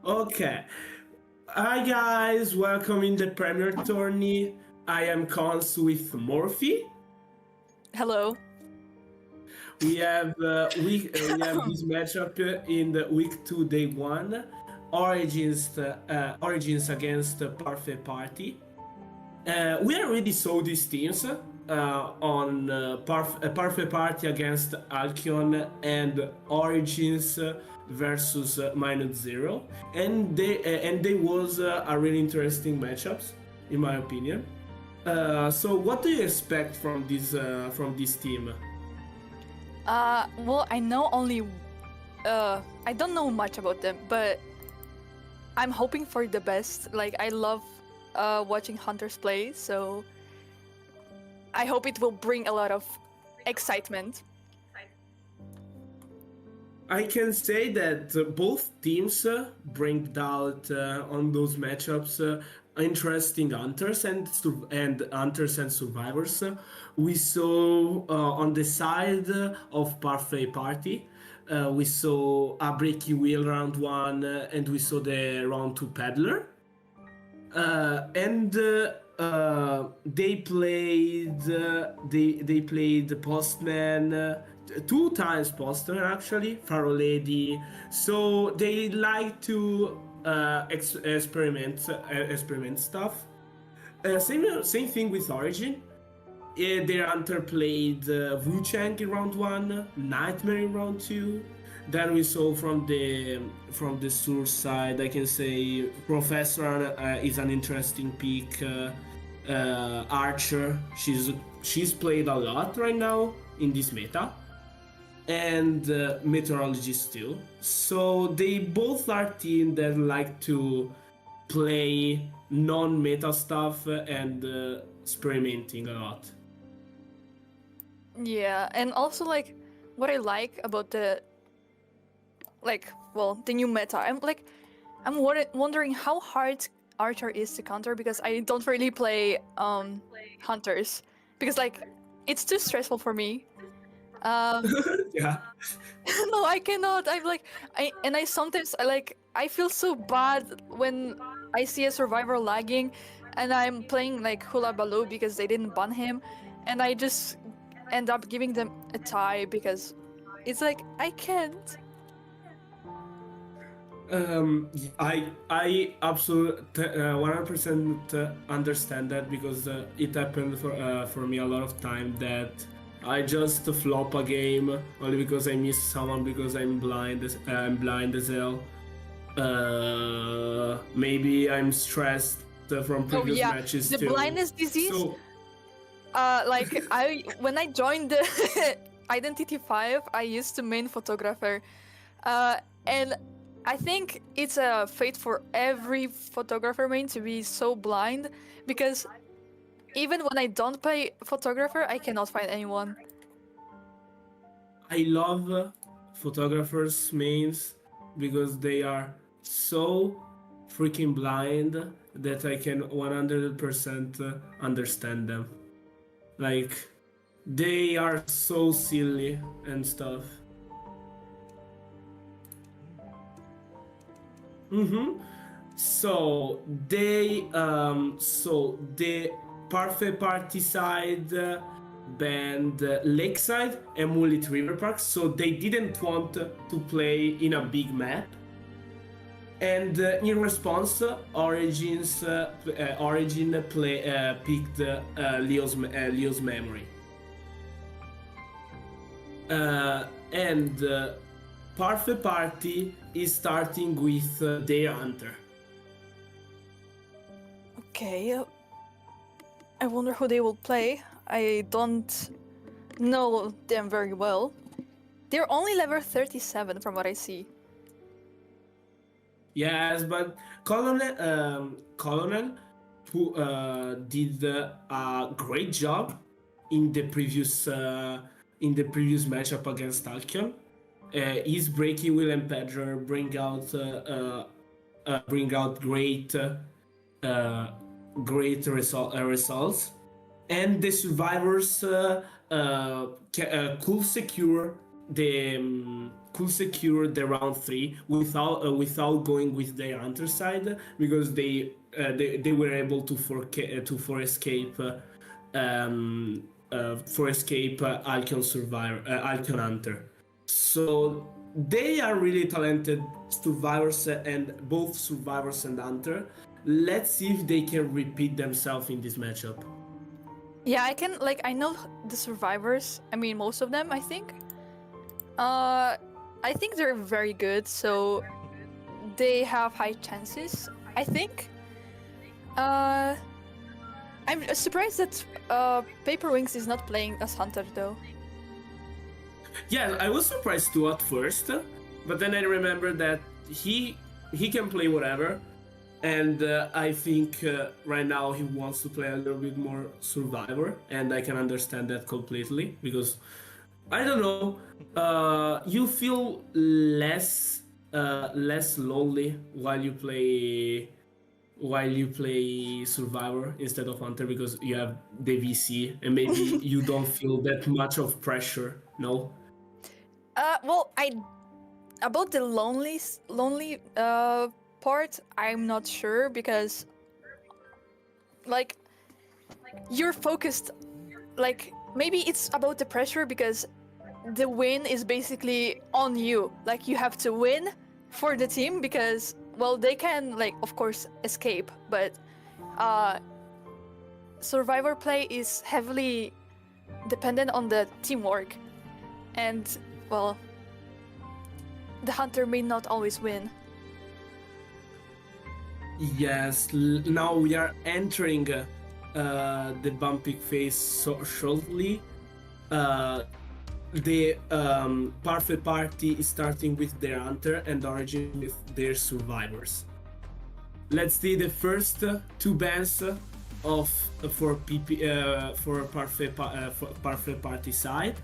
Okay. Hi guys, welcome in the Premier Tourney. I am Cons with Morphe. Hello. We have this matchup in the week 2 day 1. Origins against Parfait Party. We already saw these teams on Parfait Party against Alcyon and Origins versus Minus Zero, and they was a really interesting matchups in my opinion. So what do you expect from this team? Well, I know only. I don't know much about them, but I'm hoping for the best. Like, I love watching hunters play, so I hope it will bring a lot of excitement. I can say that both teams bring out on those matchups interesting hunters and hunters and survivors. We saw on the side of Parfait Party, we saw a Breaky Wheel round 1, and we saw the round 2 Peddler. And they played the Postman, 2 times Postman actually, Pharaoh Lady. So they like to experiment stuff. Same thing with Origin. Their hunter played Wu Chang in round 1, Nightmare in round 2. Then we saw from the source side, I can say Professor is an interesting pick. Archer, she's played a lot right now in this meta, and Meteorologist too. So they both are teams that like to play non-meta stuff and experimenting a lot. Yeah, and also like what I like about the the new meta. I'm wondering how hard Archer is to counter because I don't really play hunters because like it's too stressful for me. Um, Yeah. no, I cannot. I sometimes I feel so bad when I see a survivor lagging, and I'm playing like Hula Baloo because they didn't ban him, and I just end up giving them a tie because it's like I can't. I absolutely 100% understand that because it happened for me a lot of time that I just flop a game only because I miss someone because I'm blind as hell. Maybe I'm stressed from Oh previous yeah, matches the too. blindness disease. So Like when I joined the Identity 5, I used to main photographer, and I think it's a fate for every photographer main to be so blind because even when I don't play photographer, I cannot find anyone. I love photographers' mains because they are so freaking blind that I can 100% understand them. Like, they are so silly and stuff. Mm-hmm. So the Parfait Party side banned Lakeside and Mullet River Park, so they didn't want to play in a big map. And in response, Origin picked Leo's memory, and Parfait Party is starting with their hunter. Okay, I wonder who they will play. I don't know them very well. They're only level 37 from what I see. Yes, but Colonel, who did a great job in the previous matchup against Alcyon. His Breaking Will and Pedro bring out results, and the survivors could secure the could secure the round 3 without going with their hunter side, because they were able to for escape Alcyon survivor Alcyon hunter. So they are really talented survivors, and both survivors and hunter. Let's see if they can repeat themselves in this matchup. Yeah, I know the survivors. I mean, most of them, I think. I think they're very good, so they have high chances, I think. I'm surprised that Paper Wings is not playing as Hunter, though. Yeah, I was surprised too at first, but then I remembered that he can play whatever, and I think right now he wants to play a little bit more Survivor, and I can understand that completely, because I don't know, you feel less lonely while you play Survivor instead of Hunter, because you have the VC, and maybe you don't feel that much of pressure. No. Well, about the lonely part, I'm not sure, because like you're focused. Like maybe it's about the pressure because the win is basically on you. Like you have to win for the team, because well, they can, like, of course, escape, but Survivor play is heavily dependent on the teamwork, and well, the hunter may not always win. Yes, now we are entering the bumping phase shortly. The Parfait Party is starting with their hunter and Origin with their survivors. Let's see the first two bans for Parfait Party side.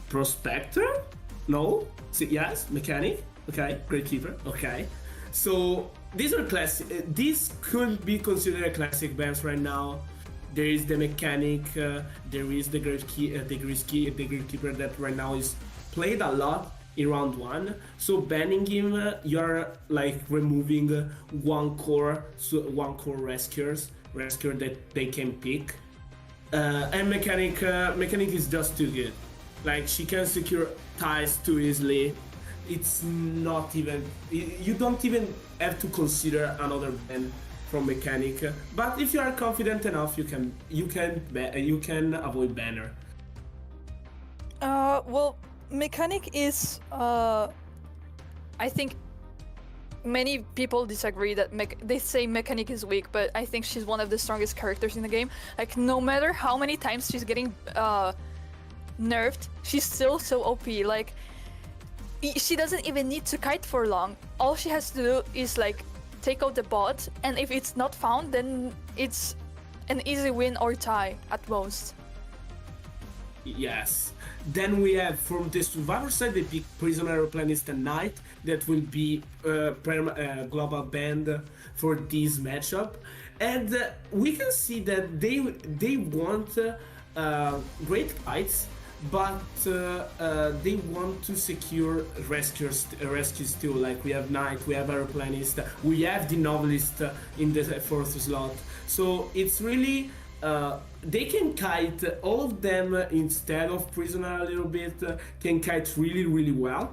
Prospector? No? Yes. Mechanic? Okay. Great Keeper? Okay. So these are classic. These could be considered classic bans right now. There is the Mechanic. There is the Great Keeper that right now is played a lot in round 1. So banning him, you're like removing one core rescuer that they can pick. And Mechanic is just too good. Like, she can secure ties too easily. It's not even, you don't even have to consider another ban from Mechanic. But if you are confident enough, you can avoid banner. Well, Mechanic is I think many people disagree that they say Mechanic is weak, but I think she's one of the strongest characters in the game. Like, no matter how many times she's getting nerfed, she's still so OP. Like, she doesn't even need to kite for long. All she has to do is like take out the bot, and if it's not found, then it's an easy win or tie at most. Yes. Then we have from the survivor side the big prisoner planist and knight that will be global banned for this matchup, and we can see that they want great kites, but they want to secure rescues too. Like, we have knight, we have aeroplanist, we have the novelist in the 4th slot. So it's really they can kite, all of them instead of prisoner a little bit, can kite really well.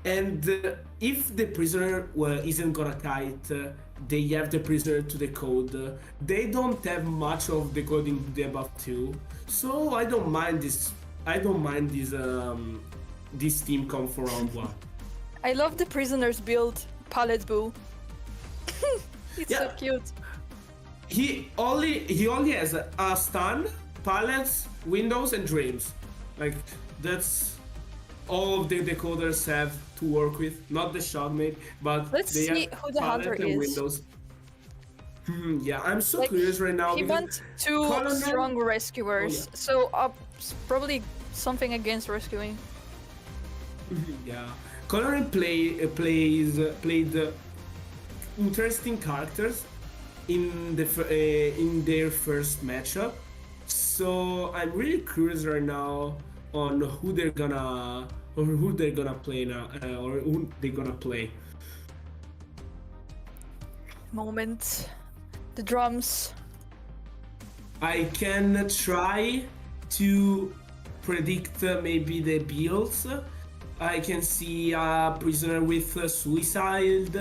And if the prisoner isn't gonna kite, they have the prisoner to decode. They don't have much of decoding debuff too, so I don't mind this team come for round 1. I love the prisoners build pallet boo. It's so cute. He only has a stun, pallets, windows, and dreams. Like, that's all of the decoders have to work with. Not the shotmate, but let's they see have who the hunter and is. Windows. Yeah, I'm so curious right now. He wants two strong rescuers, so probably something against rescuing. Yeah, Colonel played interesting characters in their first matchup, so I'm really curious right now on who they're gonna or who they're gonna play now, or who they're gonna play. Moment. The drums. I can try to predict maybe the builds. I can see a prisoner with suicide,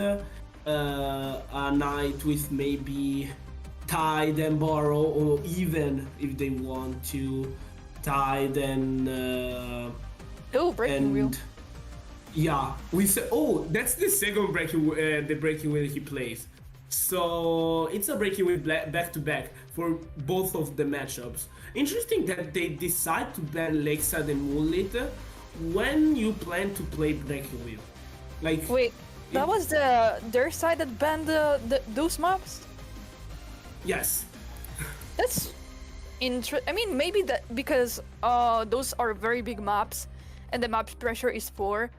a knight with maybe tide and borrow, or even if they want to tide and Oh, breaking wheel. yeah, we say, oh, that's the second the breaking wheel he plays. So it's a breaking wheel back to back for both of the matchups. Interesting that they decide to ban Lakeside and Moonlit when you plan to play breaking wheel. Like, Wait, that was their side that banned those maps? yes. That's I mean, maybe that because those are very big maps, and the map pressure is 4.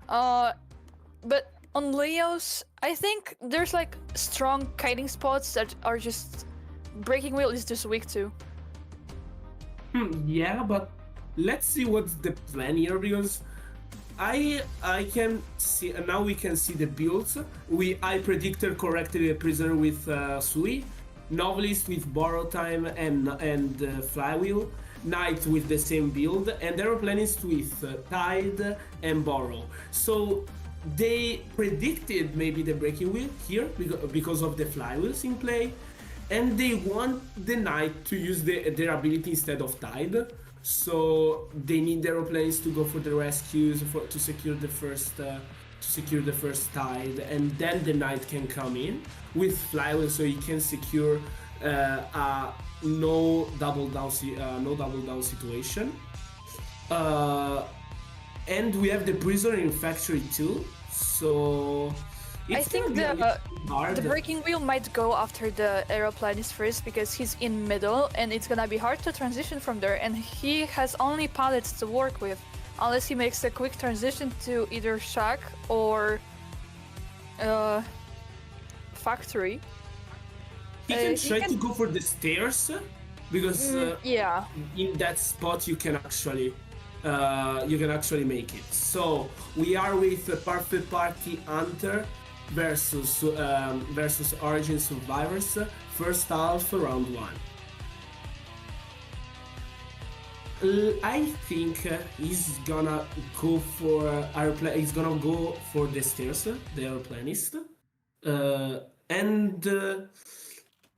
But on Leos, I think there's like strong kiting spots that are just breaking wheel is just weak to. Yeah, but let's see what's the plan here, because I can see now we can see the builds. I predicted correctly a prisoner with Sui, novelist with borrow time and flywheel, knight with the same build, and aeroplanist with tide and borrow. So they predicted maybe the breaking wheel here because of the flywheels in play, and they want the knight to use their ability instead of tide. So they need the aeroplanes to go for the rescues to secure the first tide, and then the knight can come in with flywheel, so he can secure a no double down situation. And we have the prisoner in factory too, so I think the breaking wheel might go after the aeroplanist first because he's in middle and it's gonna be hard to transition from there, and he has only pallets to work with unless he makes a quick transition to either shack or factory. He can try to go for the stairs because yeah, in that spot you can actually make it. So we are with the Perfect Party Hunter versus Origin Survivors, first half, round 1. I think he's gonna go for he's gonna go for the stairs, the aeroplanist, and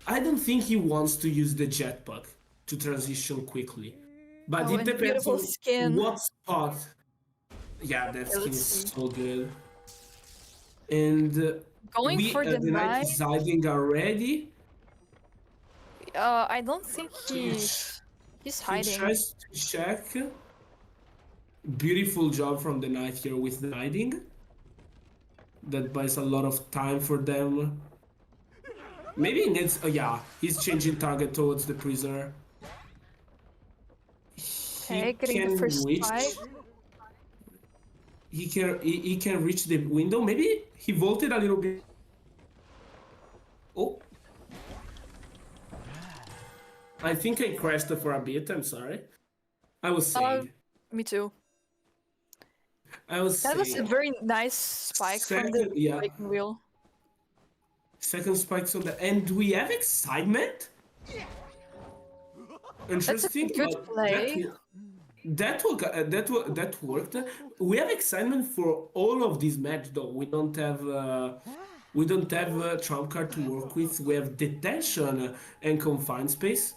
I don't think he wants to use the jetpack to transition quickly. But it depends on skin. what spot. Yeah, that skin is so good. And going for the knight is hiding already. I don't think he's hiding. He tries to check. Beautiful job from the knight here with the hiding. That buys a lot of time for them. Maybe he needs. Oh yeah, he's changing target towards the prisoner. He can reach. He can reach the window. Maybe he vaulted a little bit. Oh. I think I crashed for a bit, I'm sorry. I was saying. Me too. That was a very nice spike from the breaking wheel. Second spikes on the... And we have excitement? Interesting. That's a good play. That worked. We have excitement for all of these matches, though. We don't have trump card to work with. We have detention and confined space.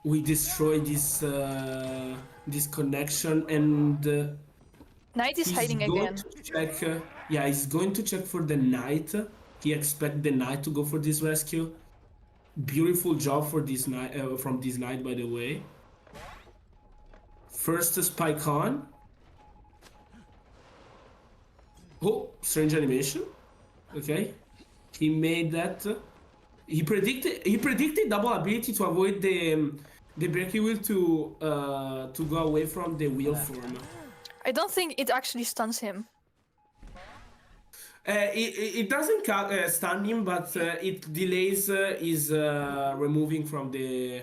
We destroy this connection, and knight is hiding again. He's going to check for the knight. He expects the knight to go for this rescue. Beautiful job for this knight from this knight, by the way. First spike on. Oh, strange animation. Okay, he made that. He predicted double ability to avoid the breaking wheel to go away from the wheel form. I don't think it actually stuns him. It doesn't stun him, but it delays his removing from the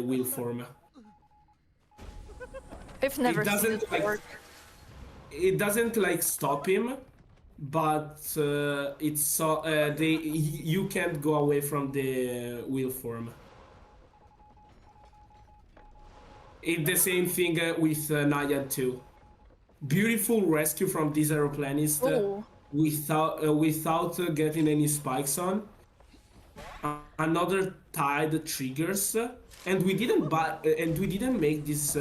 wheel form. I've never seen doesn't it like work. it doesn't like stop him, but it's so you can't go away from the wheel form. It's the same thing with Nayad too. Beautiful rescue from this aeroplanist Oh, without getting any spikes on. Another tide triggers, and we didn't make this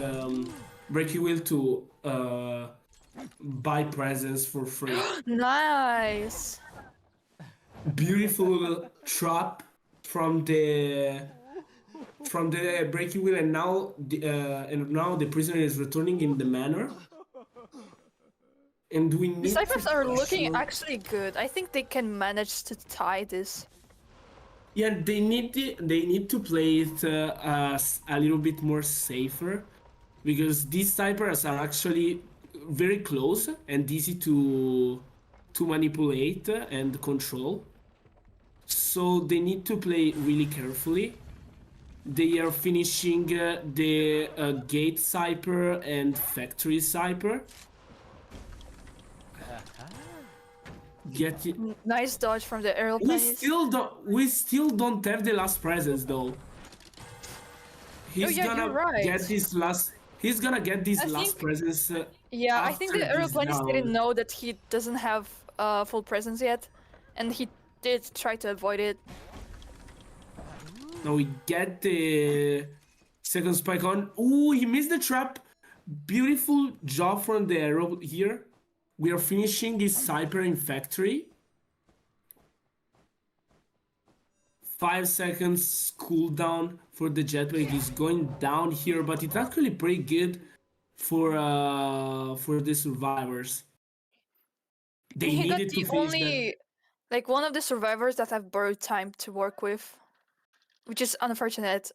breaking wheel to buy presents for free. nice. Beautiful trap from the breaking wheel, and now the prisoner is returning in the manor, and we The need ciphers to are looking pressure- actually good. I think they can manage to tie this. Yeah, they need to play it a little bit more safer, because these ciphers are actually very close and easy to manipulate and control. So they need to play really carefully. They are finishing the gate cipher and factory cipher. Get it. Nice dodge from the We aeroplane. still don't have the last presence though. He's yeah, gonna you're right. get this last. He's gonna get this I last think- presence. Yeah, I think after the this aeroplanist didn't round. know that he doesn't have full presence yet, and he did try to avoid it. Now we get the second spike on. Ooh, he missed the trap. Beautiful job from the arrow here. We are finishing this Cyper in factory. 5 seconds cooldown for the jetpack. Is going down here, but it's actually pretty good for the survivors. They He got needed to the finish only, like one of the survivors that have borrowed time to work with, which is unfortunate.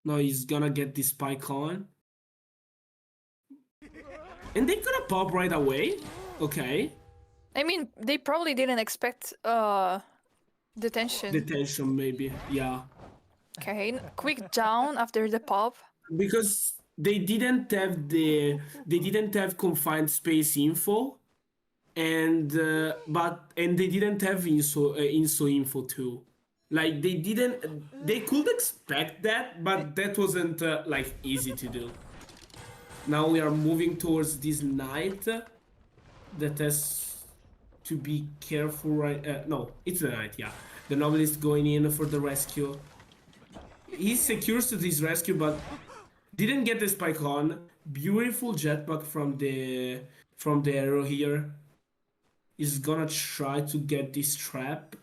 Now he's gonna get this spike on. And they're gonna pop right away. Okay. I mean, they probably didn't expect detention. Detention maybe. Yeah. Okay, quick down after the pop. Because they didn't have confined space info, and they didn't have inso info too. Like they could expect that, but that wasn't like easy to do. Now we are moving towards this knight that has to be careful, right? No, it's the knight. Yeah, the novelist going in for the rescue. He secures to this rescue, but didn't get the spike on. Beautiful jetpack from the arrow here. He's gonna try to get this trap.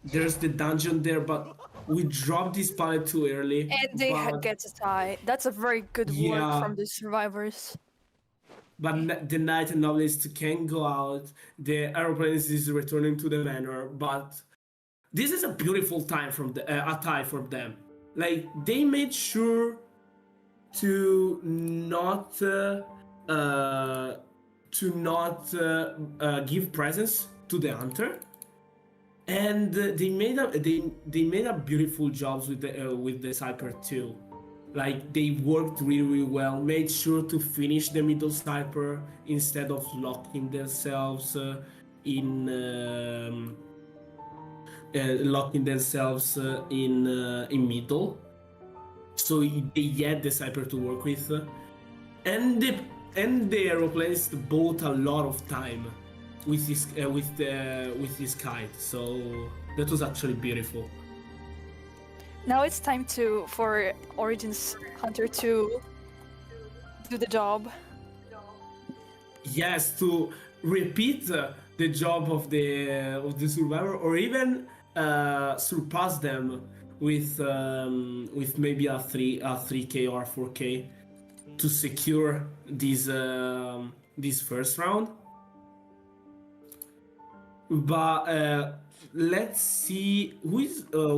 There's the dungeon there, but we dropped this pallet too early. And they get a tie. That's a very good work Yeah. from the survivors. But the knight and novelist can go out. The aeroplane is returning to the manor, but this is a beautiful time from a tie for them. Like they made sure to not give presents to the hunter, and they made a beautiful jobs with the cyper too. Like they worked really well, made sure to finish the middle cyper instead of locking themselves in middle. So they had the cyper to work with, and the aeroplanes bought a lot of time with this kite. So that was actually beautiful. Now it's time for Origins Hunter to do the job. Yes, to repeat the job of the survivor, or even surpass them with maybe a 3K or 4K to secure this first round. But let's see who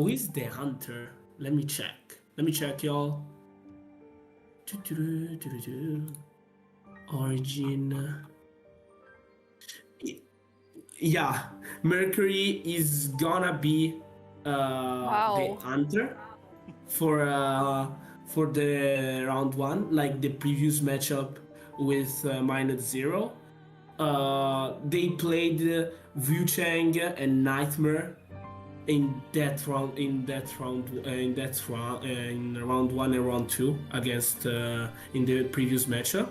is the hunter. Let me check, y'all. Origin. Yeah, Mercury is gonna be the hunter. for the round one, like the previous matchup with minus zero. They played Wuchang and Nightmare in that round, in round one and round two against in the previous matchup.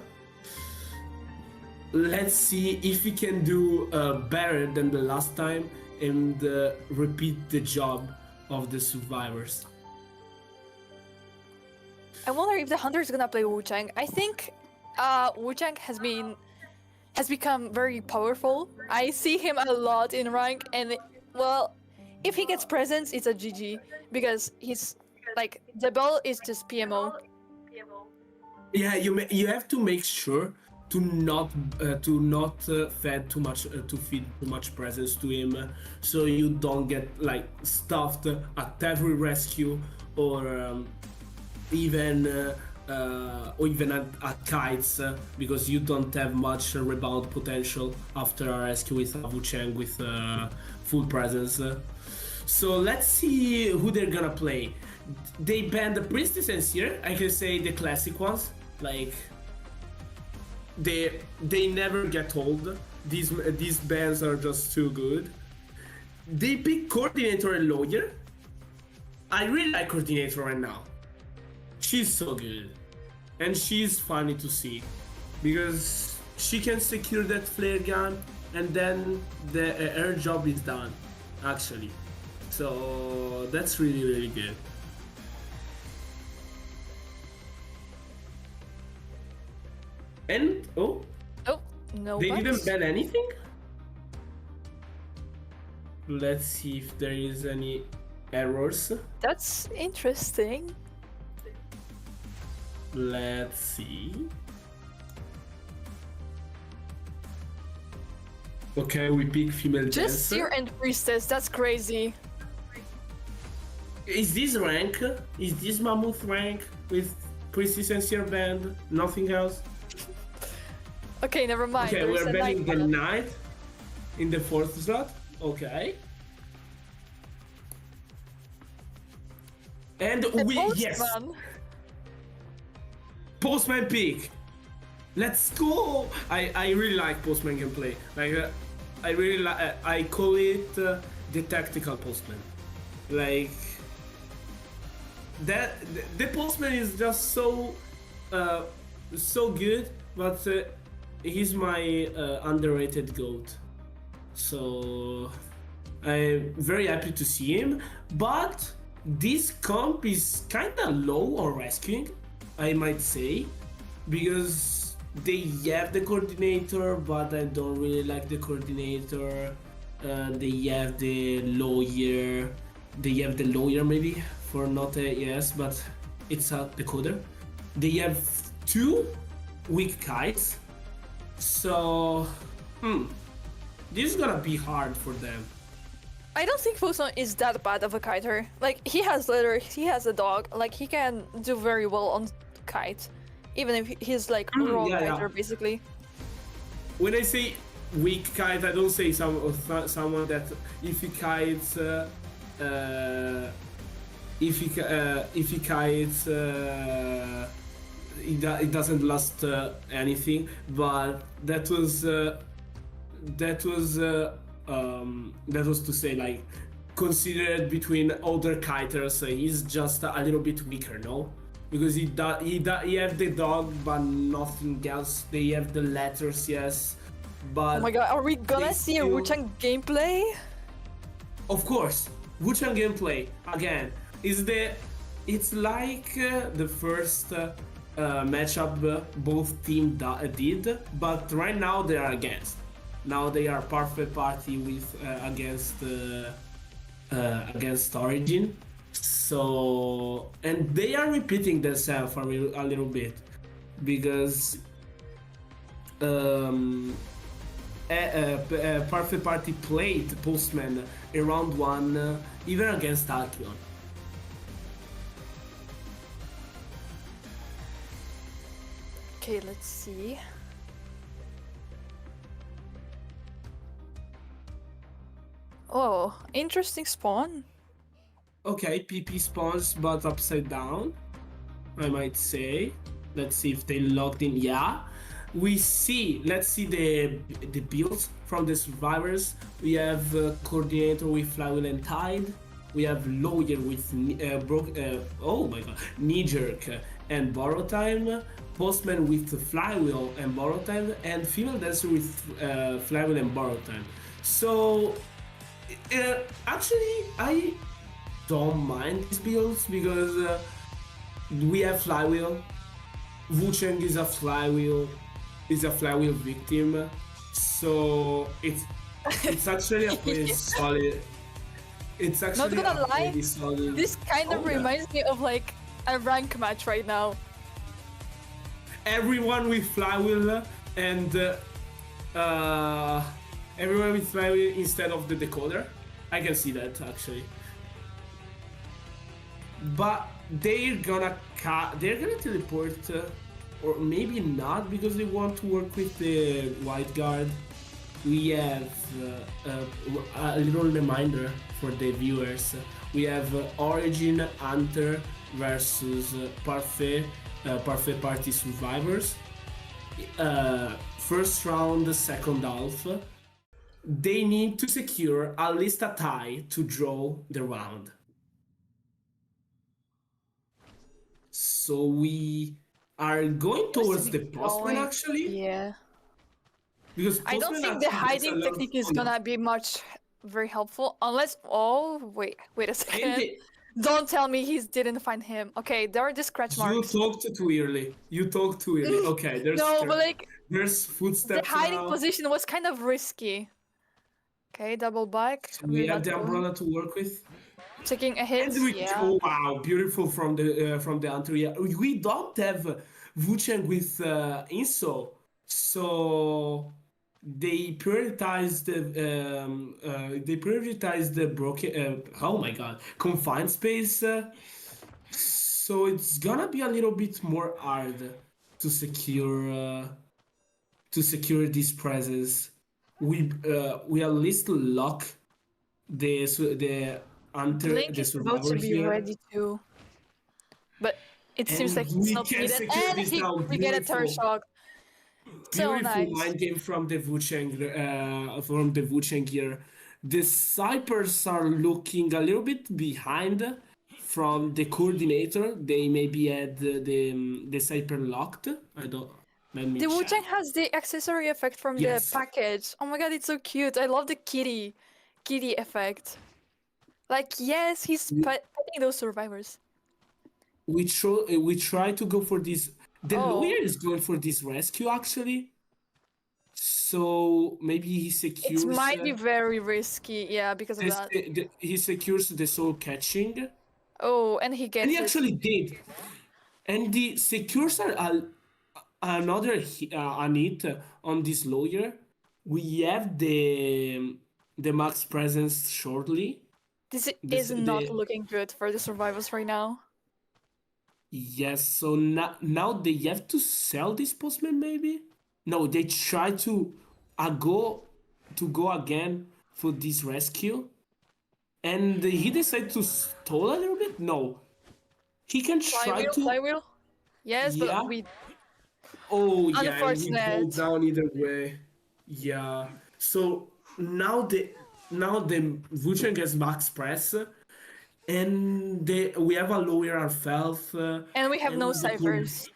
Let's see if we can do better than the last time and repeat the job of the survivors. I wonder if the hunter is gonna play Wuchang. I think Wuchang has become very powerful. I see him a lot in rank, and well, if he gets presence, it's a GG because he's like the ball is just PMO. Yeah, you have to make sure to not feed too much presence to him, so you don't get like stuffed at every rescue or even at kites because you don't have much rebound potential after a rescue with Wuchang with full presence. So let's see who they're gonna play. They banned the Priestess and Seer. I can say the classic ones, like they never get old. These bans are just too good. They pick Coordinator and Lawyer. I really like Coordinator right now. She's so good, and she's funny to see because she can secure that flare gun, and then her job is done, actually. So that's really good. And oh no, they didn't ban anything. Let's see if there is any errors. That's interesting. Let's see. Okay, we pick female Just dancer. Seer and Priestess, that's crazy. Is this rank? Is this Mammoth rank with Priestess and Seer banned? Nothing else? Okay, never mind. Okay, There's we're a banning the Knight. Knight in the fourth slot. Okay. And we yes. Postman pick. Let's go. I really like Postman gameplay. Like I really like. I call it the tactical Postman. Like that. The Postman is just so good, but he's my underrated goat. So I'm very happy to see him. But this comp is kinda low on rescuing, I might say, because they have the coordinator, but I don't really like the coordinator. They have the lawyer. They have the lawyer maybe for not a yes, but it's a decoder. They have two weak kites, so this is gonna be hard for them. I don't think Fuson is that bad of a kiter. Like, he has leather, he has a dog, like, he can do very well on kite. Even if he's like raw kiter, basically. When I say weak kite, I don't say someone that if he kites, it doesn't last anything. But that was to say, like, considered between other kiters, he's just a little bit weaker, no? Because he have the dog, but nothing else. They have the letters, yes, but... Oh my god, are we gonna see a Wuchang gameplay? Of course, Wuchang gameplay, again, it's like the first matchup both teams did, but right now they are against. Now they are perfect party with against Origin. So, and they are repeating themselves a little bit because Perfect Party played Postman in round one, even against Alkion. Okay, let's see. Oh, interesting spawn. Okay, PP spawns, but upside down, I might say. Let's see if they logged in. Yeah. Let's see the builds from the survivors. We have coordinator with flywheel and tide. We have lawyer with oh my god, knee jerk and borrow time. Postman with flywheel and borrow time, and female dancer with flywheel and borrow time. So actually, I don't mind these builds because we have flywheel. Wucheng is a flywheel victim, so it's actually a pretty solid. It's Not actually gonna a lie, pretty solid. this kind of Oh, yeah. reminds me of like a rank match right now. Everyone with flywheel and everyone with flywheel instead of the decoder. I can see that actually. But they're gonna teleport, or maybe not because they want to work with the white guard. We have a little reminder for the viewers. We have Origin Hunter versus Parfait Party Survivors. First round, second half. They need to secure at least a tie to draw the round. So we are going towards the postman actually. Yeah. Because I don't think the hiding technique is gonna be very helpful unless. Oh wait a second. Don't tell me he didn't find him. Okay, there are the scratch marks. You talked too early. Okay, No, but like there's footsteps. the hiding now. position was kind of risky. Okay, double back. So we have the umbrella to work with. Taking a hit. Yeah. Oh wow, beautiful from the hunter. Yeah, we don't have Wucheng with Inso, so they prioritize the broken. Oh my god, confined space. So it's gonna be a little bit more hard to secure these prizes. We at least lock the hunter, Blink the is about to survivor be here. ready too, but it seems like it's we not can needed. secure And this now. we get a third Beautiful. shock. So Beautiful nice. mind game from the Wucheng here. The Cypers are looking a little bit behind from the coordinator. They maybe had the Cyper locked. I don't. Let me The check. Wucheng has the accessory effect from Yes. the package. Oh my god, it's so cute. I love the kitty effect. Like, yes, he's petting those survivors. We try to go for this. The Oh. lawyer is going for this rescue actually. So maybe he secures. It might be very risky, yeah, because of that. He secures the soul catching. Oh, and he gets And he it. actually did. And the secures are another hit on this lawyer. We have the max presence shortly. This is not looking good for the survivors right now. Yes, so now they have to sell this postman maybe? No, they try to go again for this rescue. And he decided to stall a little bit? No. He can try to... Flywheel? Yes, Yeah. but we... Oh, yeah, and we Unfortunate. go down either way. Yeah. So now the Wucheng has max press, and we have a lower ourselves. And we have no ciphers.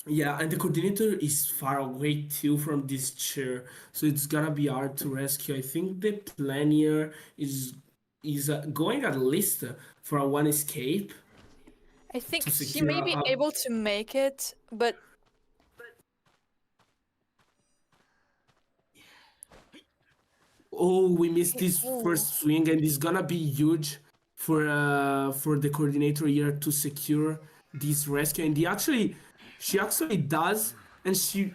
Yeah, and the coordinator is far away too from this chair, so it's gonna be hard to rescue. I think the plan here is going at least for a one escape. I think to he secure may be able to make it, but... Oh, we missed this first swing, and it's gonna be huge for the coordinator here to secure this rescue. And she actually does, and she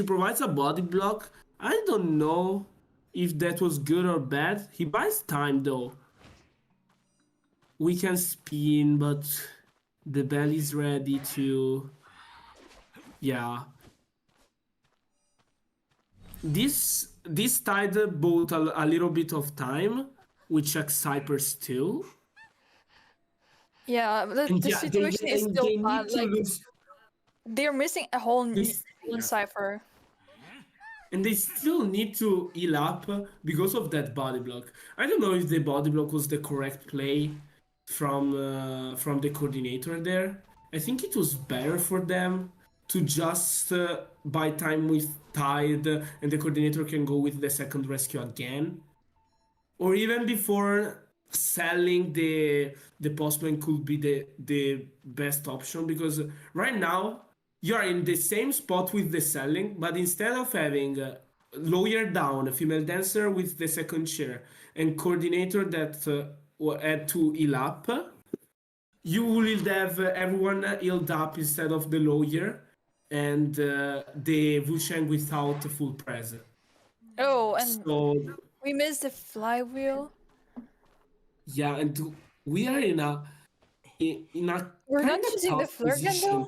provides a body block. I don't know if that was good or bad. He buys time though. We can spin, but the bell is ready to... Yeah. This tied both a little bit of time. We check Cypers too. Yeah, And the yeah, they situation is and still they bad. need to Like lose they're missing a whole this. new cipher. And they still need to heal up because of that body block. I don't know if the body block was the correct play from the coordinator there. I think it was better for them to just buy time with Tide, and the coordinator can go with the second rescue again, or even before selling the postman could be the best option, because right now you are in the same spot with the selling, but instead of having lawyer down, a female dancer with the second chair, and coordinator that had to heal up, you will have everyone healed up instead of the lawyer and the Wusheng without full press. Oh, and So we missed the flywheel. yeah, and we are in a We're kind not of using the tough flare gun though. position.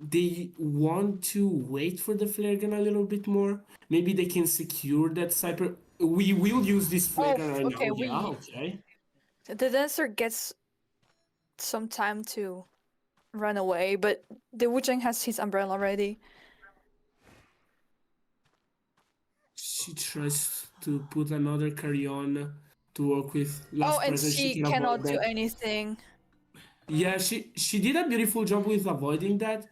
They want to wait for the flare gun a little bit more. Maybe they can secure that cyber. We will use this flare Oh, gun right now. okay. Yeah, okay. The dancer gets some time to run away, but the Wuchang has his umbrella ready. She tries to put another carry on to work with Oh, last and presence. She she can avoid cannot do that. anything. Yeah, she did a beautiful job with avoiding that.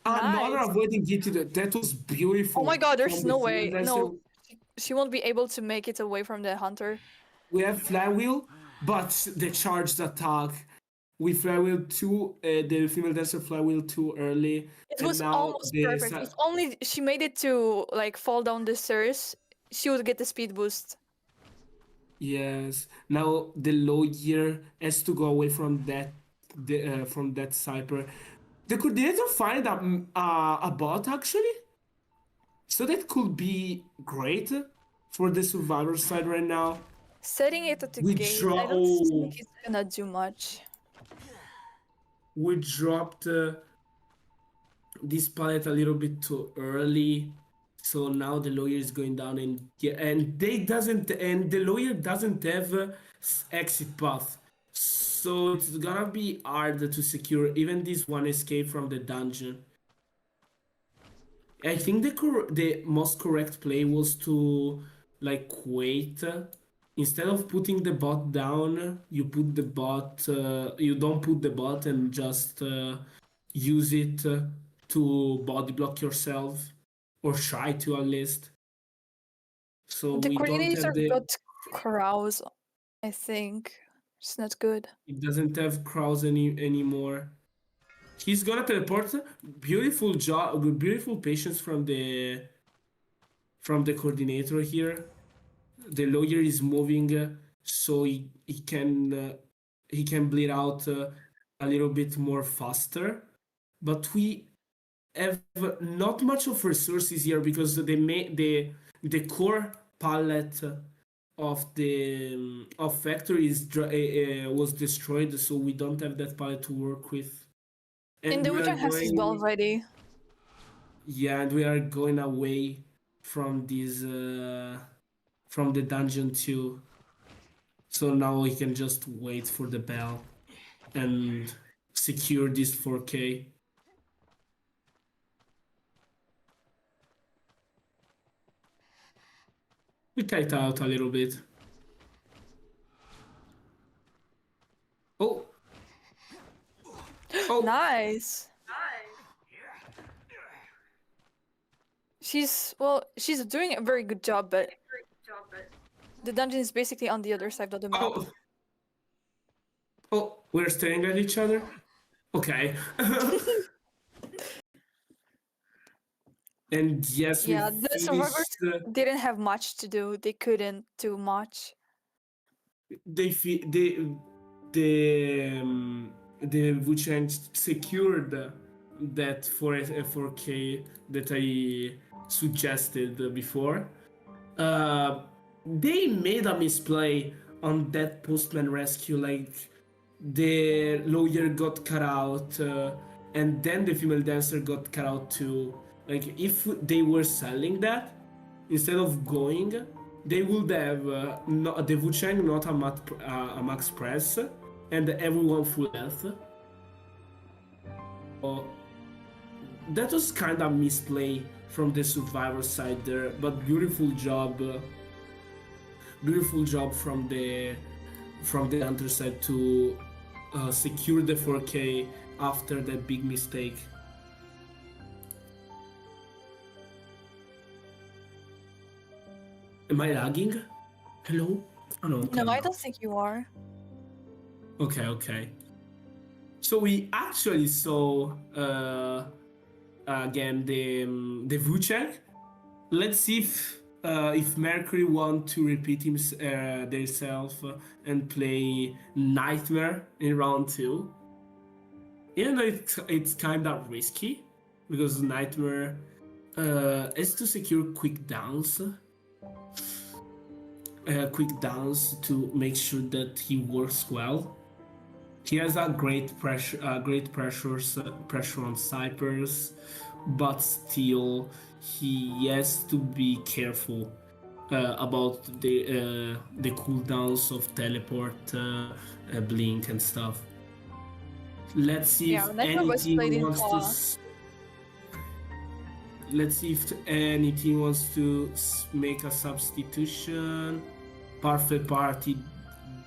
Another Nice. avoiding it. That was beautiful Oh my god, from there's the no female way. dancer. No, she won't be able to make it away from the hunter. We have flywheel, but the charged attack. We flywheel too, the female dancer flywheel too early, It and was now almost perfect. If only she made it to like fall down the stairs, she would get the speed boost. yes, now the lawyer has to go away from that cyber. The coordinator find a bot actually, so that could be great for the survivor side right now. Setting it at the We gate, I don't think it's gonna do much. we dropped this palette a little bit too early, so now the lawyer is going down, and yeah, and the lawyer doesn't have exit path, so it's gonna be hard to secure even this one escape from the dungeon. I think the most correct play was to like wait. Instead of putting the bot down, you don't put the bot and just use it to body block yourself, or try to at least. So The we don't coordinator have the got Kraus, I think. It's not good. it doesn't have Kraus anymore. He's gonna teleport. Beautiful job, beautiful patience from the coordinator here. The lawyer is moving, so he can bleed out a little bit more faster, but we have not much of resources here because the core palette of the of factory was destroyed, so we don't have that palette to work with, And and the we are Wuchang has his ball going ready. yeah, and we are going away from this from the dungeon too. So now we can just wait for the bell and secure this 4K. We kite out a little bit. Oh! Oh! Nice. She's doing a very good job, but the dungeon is basically on the other side of the map. Oh! Oh! We're staring at each other? Okay. And yes, we Yeah, the survivors finished. didn't have much to do. They couldn't do much. They fi- the Wuchang secured that for a 4K that I suggested before. They made a misplay on that postman rescue. Like the lawyer got cut out, and then the female dancer got cut out too. Like if they were selling that instead of going they would have the Wuchang not a max press, and everyone full health. That was kind of misplay from the survivor side there, but beautiful job from the hunter side to secure the 4K after that big mistake. Am I lagging? Hello? Oh, no, okay. No, I don't think you are. Okay. So we actually saw again the Vucek. Let's see if Mercury want to repeat themselves and play Nightmare in round 2. Even though it's kind of risky because Nightmare is to secure quick downs. To make sure that he works well. He has a great pressure on snipers, but still he has to be careful about the cooldowns of teleport, blink and stuff. Let's see if anything wants to. Let's see if any team wants to make a substitution. Parfait Party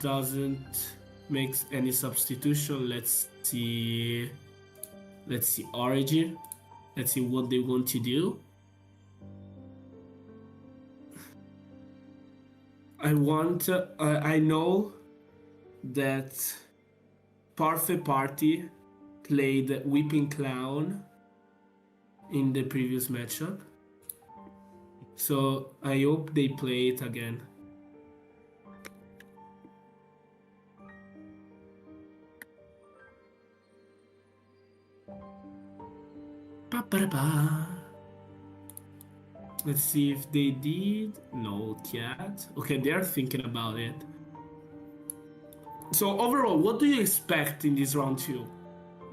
doesn't make any substitution. Let's see Origin. Let's see what they want to do. I know that Parfait Party played Weeping Clown in the previous matchup, so I hope they play it again. Let's see if they did. No, yet. Okay, they're thinking about it. So overall, what do you expect in this round 2?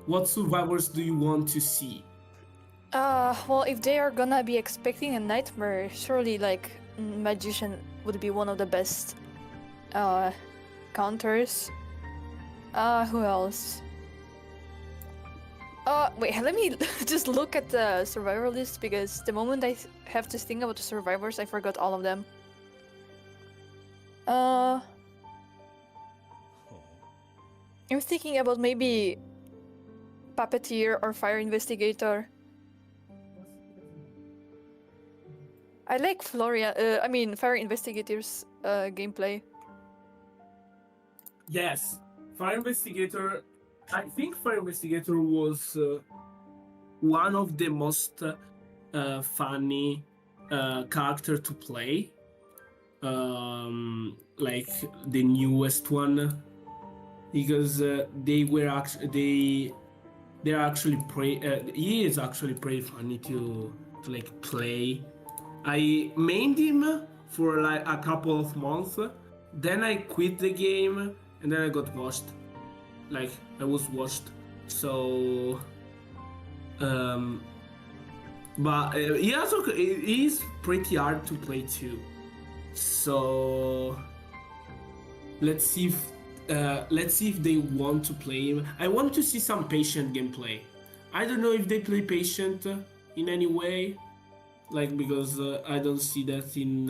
What survivors do you want to see? Well, if they are gonna be expecting a Nightmare, surely like Magician would be one of the best counters. Who else? Wait, let me just look at the survivor list, because the moment I have to think about the survivors, I forgot all of them. I'm thinking about maybe Puppeteer or Fire Investigator. I like Fire Investigator's gameplay. Yes, Fire Investigator. I think Fire Investigator was one of the most funny character to play. Like the newest one, because he is actually pretty funny to like play. I mained him for like a couple of months, then I quit the game, and then I got washed. Like I was washed. So, but he also is pretty hard to play too. So let's see if they want to play him. I want to see some patient gameplay. I don't know if they play patient in any way. Like, because I don't see that in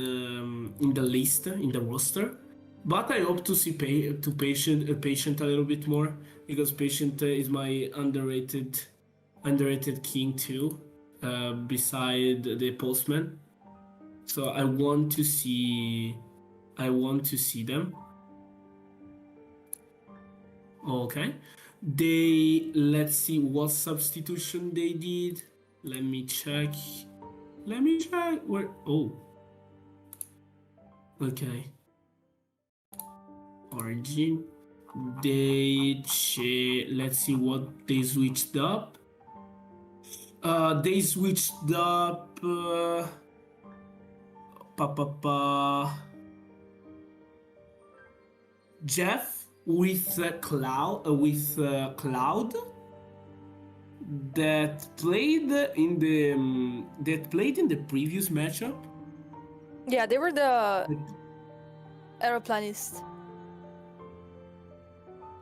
the list, in the roster, but I hope to see patient a little bit more, because patient is my underrated king too, beside the postman. So I want to see them. Okay, let's see what substitution they did. Let me check. Where? Oh. Okay. Origin. Let's see what they switched up. They switched up. Jeff with Cloud. Cloud. That played in the previous matchup, Yeah, they were the aeroplanists.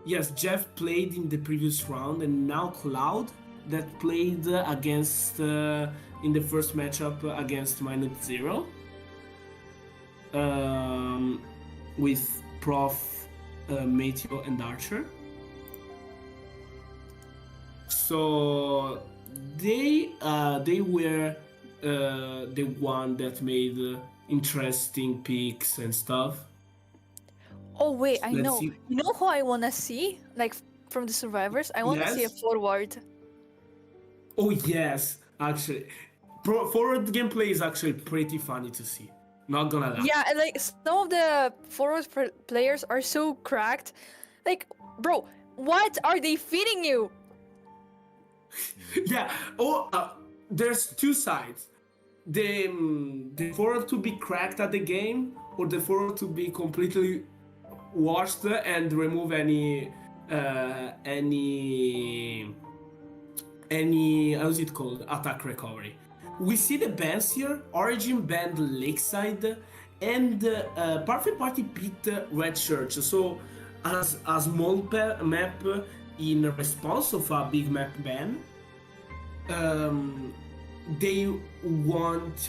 Yes, Jeff played in the previous round, and now Cloud that played against in the first matchup against Minute Zero, with Prof, Meteo, and Archer. So they were the one that made interesting picks and stuff. Oh wait, I Let's know. see. You know who I wanna see? Like from the survivors, I wanna see a Yes. forward. Oh yes, actually, forward gameplay is actually pretty funny to see. Not gonna lie. Yeah, and like some of the forward players are so cracked. Like, bro, what are they feeding you? Yeah. Oh, there's two sides. The forward to be cracked at the game, or the forward to be completely washed and remove any how's it called, attack recovery. We see the bans here. Origin banned Lakeside, and Perfect Party beat Red Church. So as a small map in response of a big map ban, they want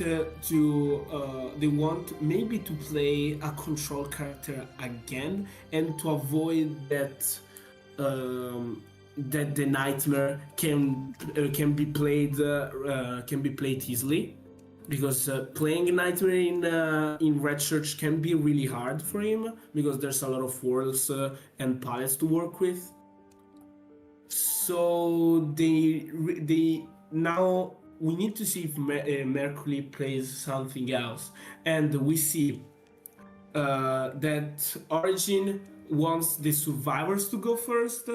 they want maybe to play a control character again, and to avoid that that the nightmare can be played easily, because playing nightmare in Red Church can be really hard for him, because there's a lot of worlds and palettes to work with. So they now we need to see if Mercury plays something else, and we see that Origin wants the survivors to go first,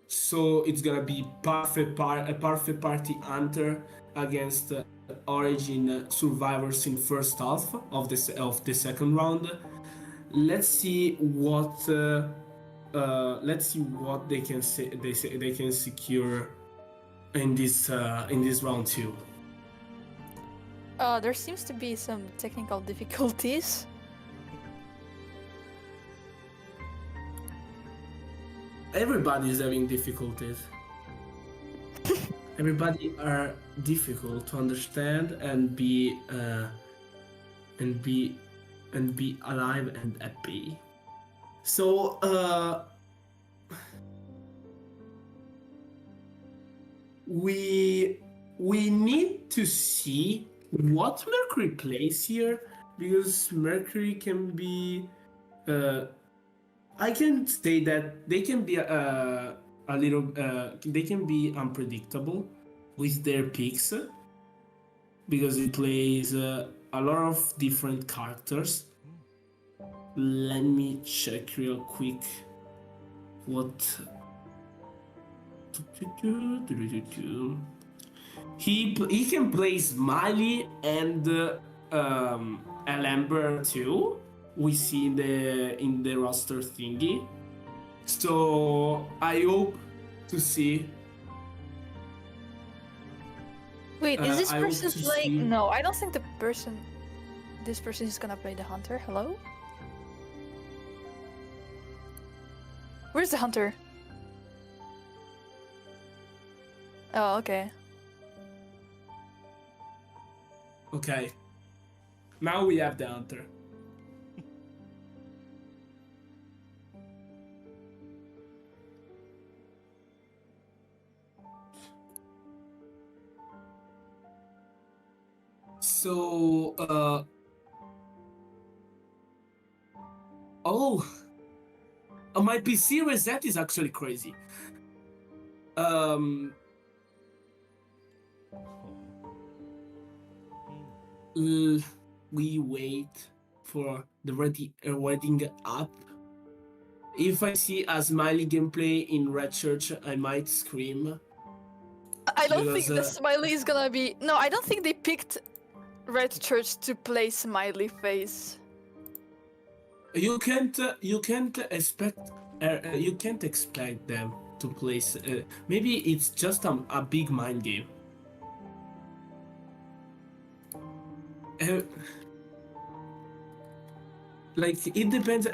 so it's gonna be a perfect party hunter against Origin survivors in first half of the second round. Let's see what they can they can secure in this round two. There seems to be some technical difficulties. Everybody is having difficulties. Everybody are difficult to understand and be alive and happy. So we need to see what Mercury plays here, because Mercury can be I can say that they can be a little they can be unpredictable with their picks, because it plays a lot of different characters. Let me check real quick what he can play Smiley and Alamber too. We see in the roster thingy. So I hope to see. Wait, is this I hope person to playing? see- No, I don't think this person is gonna play the hunter. Hello? Where's the hunter? Oh, okay. Okay. Now we have the hunter. So, oh, my PC reset is actually crazy. We wait for the wedding up. If I see a Smiley gameplay in Red Church, I might scream. I don't Because, think the smiley is gonna be. No, I don't think they picked Red Church to play smiley face. You can't expect them to play. Maybe it's just a big mind game. like it depends.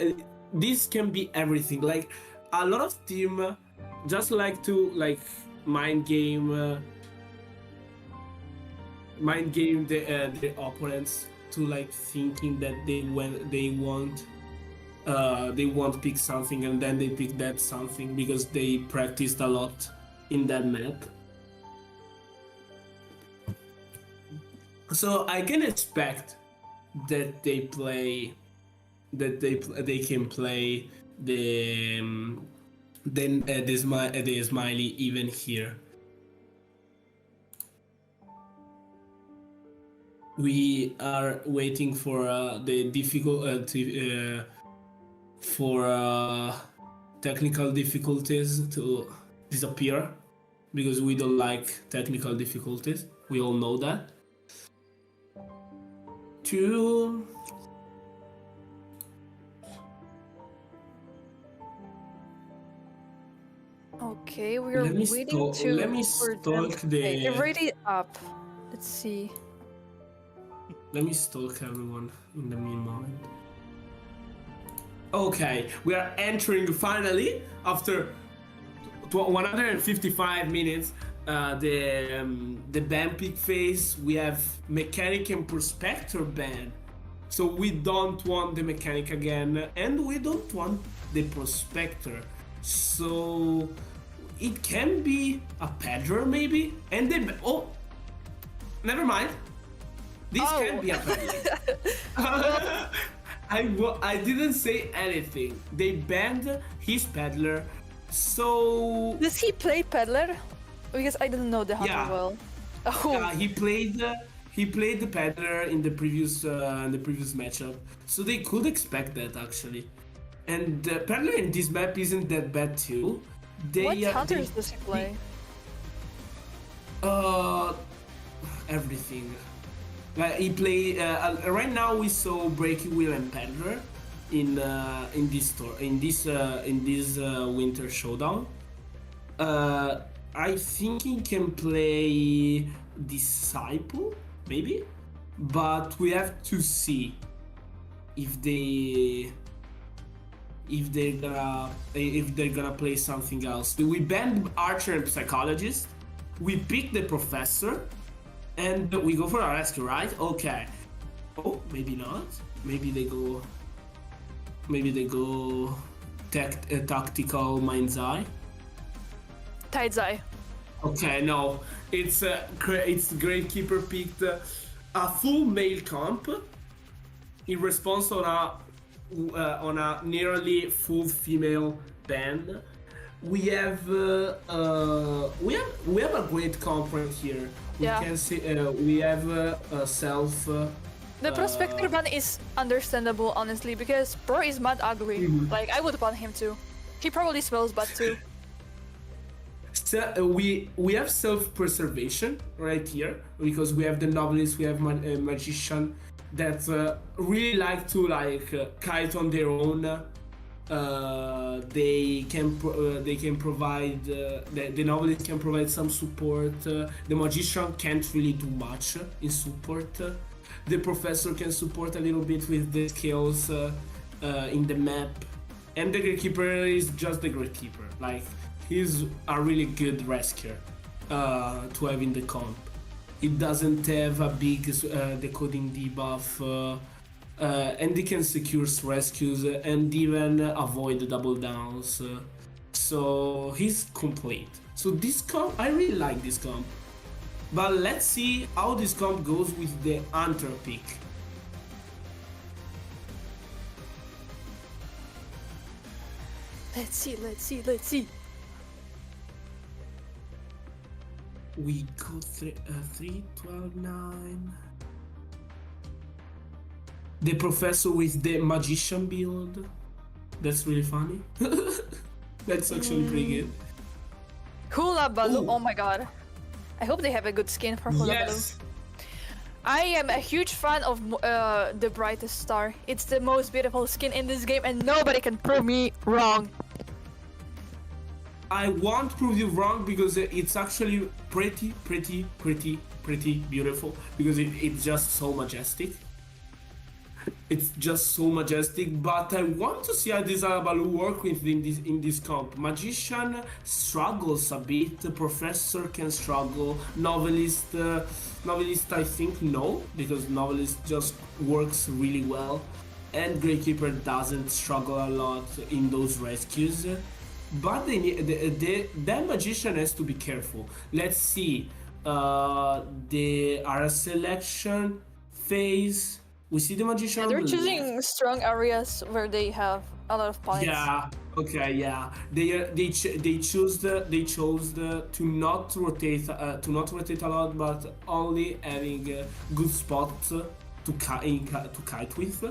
This can be everything. Like a lot of team just like to like mind game the opponents to like thinking that they won't pick something and then they pick that something because they practiced a lot in that map. So I can expect that they can play the smiley even here. We are waiting for the difficult for technical difficulties to disappear because we don't like technical difficulties. We all know that. Two. Okay, we are Let me waiting sto- to. let me for them stalk to the- play. They're already up. Let's see. Let me stalk everyone in the mean moment. Okay, we are entering finally after 155 minutes. The band pick phase. We have mechanic and prospector band. So we don't want the mechanic again, and we don't want the prospector. So it can be a peddler maybe, and then never mind. This can be a peddler. I didn't say anything. They banned his peddler, so Does he play peddler? Because I didn't know the hunter Yeah. well. Oh, he played the peddler in the previous matchup, so they could expect that actually. And the peddler in this map isn't that bad too. what hunters does he play? Everything. Like he play right now. We saw Breaking Wheel and Peddler in this winter showdown. I think he can play Disciple maybe, but we have to see if they're gonna play something else. We banned Archer and Psychologist. We pick the Professor. And we go for a rescue, right? Okay. Oh, maybe not. Maybe they go tactical mind's eye. Tide's eye. Okay, no. It's Gravekeeper picked a full male comp in response on a nearly full female band. We have a great comp right here. We Yeah. can see we have a self. The prospector ban is understandable, honestly, because bro is mad ugly. Like, I would ban him too. He probably smells bad too. So, we have self-preservation right here because we have the novelist, we have magician that really like to kite on their own. They can provide the novelist can provide some support. The magician can't really do much in support. The professor can support a little bit with the skills in the map, and the gatekeeper is just the gatekeeper. Like, he's a really good rescuer to have in the comp. It doesn't have a big decoding debuff. And they can secure rescues and even avoid the double downs. So he's complete. So this comp, I really like this comp. But let's see how this comp goes with the Hunter pick. Let's see. We go 3, 12, 9. The professor with the magician build. That's really funny. That's actually pretty good. Hula Baloo. Ooh. Oh my god. I hope they have a good skin for Hula Yes. Baloo. I am a huge fan of the Brightest Star. It's the most beautiful skin in this game, and nobody can prove me wrong. I won't prove you wrong because it's actually pretty beautiful because it's just so majestic. It's just so majestic, but I want to see how this Alabalu work with in this comp. Magician struggles a bit, Professor can struggle, Novelist I think no, because Novelist just works really well, and Gravekeeper doesn't struggle a lot in those rescues. But that Magician has to be careful. Let's see, the area selection phase. We see the Magician Yeah, on they're the choosing left. strong areas where they have a lot of points. Yeah. Okay. Yeah. They chose to not rotate a lot, but only having good spots to kite with.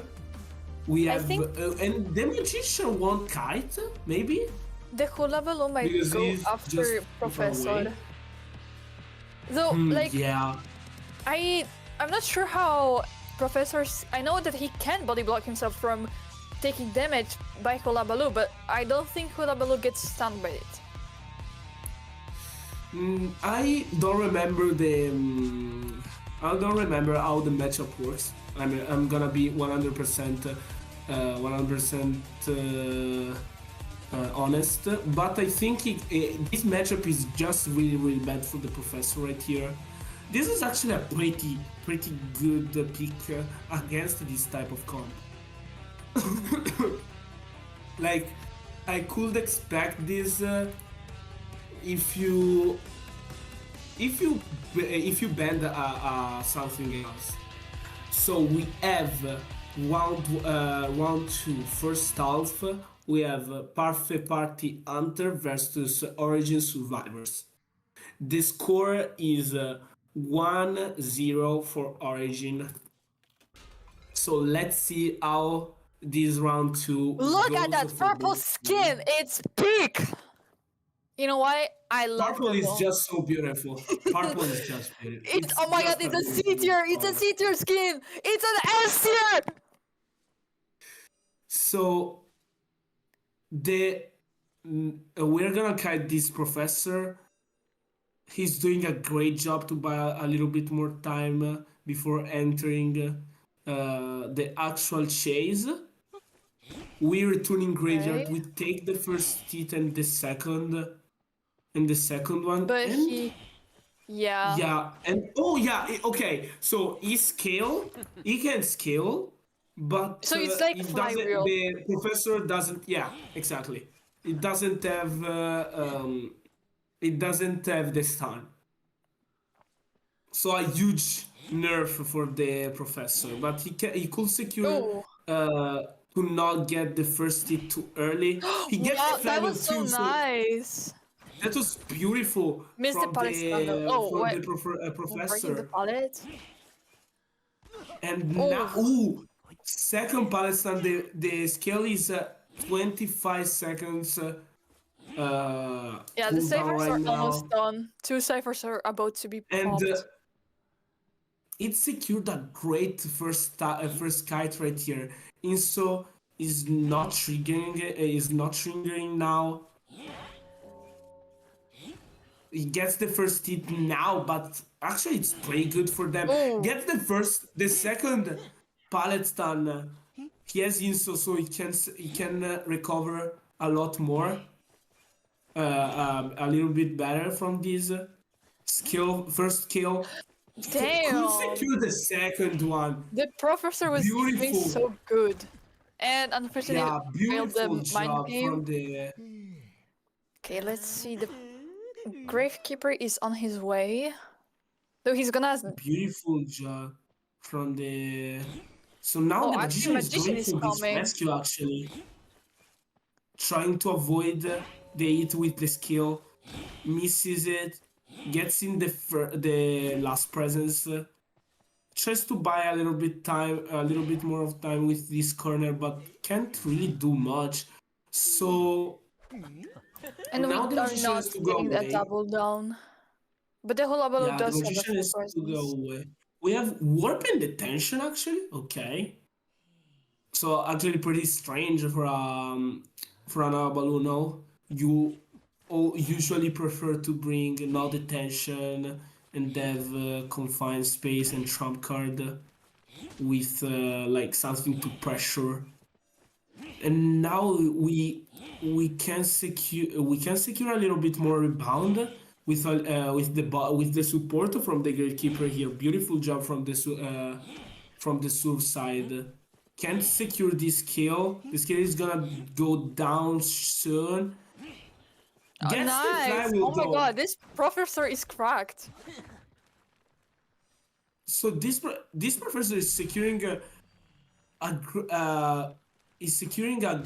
We I have think and the Magician won't kite maybe the hula balloon might because go he's after just too far Professor. away. Though, like, Yeah. I'm not sure how Professor's. I know that he can body block himself from taking damage by Hula Baloo, but I don't think Hula Baloo gets stunned by it. I don't remember I don't remember how the matchup works. I'm gonna be 100% honest, but I think this matchup is just really bad for the Professor right here. This is actually a pretty good pick against this type of comp. Like, I could expect this if you bend something else. So we have round two, first half. We have Parfait Party Hunter versus Origin Survivors. The score is 1-0 for Origin. So let's see how this round two Look at goes that for purple both skin! teams. It's peak! You know why? I love Purple is purple. just so beautiful. Purple is just beautiful. It's oh my god, it's a C tier! It's a C tier skin! It's an S tier! So we're gonna kite this Professor. He's doing a great job to buy a little bit more time before entering the actual chase. We return in graveyard. Okay. We take the first hit and the second one. But and yeah. yeah, and oh yeah, okay. So he can scale, but So it's like it doesn't. flywheel. The Professor doesn't. Yeah, exactly. It doesn't have. It doesn't have the stun. So a huge nerf for the Professor, but he could secure Oh. to not get the first hit too early. He gets Wow, the that flywheel was so too, so nice. that was beautiful Missed the from pallet standard. Oh, from what? the Breaking the Professor. pallet? And Oh. now, second pallet stand, the scale is 25 seconds. Yeah, the ciphers right are now. almost done. 2 ciphers are about to be And popped. it secured a great first kite right here. Inso is not triggering now. He gets the first hit now, but actually it's pretty good for them. Oh. Gets the second pallet stun. He has Inso, so he can recover a lot more. A little bit better from this first kill. Damn. Could secure the second one. The Professor was doing Beautiful. so good. And unfortunately, Yeah, failed the beautiful mind job game. from the. Okay, let's see. The Gravekeeper is on his way. Though he's gonna. Beautiful job from the. So now Oh, the actually, Magician is going for this coming. rescue actually. Trying to avoid the hit with the skill. Misses it. Gets in the last presence. Tries to buy a little bit more of time with this corner, but can't really do much. So And we now the are Magician not has to go getting that away. double down. But the Hula Baloo Yeah, the does have a Magician full has to go presence. away. We have Warp and Detention actually. Okay. So actually pretty strange for an Baloo. No, you usually prefer to bring no detention and have confined space and trump card. with like something to pressure. And now we can secure a little bit more rebound with the support from the gatekeeper here. Beautiful job from the Suf side. Can't secure this kill. This kill is gonna go down soon. Oh, Gets the nice! flywheel Oh my though. god, this professor is cracked. So this professor is securing a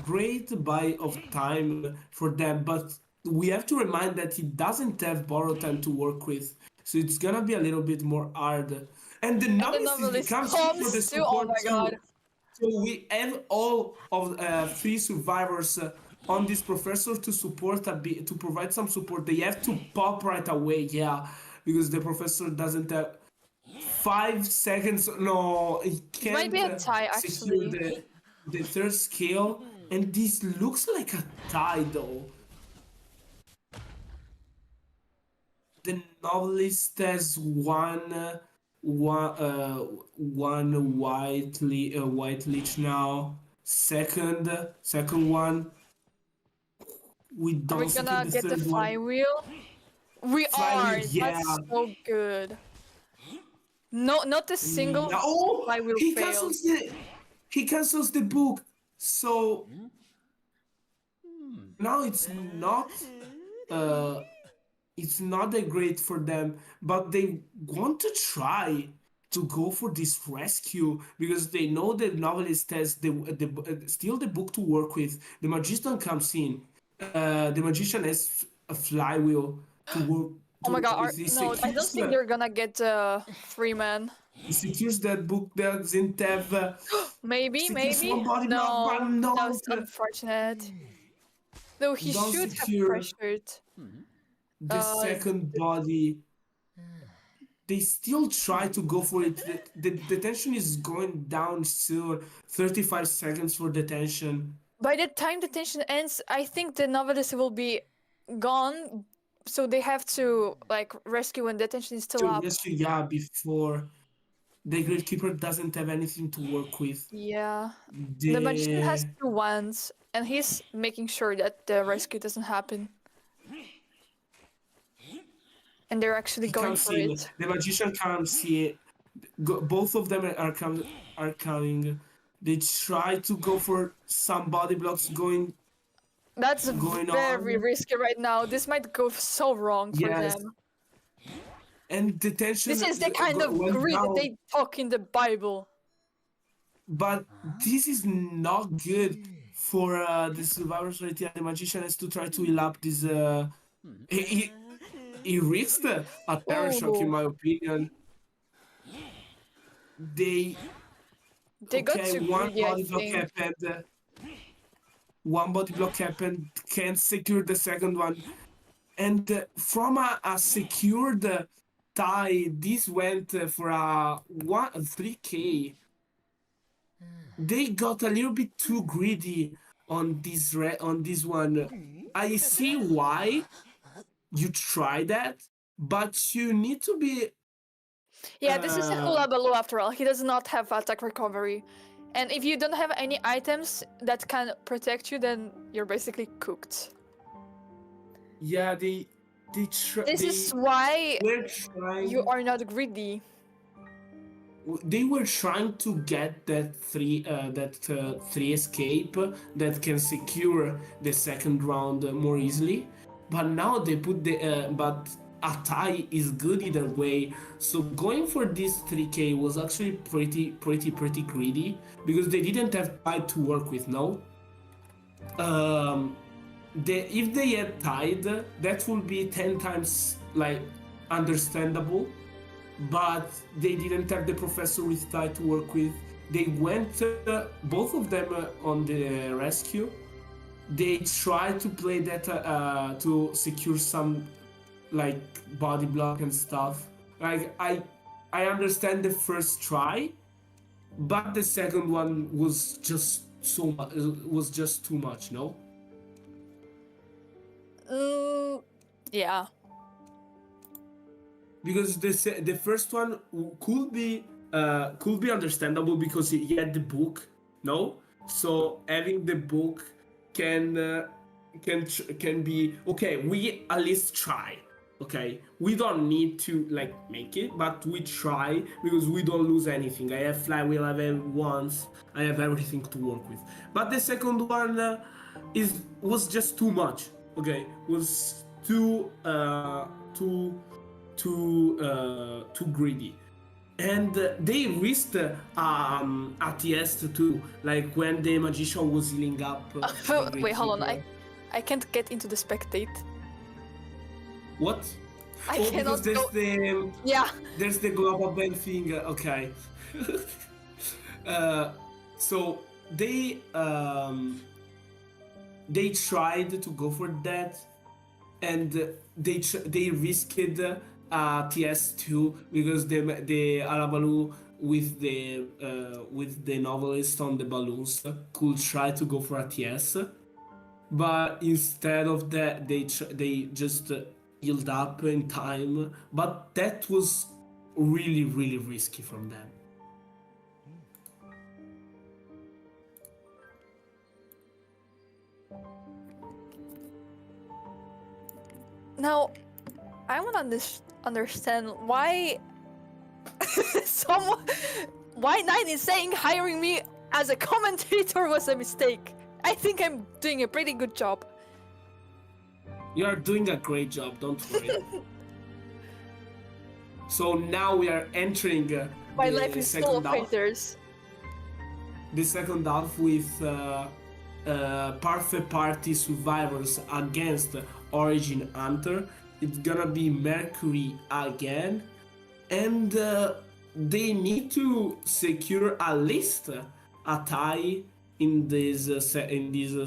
great buy of time for them, but we have to remind that he doesn't have borrow time to work with, so it's gonna be a little bit more hard. And the And the novelist novelist comes in for the comes too. Oh support my god. too. So we have all of three survivors on this professor to support to provide some support. They have to pop right away, yeah, because the professor doesn't have 5 seconds. No, he It might be can't a tie secure actually. the third scale, and this looks like a tie though. The novelist has one white leech now. Second one. We Are we don't secure gonna the get the third one. flywheel? We Flywheel, are! yeah. That's so good. No, not a single Oh, flywheel failed. he cancels the book. So now uh it's not that great for them, but they want to try to go for this rescue because they know the novelist has still the book to work with. The magician comes in. The magician has a flywheel Oh to my work god, with. no, I don't think they're gonna get 3 man. He secures that book that doesn't have Maybe, secures maybe? one body block, but No, that not was unfortunate. Though he don't should have secure pressured. the Uh, second body. They still try to go for it. The tension is going down soon. 35 seconds for detention. by the time the tension ends, I think the novelist will be gone. So they have to like rescue when the tension is still To up. rescue, yeah, before the gatekeeper doesn't have anything to work with. Yeah. The magician has The 2 wands, and he's making sure that the rescue doesn't happen. And they're actually he going comes for in. it. The magician comes in. Both of them are coming. They try to go for some body blocks That's going very on. risky right now. This might go so wrong for Yes, them. and the tension This is the kind of went greed that down. they talk in the Bible. But this is not good for the survivors right here. The magician has to try to heal up this. He, he, he risked a terror shock, in Oh, my opinion. They they got okay. too One greedy, I body block think. happened. One body block happened. Can't secure the second one. And from a secured tie, this went for a 3K. They got a little bit too greedy on this one. I see why you try that, but you need to be Yeah, this is a uh hula baloo after all. He does not have attack recovery. And if you don't have any items that can protect you, then you're basically cooked. yeah, This is why were you trying are not greedy. to get that three escape that can secure the second round more easily, but now they put but a tie is good either way. So going for this 3K was actually pretty greedy because they didn't have tie to work with. No, um, if they had tied, that would be 10 times like understandable, but they didn't have the professor with tie to work with. They went, both of them, on the rescue. They tried to play that to secure some like body block and stuff. Like I understand the first try, but the second one was just was just too much. No. Yeah. Because the first one could be could be understandable because he had the book, no? So having the book can be okay. We at least try. Okay, we don't need to like make it, but we try because we don't lose anything. I have flywheel, I have once, I have everything to work with. But the second one was just too much. Okay, was too greedy, and they risked ATS too. Like when the magician was healing up. Wait, hold on. I can't get into the spectate. What? I because cannot there's go. the Yeah. there's the global band thing. Okay. So they tried to go for that, and they risked TS2 because the Alabalu with the novelist on the balloons could try to go for a TS, but instead of that they just healed up in time. But that was really really risky from them. Now, I want to understand why why Nine is saying hiring me as a commentator was a mistake. I think I'm doing a pretty good job. You are doing a great job, don't worry. So now we are entering My the life is full second of half. haters. The second half with Parfait Party survivors against Origin Hunter. It's gonna be Mercury again, and they need to secure at least a tie in this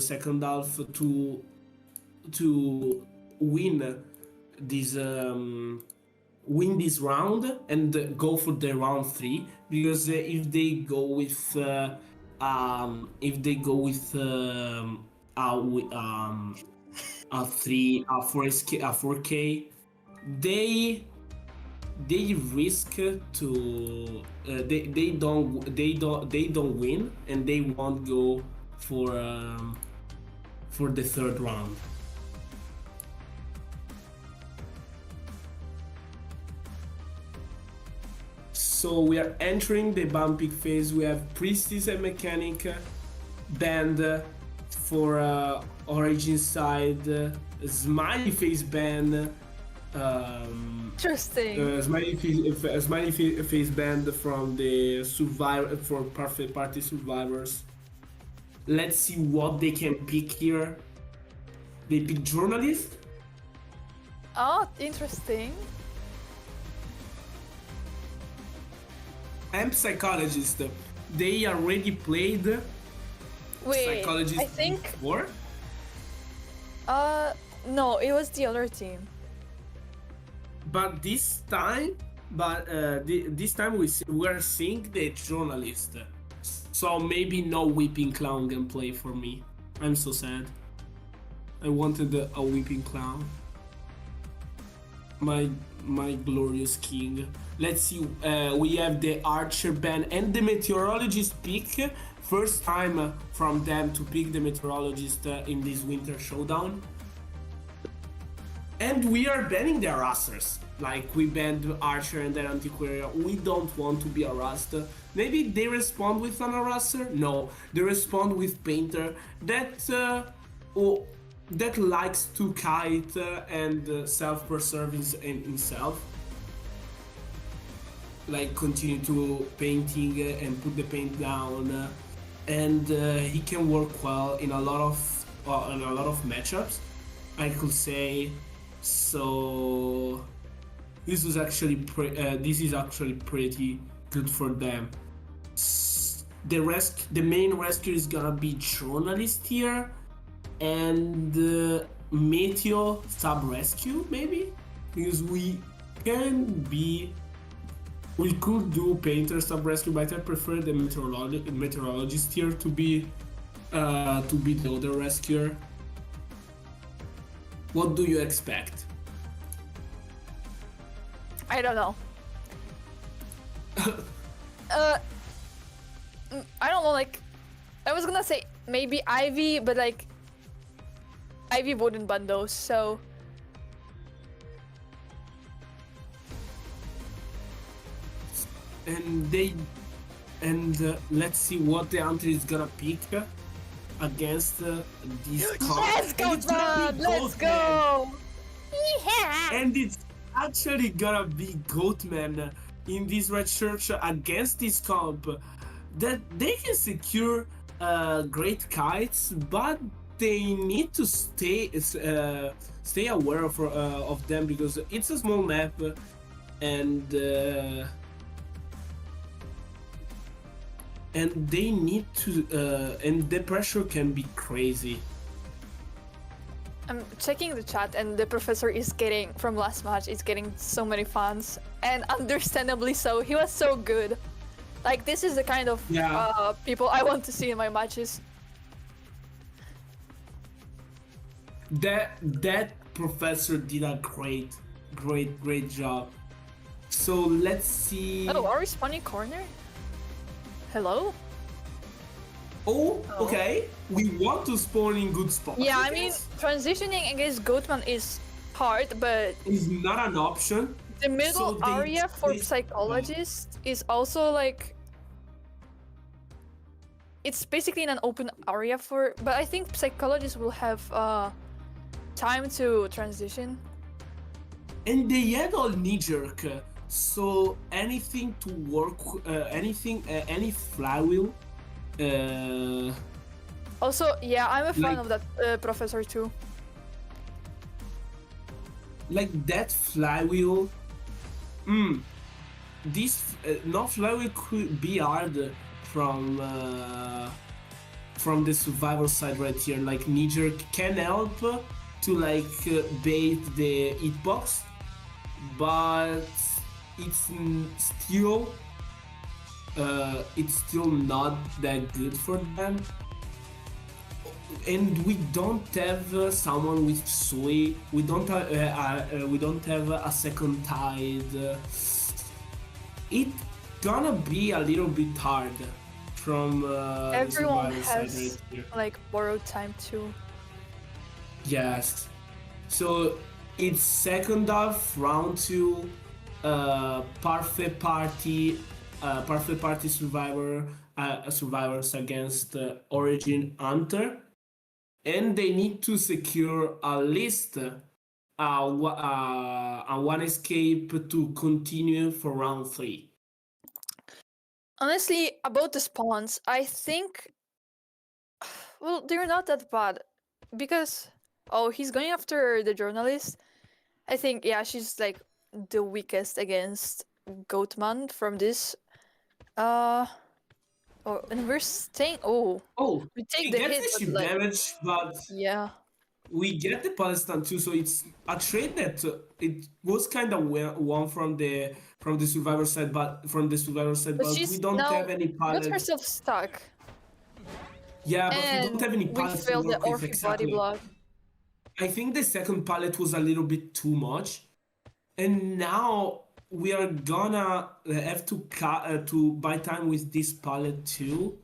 second half to win this round and go for the round 3, because if they go with a 4K, they risk to they don't win, and they won't go for the third round. So we are entering the bumping phase. We have Priestess and Mechanic band for Origin side, Smiley Face band. Interesting. Smiley Face band from the survivor for Parfait Party survivors. Let's see what they can pick here. They pick journalist. Oh, interesting. And psychologist. They already played Wait, psychologist I think before. no, it was the other team. But this time, this time we're seeing the journalist. So maybe no Weeping Clown can play for me. I'm so sad. I wanted a Weeping Clown. My glorious king. Let's see. We have the Archer band and the Meteorologist pick. First time from them to pick the Meteorologist in this Winter Showdown. And we are banning the harassers. Like, we banned Archer and then Antiquaria. We don't want to be harassed. Maybe they respond with an harasser? No, they respond with Painter. That likes to kite and self-preserve in himself. Like, continue to painting and put the paint down. And he can work well in a lot of matchups, I could say. So this is actually pretty good for them. The main rescue is gonna be journalist here, and Meteo sub rescue maybe, because we could do Painter sub rescue, but I prefer the meteorologist here to be the other rescuer. What do you expect? I don't know. I don't know, like, I was gonna say maybe Ivy, but like, Ivy wouldn't ban those, so. And let's see what the hunter is gonna pick against this comp. Let's go, man! Let's go! Yeah! And it's actually gonna be Goatman in this red church against this comp. That they can secure great kites, but they need to stay aware of them because it's a small map, and they need to and the pressure can be crazy. I'm checking the chat, and the professor is getting, from last match, is getting so many fans, and understandably so. He was so good. Like, this is the kind of people I want to see in my matches. That professor did a great job. So let's see. Oh, are we spawning corner? Hello? Oh, okay. We want to spawn in good spots. Yeah, I mean, transitioning against Goatman is hard, but it's not an option. the middle area for psychologists is also like, it's basically in an open area for, but I think psychologists will have time to transition. And they had all knee jerk, so anything to work, any flywheel. Also, yeah, I'm a fan of that professor too. Like that flywheel. This no flywheel could be hard from the survivor side right here. Like knee jerk can help to like bait the hitbox, but it's still not that good for them. And we don't have someone with Sui. We don't have a second tide. It's gonna be a little bit hard from everyone the has side right here. like borrowed time too. Yes. So it's second half, round 2, Parfait Party survivors against Origin Hunter, and they need to secure at least one escape to continue for round 3. Honestly, about the spawns, I think, well, they're not that bad, because he's going after the journalist. I think, yeah, she's like the weakest against Goatman from this. And we're staying. We take the hit, the but damage, but yeah, we get the Palestine too. So it's a trade that it was kind of won from the survivor side, but we don't have any pallet. got herself stuck. Yeah, but we don't have any We pallets to failed the work with Orphic exactly. body block. I think the second pallet was a little bit too much, and now we are gonna have to buy time with this pallet too.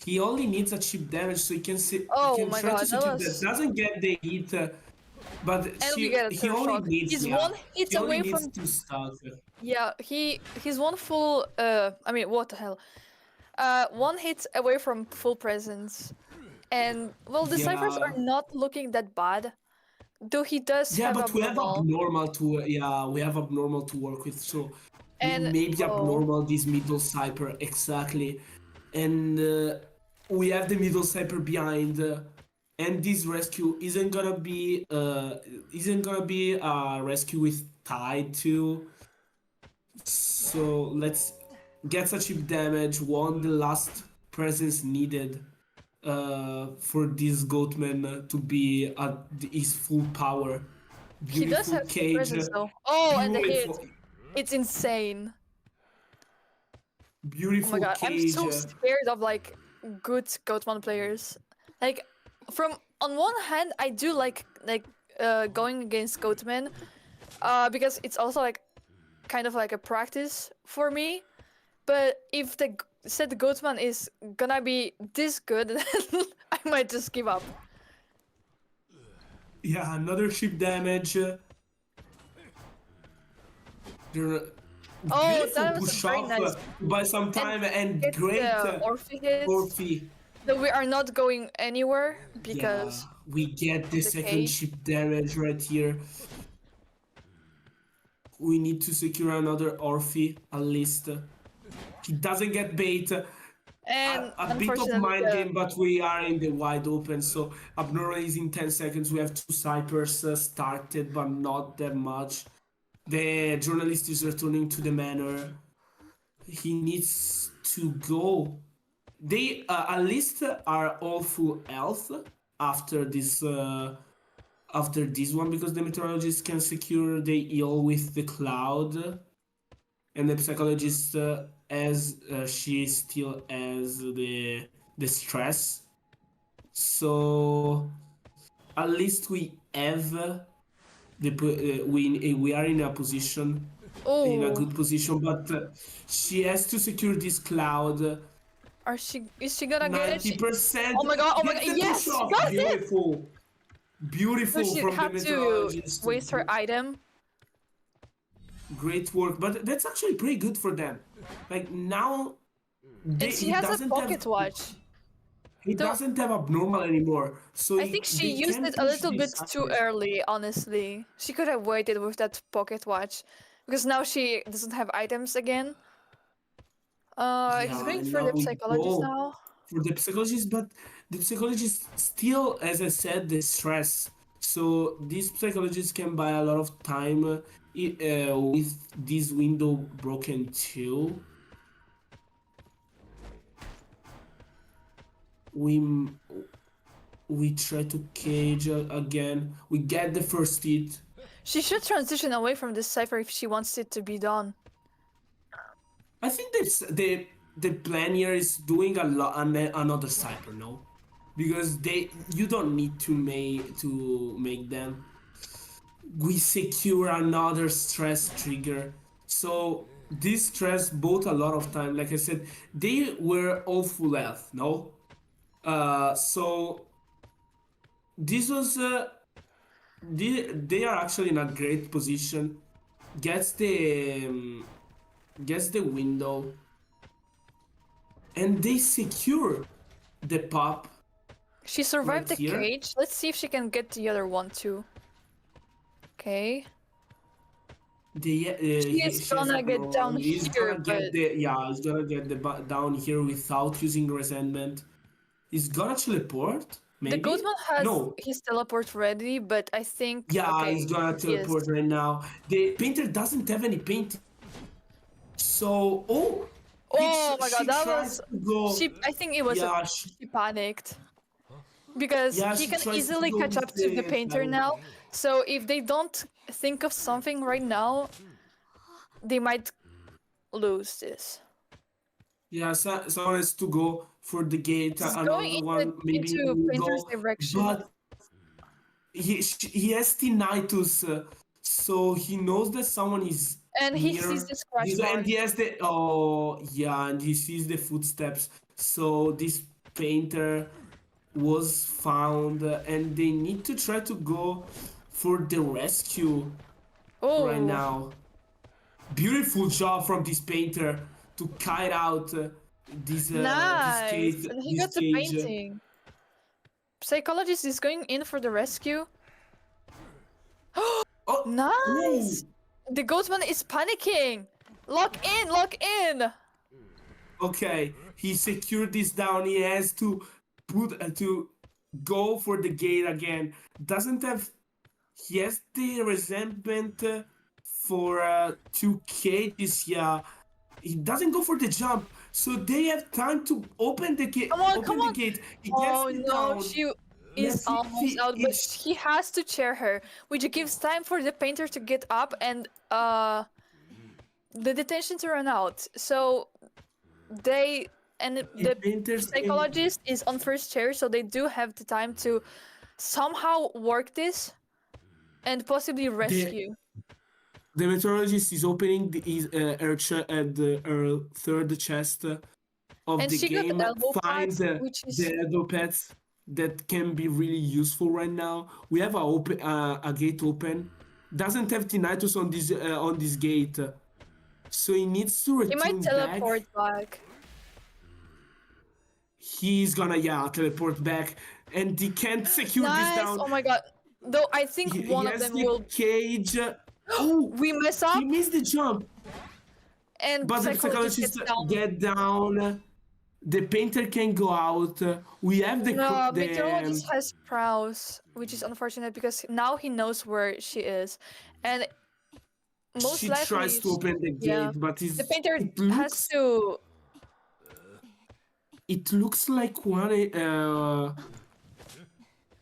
He only needs a chip damage, so he can try to secure that doesn't get the hit, but he only needs he's one hit away from to start. Yeah, he's one full. I mean, what the hell? One hit away from full presence, and well, the ciphers are not looking that bad. Though he does have but we have abnormal to work with, so and maybe abnormal this middle cipher exactly, and we have the middle cipher behind, and this rescue isn't gonna be a rescue with tide too. So let's get such chip damage. One the last presence needed for this Goatman to be at his full power. He does have cage, presence though. And the hit. It's insane. Beautiful. Oh my god, cage. I'm so scared of like good Goatman players. Like, on one hand, I do like going against Goatman, because it's also like kind of like a practice for me. But if the said Goatman is gonna be this good, then I might just give up. Yeah, another ship damage. There- Oh, Beautiful that was a push very off nice. by some time and Get great the Orphe hits. Orphe. Though we are not going anywhere Yeah, because we get the the second cage. ship damage right here. We need to secure another Orphe at least. He doesn't get bait. And A bit of unfortunately, mind game, but we are in the wide open. So abnormal is in 10 seconds. We have 2 Cypers started, but not that much. The journalist is returning to the manor. He needs to go. They at least are all full health after this one because the meteorologist can secure the heal with the cloud, and the psychologist as she still has the stress. So at least we have we are in a position in a oh, good position, but she has to secure this cloud. is she gonna get it? 90% Oh my god! Oh my god! gets the Yes, push she off. got it. Beautiful. So Beautiful she from the had to meteorologist. waste her item. Great work, but that's actually pretty good for them. Like now, And she he has a doesn't have pocket watch. he Though doesn't have abnormal anymore, so I think she they used can it a push little bit these too Cypers. early, honestly. She could have waited with that pocket watch. Because now she doesn't have items again. He's Yeah, going and for now the we psychologist go now. for the psychologist, but the psychologist still, as I said, the stress. So this psychologist can buy a lot of time with this window broken too. We we try to cage again. We get the first hit. She should transition away from this cipher if she wants it to be done. I think that's the plan here is doing a lot another cypher, no, because you don't need to make them. We secure another stress trigger, so this stress bought a lot of time. Like I said, they were all full health, no. So this was they are actually in a great position. Gets the window, and they secure the pop She survived right the here. cage. Let's see if she can get the other one too. Okay. She is gonna get down He's here, gonna but get he's gonna get down here without using resentment. He's gonna teleport, the maybe? Goatman has No. his teleport ready, but I think Yeah, okay, he's gonna he is. teleport right now. The painter doesn't have any paint. So, Oh my she god, that tries was to go. she. I think it was Yeah, she panicked because yeah, he she can tries to easily go catch with up to the painter cloud. now. So if they don't think of something right now, they might lose this. Yeah, someone has to go for the gate. She's going Another one maybe into will painter's go, direction, but he has tinnitus, so he knows that someone is and he sees near the scratch this, and mark. he has and he sees the footsteps. So this painter was found, and they need to try to go for the rescue right Oh, now. Beautiful job from this painter to kite out nice! And he this got the cage. painting. Psychologist is going in for the rescue. Oh, Nice! ooh. The Goatman is panicking! Lock in! Lock in! Okay, he secured this down. He has to to go for the gate again. Doesn't have. He has the resentment for 2K this year. He doesn't go for the jump, so they have time to open the gate. Come on, Open come the on! gate. He gets Oh it no, down. she Let's is see if almost out, but it's- he has to chair her, which gives time for the painter to get up and the detention to run out. So they and the painters can- psychologist is on first chair, so they do have the time to somehow work this and possibly rescue. The meteorologist is opening her third chest of And the she got game. elbow Find pads, which the is elbow pads that can be really useful right now. We have a gate open. Doesn't have tinnitus on this gate, so he needs to he might return back. teleport back. He's gonna teleport back, and he can't secure this Nice. down. Oh my god. Though I think He one of has them the will. cage. Oh, We mess he up, missed the jump. and But the psychologist psychologist gets down. get down. The painter can go out. We have No, the meteorologist has prowess, which is unfortunate because now he knows where she is, and most she likely, tries to open the yeah, gate, but the painter it has looks to. like one.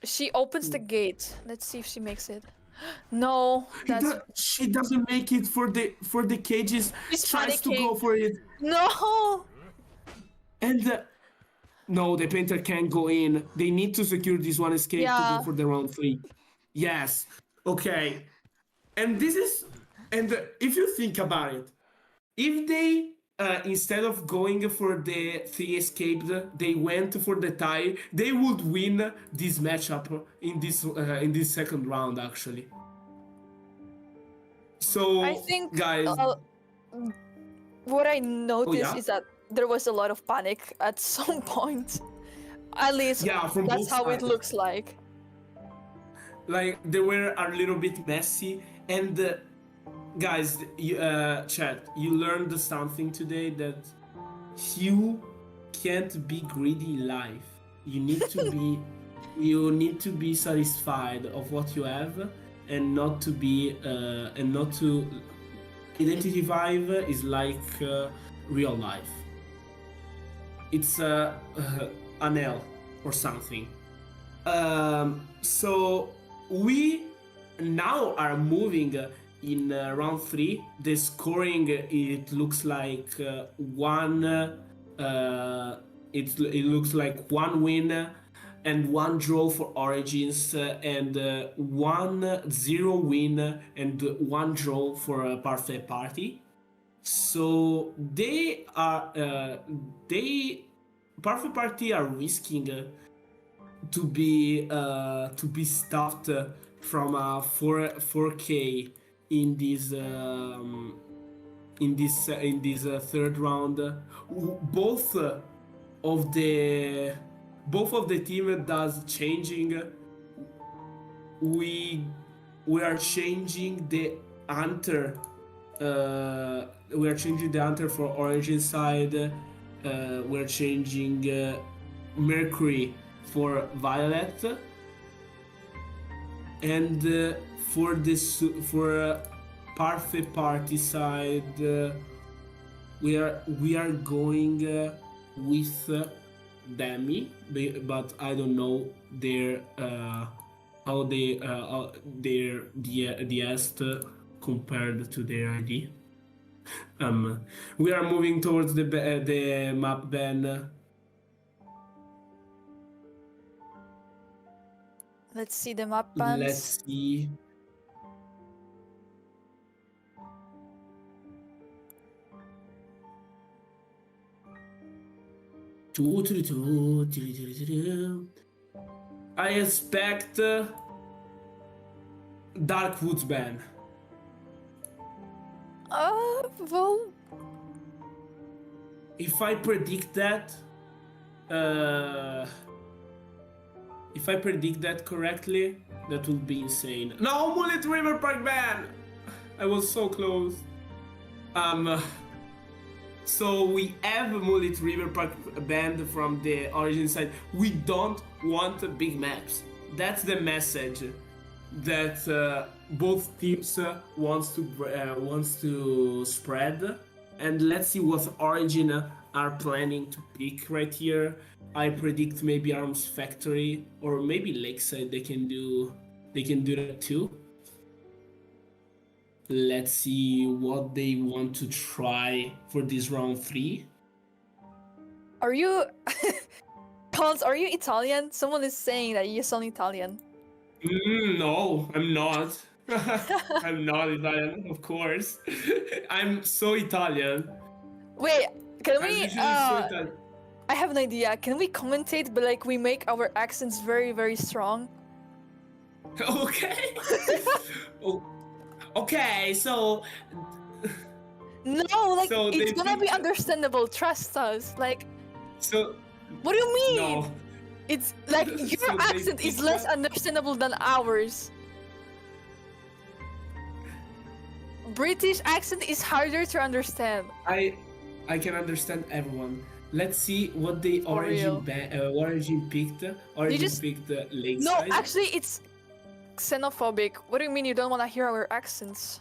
She opens the gate. Let's see if she makes it. No, that's. She doesn't make it for the cages. She's Tries to panicking. go for it, No. and no, the painter can't go in. They need to secure this one escape to Yeah. go for the round 3. Yes. Okay. And this is, and if you think about it, if they instead of going for the 3 escaped, they went for the tie, they would win this matchup in this second round actually. So I think guys, what I noticed yeah? is that there was a lot of panic at some point. At least Yeah, from that's both how it sides. looks like. Like they were a little bit messy, and guys, chat, you learned something today, that you can't be greedy in life. You need to be satisfied of what you have, and not to be and not to. Identity 5 is like real life. It's an L or something. So we now are moving in round 3. The scoring, it looks like one. It looks like 1 win and 1 draw for Origins, and 1-0 win and 1 draw for a Parfait Party. So they Parfait Party are risking to be stuffed from 4K in this third round. Both of the team does changing. We are changing the hunter. We are changing the hunter for Origin side. We're changing Mercury for Violet, and for Parfait Party side, we are going with Demi, but I don't know their how they their DS compared to their ID. We are moving towards the map ban. Let's see the map bans. Let's see. I expect Dark Woods ban. Well, If I predict that, correctly, that would be insane. No, Mullet River Park ban! I was so close. So we have Mullet River Park banned from the Origin side. We don't want big maps. That's the message that both teams wants to spread. And let's see what Origin are planning to pick right here. I predict maybe Arms Factory or maybe Lakeside. They can do that too. Let's see what they want to try for this round 3. are you Cons, are you Italian? Someone is saying that you sound Italian. No, I'm not. I'm not Italian, of course. I'm so Italian. Wait, can I'm we? usually so Italian. I have an idea. Can we commentate, but like we make our accents very, very strong? Okay. Oh, okay, so No, like So it's they gonna be think- understandable. Trust us. Like, so what do you mean? no. It's like So your they accent is think less that- understandable than ours. British accent is harder to understand. I can understand everyone. Let's see what the For real. origin picked. Origin just- picked No, Lakeside. actually, it's xenophobic. What do you mean you don't want to hear our accents?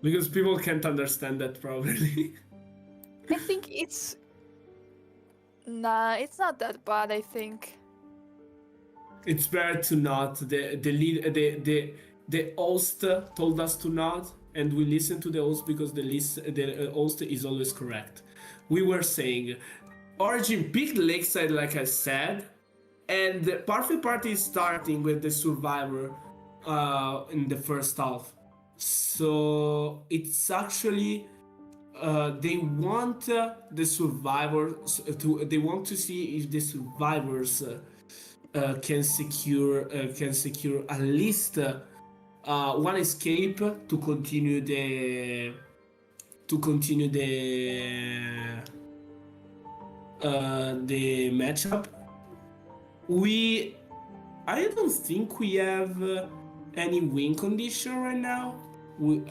Because people can't understand that probably. I think it's. Nah, it's not that bad. I think. It's better to not. The host told us to not, and we listen to the host because the host is always correct. We were saying, Origin picked Lakeside, like I said, and the Perfect Party is starting with the Survivor in the first half. So it's actually they want the survivors to. They want to see if the survivors can secure at least one escape to continue the matchup. I don't think we have any win condition right now.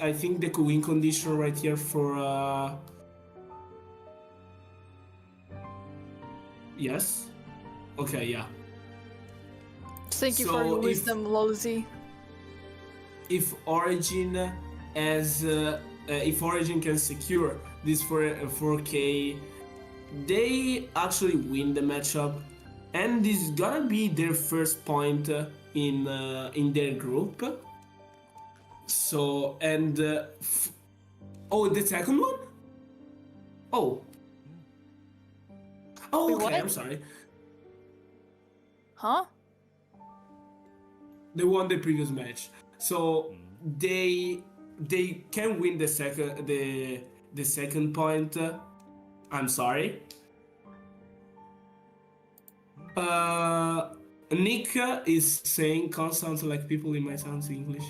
I think the win condition right here for yes. Okay, yeah. Thank you So for your if- wisdom, Lolzy. If Origin if Origin can secure this for 4K, they actually win the matchup, and this is gonna be their first point in their group. So oh, the second one? Oh. Oh, Wait, okay. what? I'm sorry. Huh? They won the previous match, so they can win the second point. I'm sorry. Nick is saying consonants like people in my sounds English.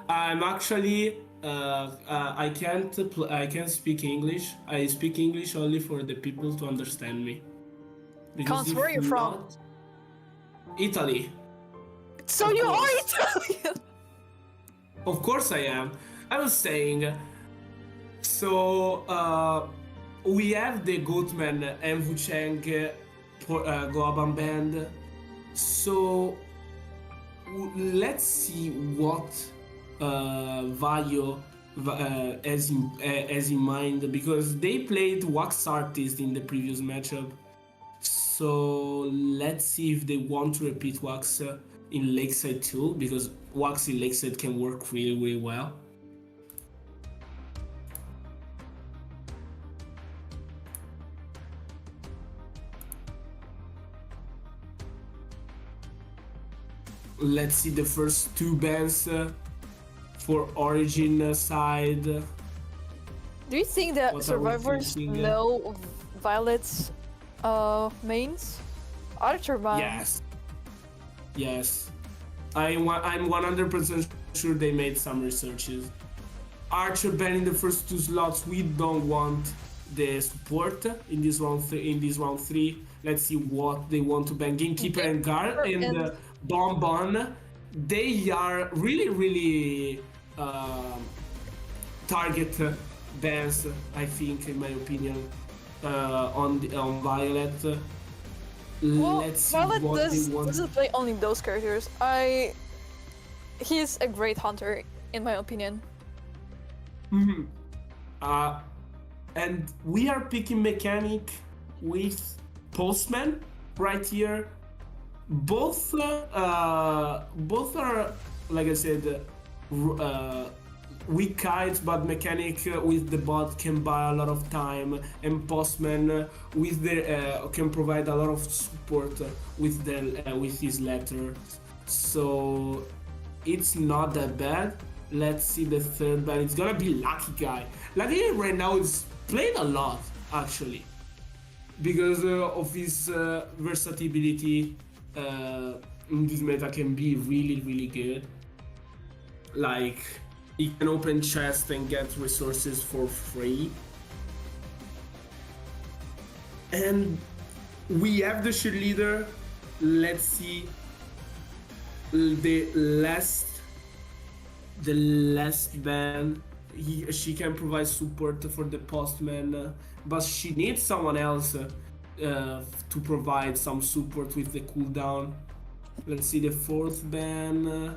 I'm actually I can't speak English. I speak English only for the people to understand me. Cons, if where are you from? not- Italy. So Of you course. are Italian. Of course I am. I was saying. So we have the Goatman and Vucheng Goaban band. So let's see what Vaio has in mind, because they played Wax Artist in the previous matchup. So let's see if they want to repeat Wax in Lakeside too, because Wax in Lakeside can work really, really well. Let's see the first two bands for Origin side. Do you think that What are we survivors thinking? know Violet's mains? Archer ban. Yes. Yes. I'm 100% sure they made some researches. Archer ban in the first two slots. We don't want the support in this round. In this round 3, let's see what they want to ban. Gamekeeper and guard and Bonbon. They are really target bans, I think, in my opinion, on Violet. Well, Let's see Violet what they want. doesn't play only those characters. He's a great hunter, in my opinion. Mhm. And we are picking mechanic with Postman right here. Both are, like I said, weak kites, but mechanic with the bot can buy a lot of time, and Postman with the can provide a lot of support with his letters. so it's not that bad. Let's see the third ban. It's gonna be Lucky Guy. Lucky Guy right now is played a lot actually because of his versatility. In this meta can be really good. Like he can open chests and get resources for free. And we have the cheerleader. Let's see the last ban. She can provide support for the postman, but she needs someone else to provide some support with the cooldown. Let's see the fourth ban.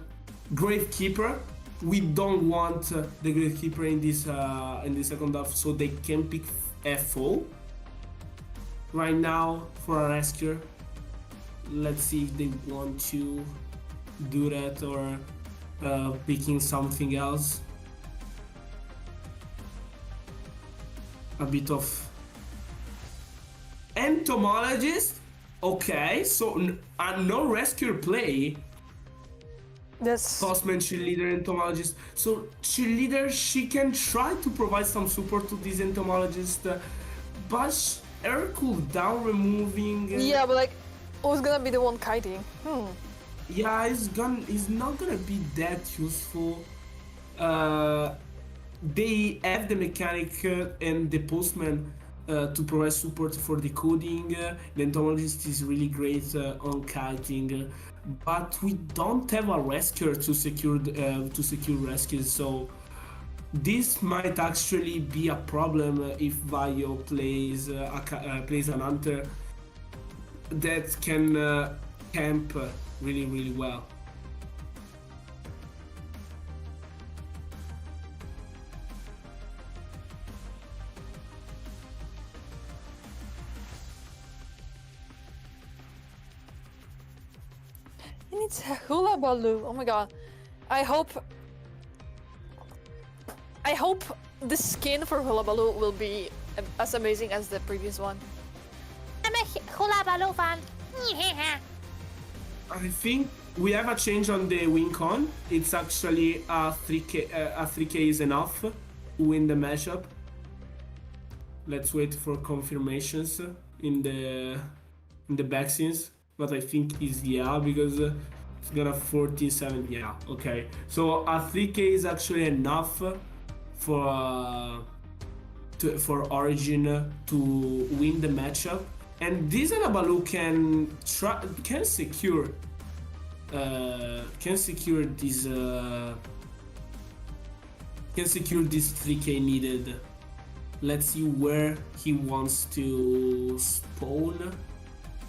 Gravekeeper. We don't want the Gravekeeper in the second half, so they can pick FO right now for a rescue. Let's see if they want to do that or picking something else. A bit of entomologist. Okay, so no rescue play. Yes. Postman, cheerleader, entomologist. So cheerleader, she can try to provide some support to this entomologist, but her cooldown removing. Yeah, but like, who's gonna be the one kiting? Yeah, it's not gonna be that useful. They have the mechanic and the postman to provide support for decoding. The entomologist is really great on kiting, but we don't have a rescuer to secure rescues. So this might actually be a problem if Vio plays plays an hunter that can camp really well. And it's a hula baloo. Oh my god. I hope the skin for hula baloo will be as amazing as the previous one. I'm a hula baloo fan. I think we have a change on the win con. It's actually a 3k. A 3k is enough to win the matchup. Let's wait for confirmations in the vaccines. But I think is yeah, because it's gonna 14-7. Yeah, okay. So a 3k is actually enough for Origin to win the matchup. And this Anabalu can secure this 3k needed. Let's see where he wants to spawn.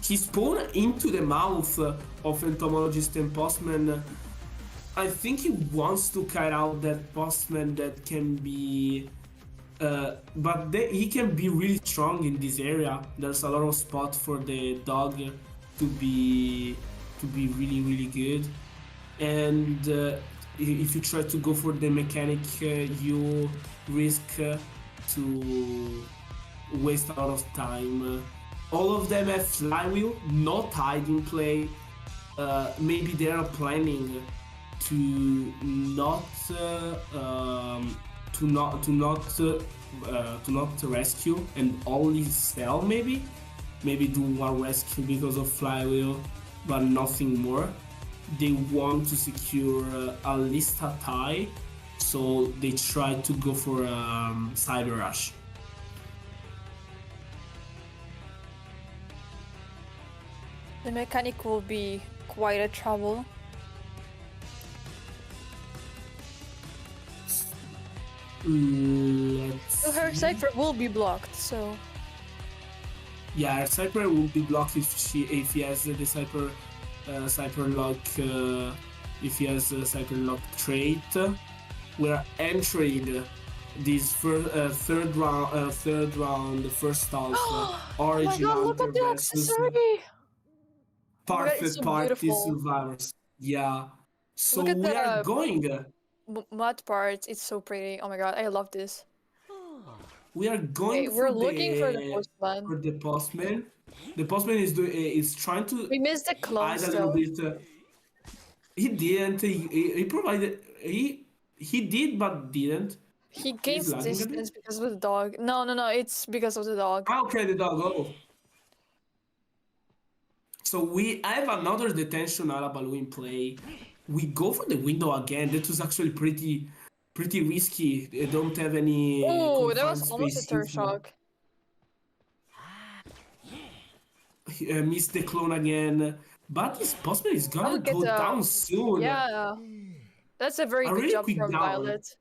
He spawned into the mouth of entomologist and postman. I think he wants to cut out that postman that can be but he can be really strong in this area. There's a lot of spot for the dog to be really good. And if you try to go for the mechanic, you risk to waste a lot of time. All of them have flywheel, not hiding play. Maybe they are planning to not rescue and only sell. Maybe do one rescue because of flywheel, but nothing more. They want to secure at least a tie, so they try to go for cyber rush. The mechanic will be quite a trouble. So her cipher will be blocked, so... Yeah, her cipher will be blocked if he has the cipher lock, if he has a cipher lock trait. We're entering this third round, the first half. Origin oh my god, look at the accessory! Perfect so Party beautiful. Survivors. Yeah. So Look at we are the going. Mud parts, it's so pretty. Oh my god, I love this. We are going. Okay, we're looking for the postman. For the postman. The postman is trying to. We missed the clone hide a little still. bit. He didn't. He provided. He did, but didn't. He He's gains lagging a distance bit. because of the dog. No, no, no. It's because of the dog. Ah, okay, the dog. Oh. So we have another detention Alabalu in play. We go for the window again. That was actually pretty risky. They don't have any Oh, that was confined almost a space third info. shock. Missed the clone again. But this postman is I gonna would get go the. down soon. Yeah, that's a very A good really job quick from down. Violet.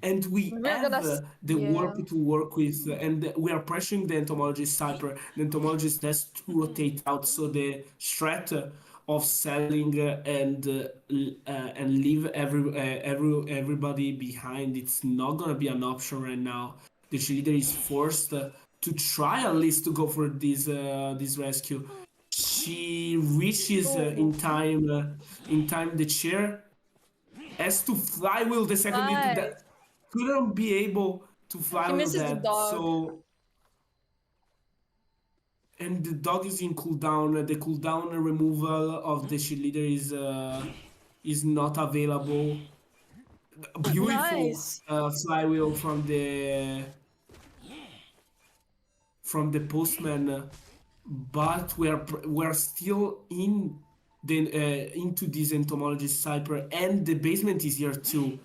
And we We're have gonna. the Yeah. warp to work with, and we are pressuring the entomologist Cyper. The entomologist has to rotate out, so the threat of selling and leave everybody behind, it's not gonna be an option right now. The cheerleader is forced to try at least to go for this rescue. She reaches Oh, in time the chair as to flywheel the second into nice. that couldn't be able to He flywheel misses the that. dog. So and the dog is in cooldown. The cooldown removal of the cheerleader is not available. Beautiful Nice. flywheel from the postman, but we're still in the into this entomologist cyber, and the basement is here too.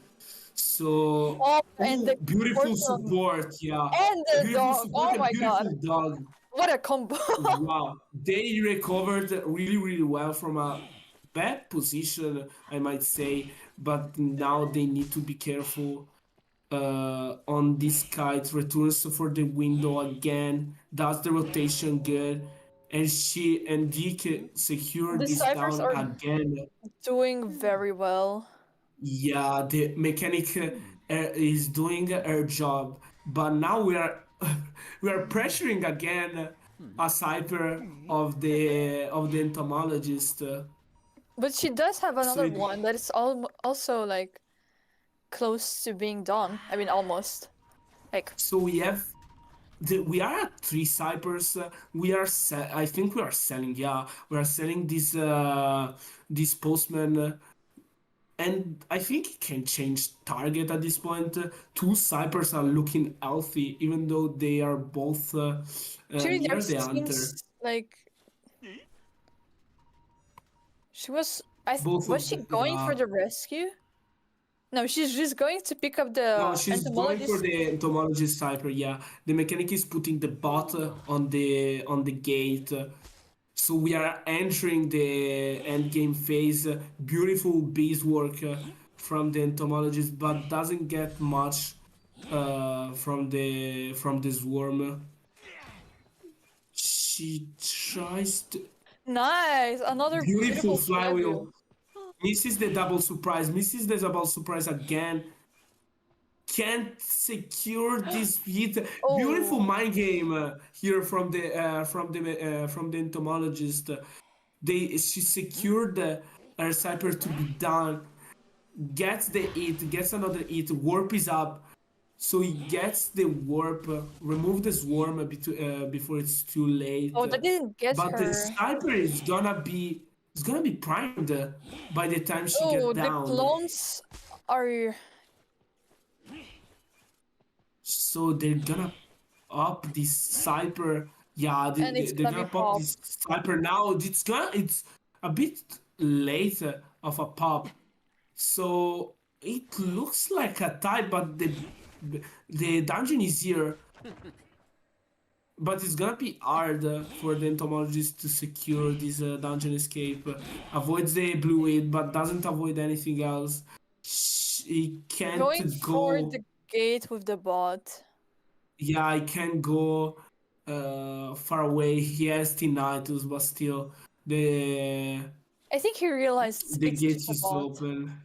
So, Oh, and ooh, the beautiful portion support, yeah. and the Beautiful dog. support Oh and my god. beautiful dog. What a combo. Wow. They recovered really, really well from a bad position, I might say, but now they need to be careful on this kite. Returns for the window again, does the rotation good, and she and Deke secure The this ciphers down are again. doing very well. Yeah, the mechanic is doing her job, but now we are we are pressuring again a cypher of the entomologist. But she does have So another one that is also like close to being done. I mean, almost. Like, so we have we are at three cypers. We are I think we are selling. Yeah, we are selling this postman. And I think it can change target at this point. Two Cypers are looking healthy, even though they are both she near there the hunter. seems like she was. Both Was of she them, going for yeah. the rescue? No, she's just going to pick up No, the she's going for entomologist. the entomologist Cyper. Yeah, the mechanic is putting the bot on the gate. So we are entering the end game phase. Beautiful beeswork from the entomologist, but doesn't get much from the swarm. She tries to Nice, another beautiful beautiful flywheel. flywheel. Misses the double surprise. Misses the double surprise again. Can't secure this hit. Beautiful Oh, mind game here from the entomologist. She secured her cyper to be done. Gets the hit. Gets another hit. Warp is up. So he gets the warp, remove the swarm before it's too late. oh, that didn't get But the her. sniper is gonna be primed by the time she Oh, get the down. clones are. So they're gonna up this sniper. Yeah, And it's they're gonna be gonna pop pop. this sniper now. It's a bit late of a pop. So it looks like a tie, but the dungeon is here. But it's gonna be hard for the entomologist to secure this dungeon escape. Avoids the blue hit, but doesn't avoid anything else. He Going can't for go. the gate with the bot. Yeah, I can't go far away. He has tinnitus, but still, the I think he realized the it's gate just a is bot. open.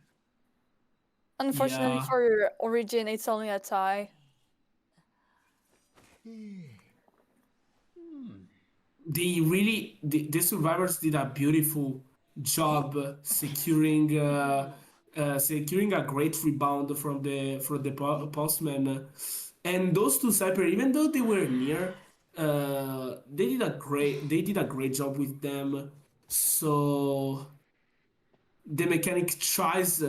Unfortunately Yeah, for Origin, it's only a tie. the survivors did a beautiful job securing a great rebound from the postman, and those two cyper, even though they were near, they did a great job with them. So the mechanic tries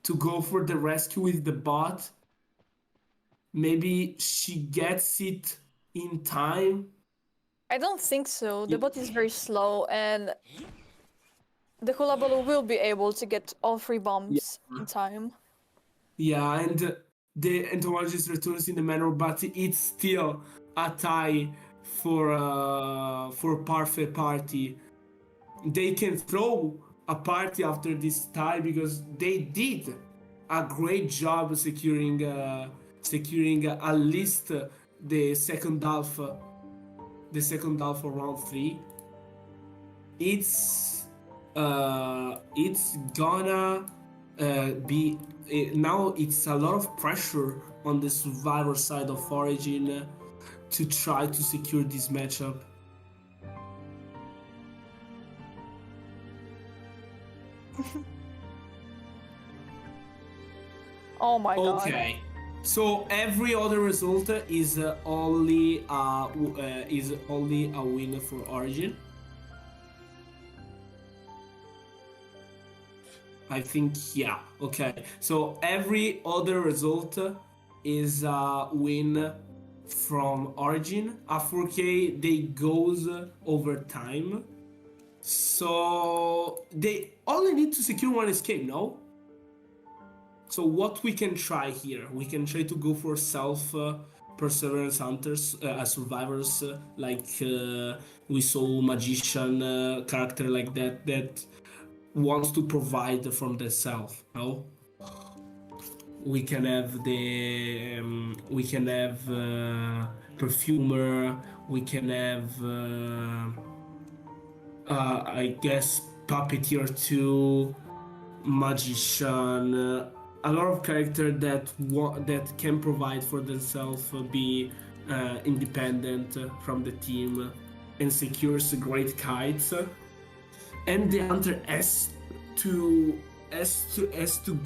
to go for the rescue with the bot. Maybe she gets it in time. I don't think so. The bot is very slow, and the hula balloon will be able to get all 3 bombs in time. Yeah, and the entomologist returns in the manor, but it's still a tie for Parfait Party. They can throw a party after this tie because they did a great job securing at least the second half of round 3. It's gonna be now. It's a lot of pressure on the survivor side of Origin to try to secure this matchup. Oh my god. Okay, so every other result is only a win for Origin. I think, yeah. Okay, so every other result is a win from Origin. A 4K they goes over time, so they only need to secure one escape. No. So what we can try here? We can try to go for self perseverance hunters, survivors, like we saw magician character like that wants to provide from the self. No, we can have perfumer. We can have I guess puppeteer 2, magician. A lot of characters that can provide for themselves, be independent from the team, and secures great kites. And the hunter has to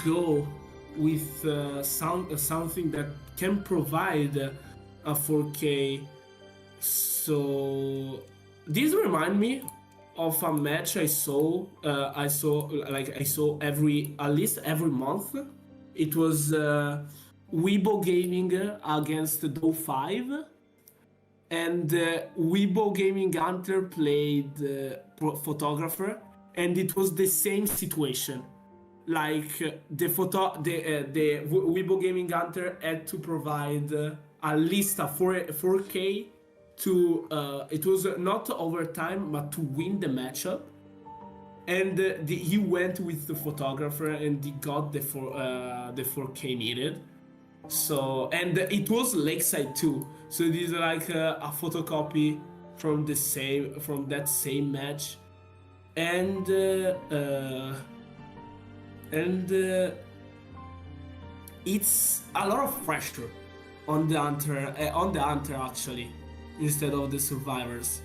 go with something that can provide a 4K. So this remind me of a match I saw at least every month. It was Weibo Gaming against Do 5, and Weibo Gaming Hunter played photographer, and it was the same situation. Like the Weibo Gaming Hunter had to provide at least a 4K to it was not overtime, but to win the matchup. And he went with the photographer, and he got the 4K needed. So, and it was Lakeside too. So it is like a photocopy from that same match, and it's a lot of pressure on the hunter actually, instead of the survivors.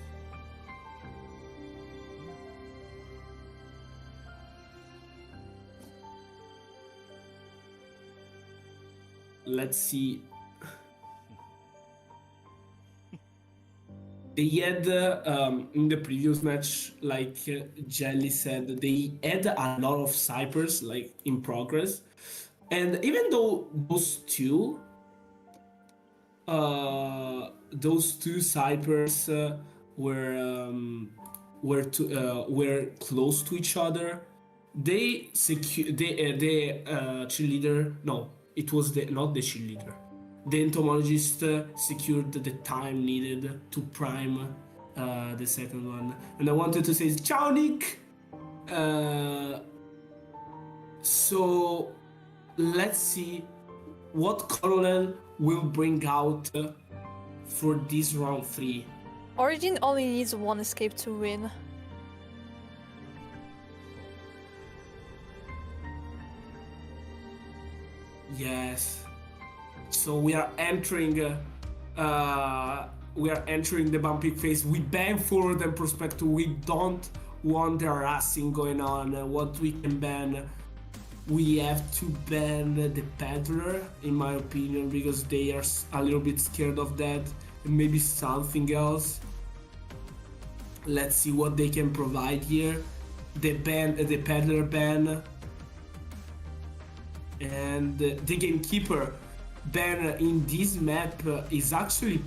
Let's see. They had in the previous match, like Jelly said, they had a lot of snipers like in progress, and even though those two snipers were close to each other, they cheerleader. No, it was not the cheerleader. The entomologist secured the time needed to prime the second one. And I wanted to say, ciao, Nick! So let's see what Colonel will bring out for this round 3. Origin only needs one escape to win. Yes. So we are entering the bumping phase. We ban forward and prospector. We don't want the harassing going on. What we can ban, we have to ban the peddler, in my opinion, because they are a little bit scared of that. And maybe something else. Let's see what they can provide here. The peddler ban and the gamekeeper ban in this map is actually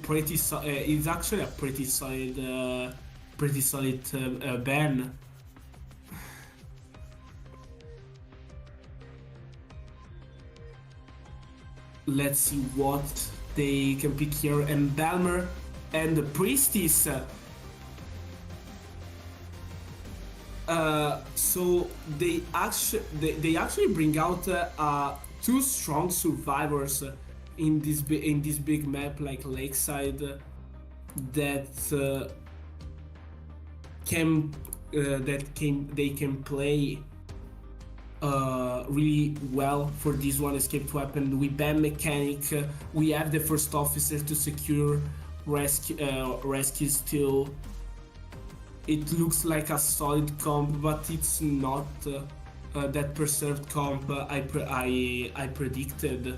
is actually a pretty solid ban. Let's see what they can pick here. And Balmer and the Priestess. So they actually bring out two strong survivors in this big map like Lakeside that they can play really well for this one escaped weapon. We ban mechanic. We have the first officer to secure rescue still. It looks like a solid comp, but it's not that preserved comp I predicted.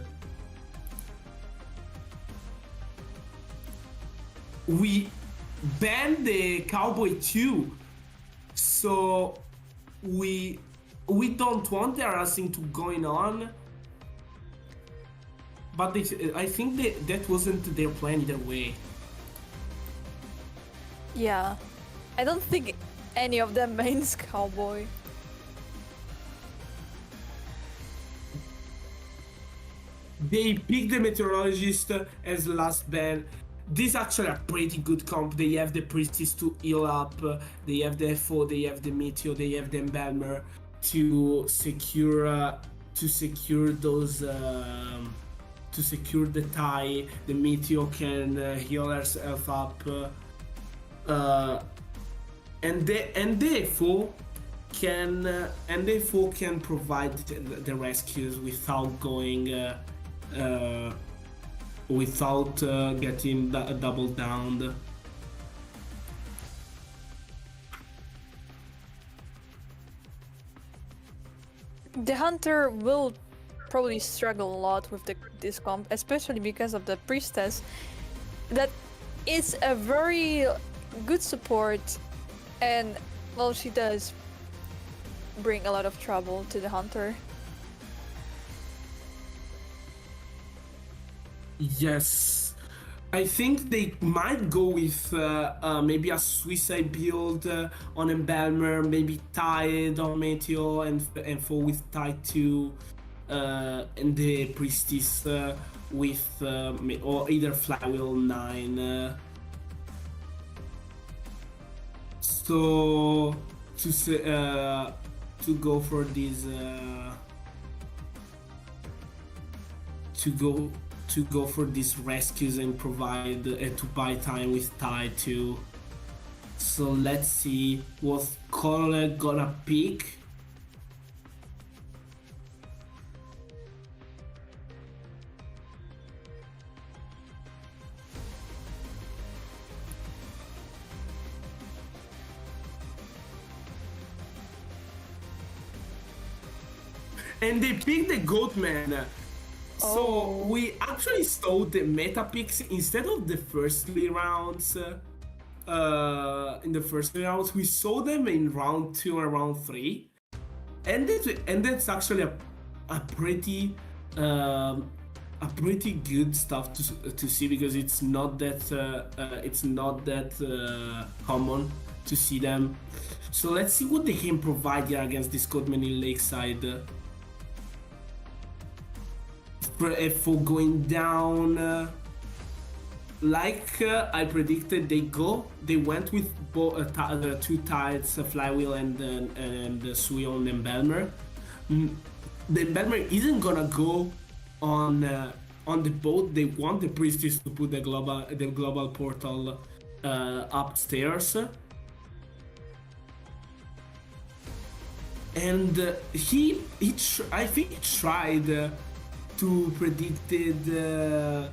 We banned the Cowboy too, so we don't want the harassing to going on. But I think that wasn't their plan either way. Yeah. I don't think any of them mains Cowboy. They picked the Meteorologist as last ban. This is actually a pretty good comp. They have the Priestess to heal up, they have the FO, they have the Meteor, they have the Embalmer to secure those to secure the tie. The Meteor can heal herself up. And the FO can provide the rescues without going without getting double downed. The Hunter will probably struggle a lot with this comp, especially because of the Priestess. That is a very good support, and well, she does bring a lot of trouble to the Hunter. Yes, I think they might go with maybe a suicide build on Embalmer, maybe Tide on Meteor, and fall with Tide 2, and the Priestess with or either Flywheel 9. So to go for this to go for these rescues and provide to buy time with Tide too. So let's see what color gonna pick. And they picked the Goatman. So we actually saw the meta picks instead of the first 3 rounds. In the first 3 rounds, we saw them in round 2 and round 3, and that's actually a pretty good stuff to see, because it's not that common to see them. So let's see what they can provide here against this Codman in Lakeside. For going down, like I predicted, they went with the 2 Tides, Flywheel and the Sui on Embalmer. The Embalmer isn't gonna go on the boat. They want the Priestess to put the global portal upstairs. And I think he tried to predicted the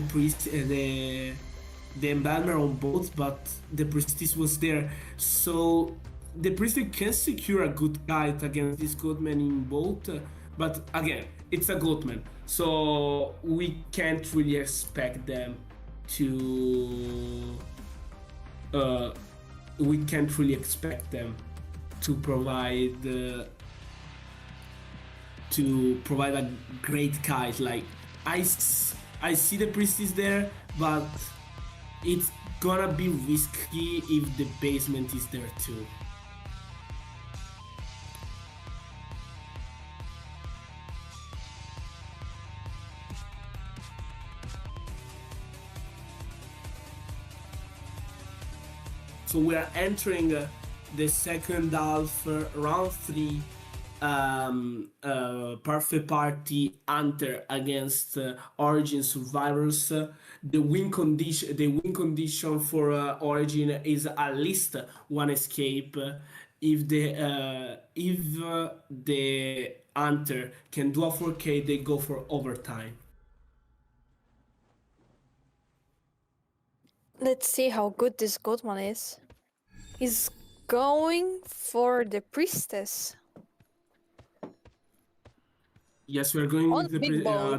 priest the Embalmer on both, but the Priestess was there, so the Priestess can secure a good fight against this Goatman in both. But again, it's a Goatman, so we can't really expect them to provide to provide a great kite. Like I see the priestess there, but it's gonna be risky if the basement is there too. So we are entering the second half, round 3. Perfect Party Hunter against Origin Survivors. The win condition for Origin is at least one escape. If the Hunter can do a 4K, they go for overtime. Let's see how good this Goatman is. He's going for the priestess. Yes, we are going On with the big ball.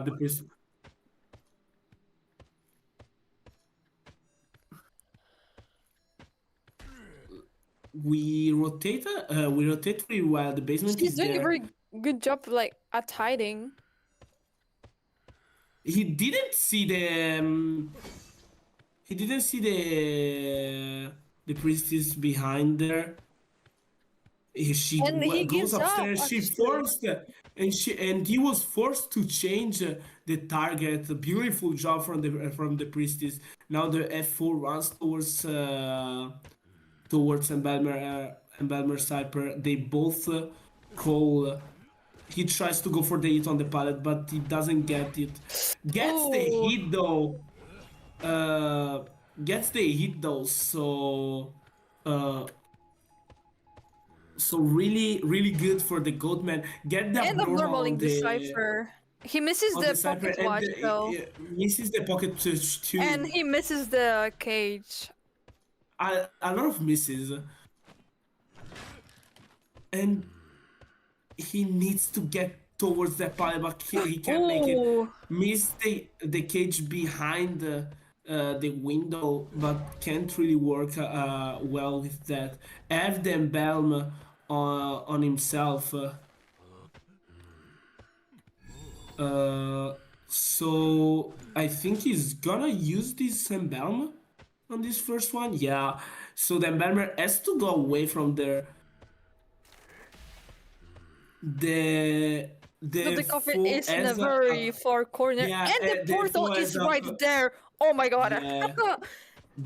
We rotate really well. The basement She's is doing there. a very good job, like, at hiding. He didn't see the priestess behind there. She And he goes gives up, upstairs. She actually. forced and he was forced to change the target. A beautiful job from the priestess. Now the F4 runs towards Embelmer Cyper. They both call. He tries to go for the hit on the pallet, but he doesn't get it. Gets the Ooh. hit though. Gets the hit though. So really good for the Goatman. Get the And abnormal abnormal on in the cipher. He misses on the Cypher pocket and watch, though. misses the pocket touch too. And he misses the cage. A lot of misses. And he needs to get towards the pallet, but he can't make it. Ooh. Miss the cage behind the window, but can't really work well with that. Have the Embalm on himself. So I think he's gonna use this Embalm on this first one. Yeah. So the Embalmer has to go away from there. The coffin foe is in a has very far corner, yeah, and the the portal foe is has right there. Oh my god! Yeah.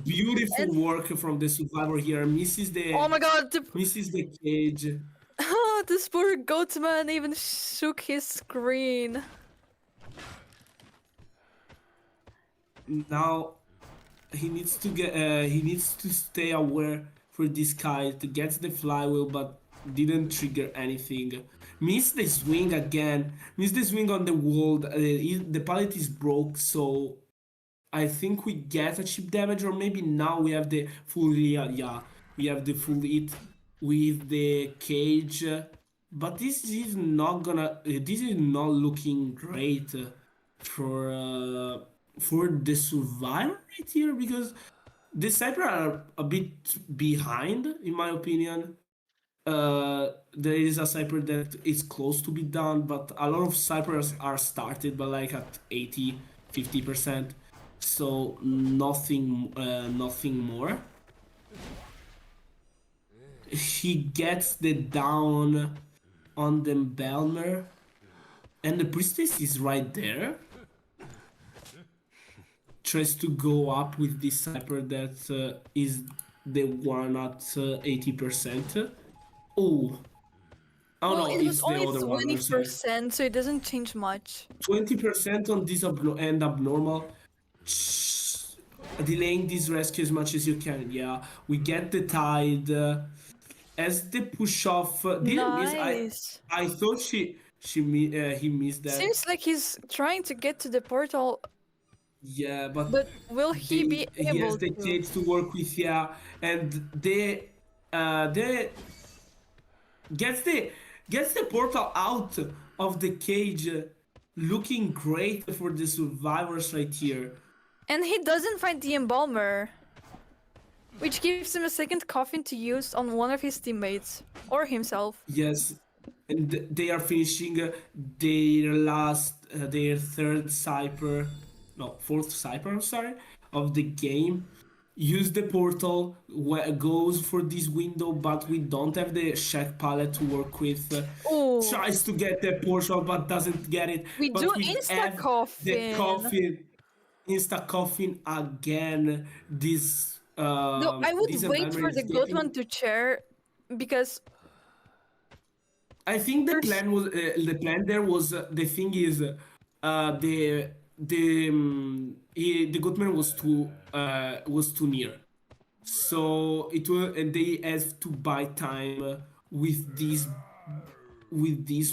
Beautiful And- work from the survivor here. Misses the Oh my god! misses the cage. This poor goatman even shook his screen. Now he needs to stay aware for this kite. Gets the flywheel, but didn't trigger anything. Missed the swing again. Missed the swing on the wall. The pallet is broke, so I think we get a chip damage, or maybe now we have the full we have the full hit with the cage. But this is not looking great for the survivor right here, because the Cypher are a bit behind in my opinion. There is a Cypher that is close to be done, but a lot of Cyphers are started but like at 80-50%, so nothing more. He gets the down on the Belmer, and the priestess is right there. Tries to go up with this Cypher that is the one at 80%. Oh. Oh Well, no, it was it's the only other one. I'm sorry. 20%, so it doesn't change much. 20% on this abnormal. Delaying this rescue as much as you can. Yeah, we get the tide. As the push off didn't miss. Nice. I thought he missed that. Seems like he's trying to get to the portal, Yeah, but will he be he able has the to? cage to work with. Yeah, and the gets the portal out of the cage, looking great for the survivors right here. And he doesn't find the embalmer, which gives him a second coffin to use on one of his teammates or himself. Yes, and they are finishing their third Cypher, no, fourth Cypher, I'm sorry, of the game. Use the portal, goes for this window, but we don't have the check palette to work with. Oh, Tries to get the portal, but doesn't get it. we do But we insta have the coffin. coffin, insta coffin again. No, I would This wait for environment the is good one getting. to chair because I think there's the plan there was the thing is the Goodman was too near, so it was and they have to buy time with this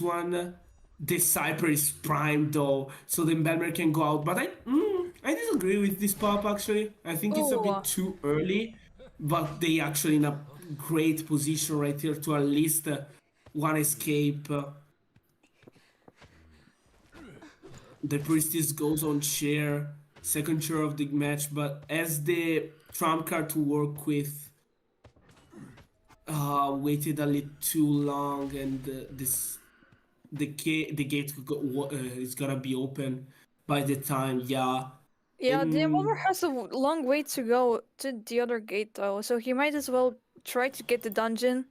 one. The Cypher is primed though, so the Belmer can go out. But I disagree with this pop actually. I think it's a oh bit too early, but they actually in a great position right here to at least one escape. The Priestess goes on chair, second chair of the match, but as the trump card to work with waited a little too long, and the gate is gonna be open by the time. Yeah, yeah, the evolver and has a long way to go to the other gate though, so he might as well try to get the dungeon.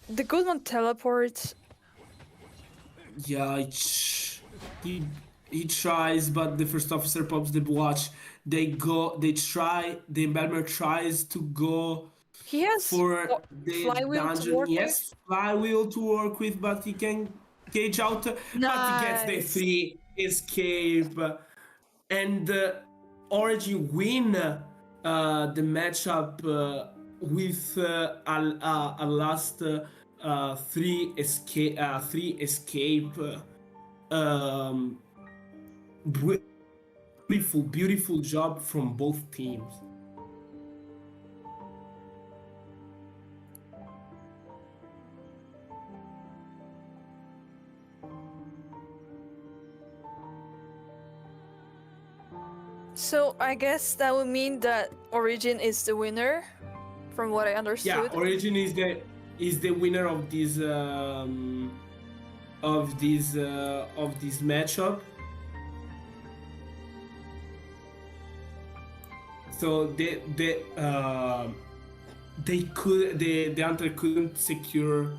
The good one teleports. yeah, he he tries, but the first officer pops the watch. They try. The embalmer tries to go He has for the flywheel to dungeon. work with. Yes, flywheel to work with, but he can cage out. But he gets the Nice. three escape, and Origin win the matchup with a last three escape. Um, beautiful job from both teams. So I guess that would mean that Origin is the winner, from what I Yeah, understood. Origin is the winner of this matchup. So the hunter couldn't secure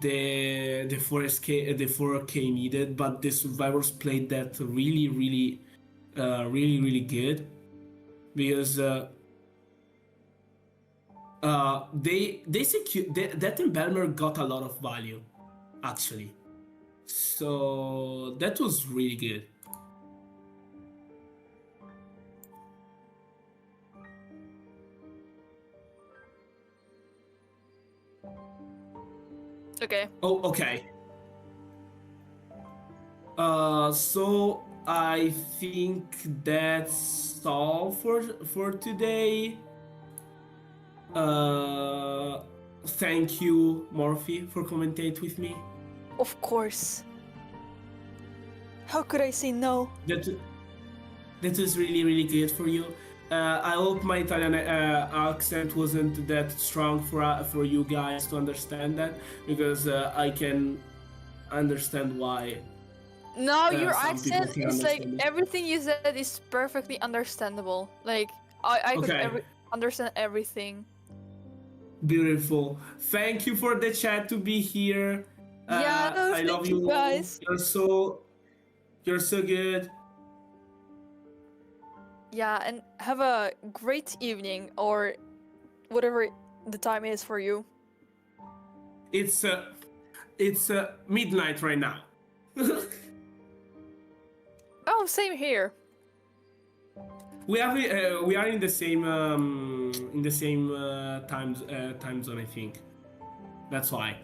the 4K needed, but the survivors played that really good, because they secured that embalmer got a lot of value actually, so that was really good. Okay. Oh, okay. So I think that's all for today. Thank you, Morphe, for commentate with me. Of course. How could I say no? That was really good for you. I hope my Italian accent wasn't that strong for you guys to understand that, because I can understand why. No, your Some people accent can is like understand it. everything you said is perfectly understandable. Like I could Okay, understand everything. beautiful. Thank you for the chat to be here. Yeah, no, I love thank you you all. guys. You're so good. Yeah, and have a great evening or whatever the time is for you. It's midnight right now. Oh, same here. We are in the same time zone, I think. That's why.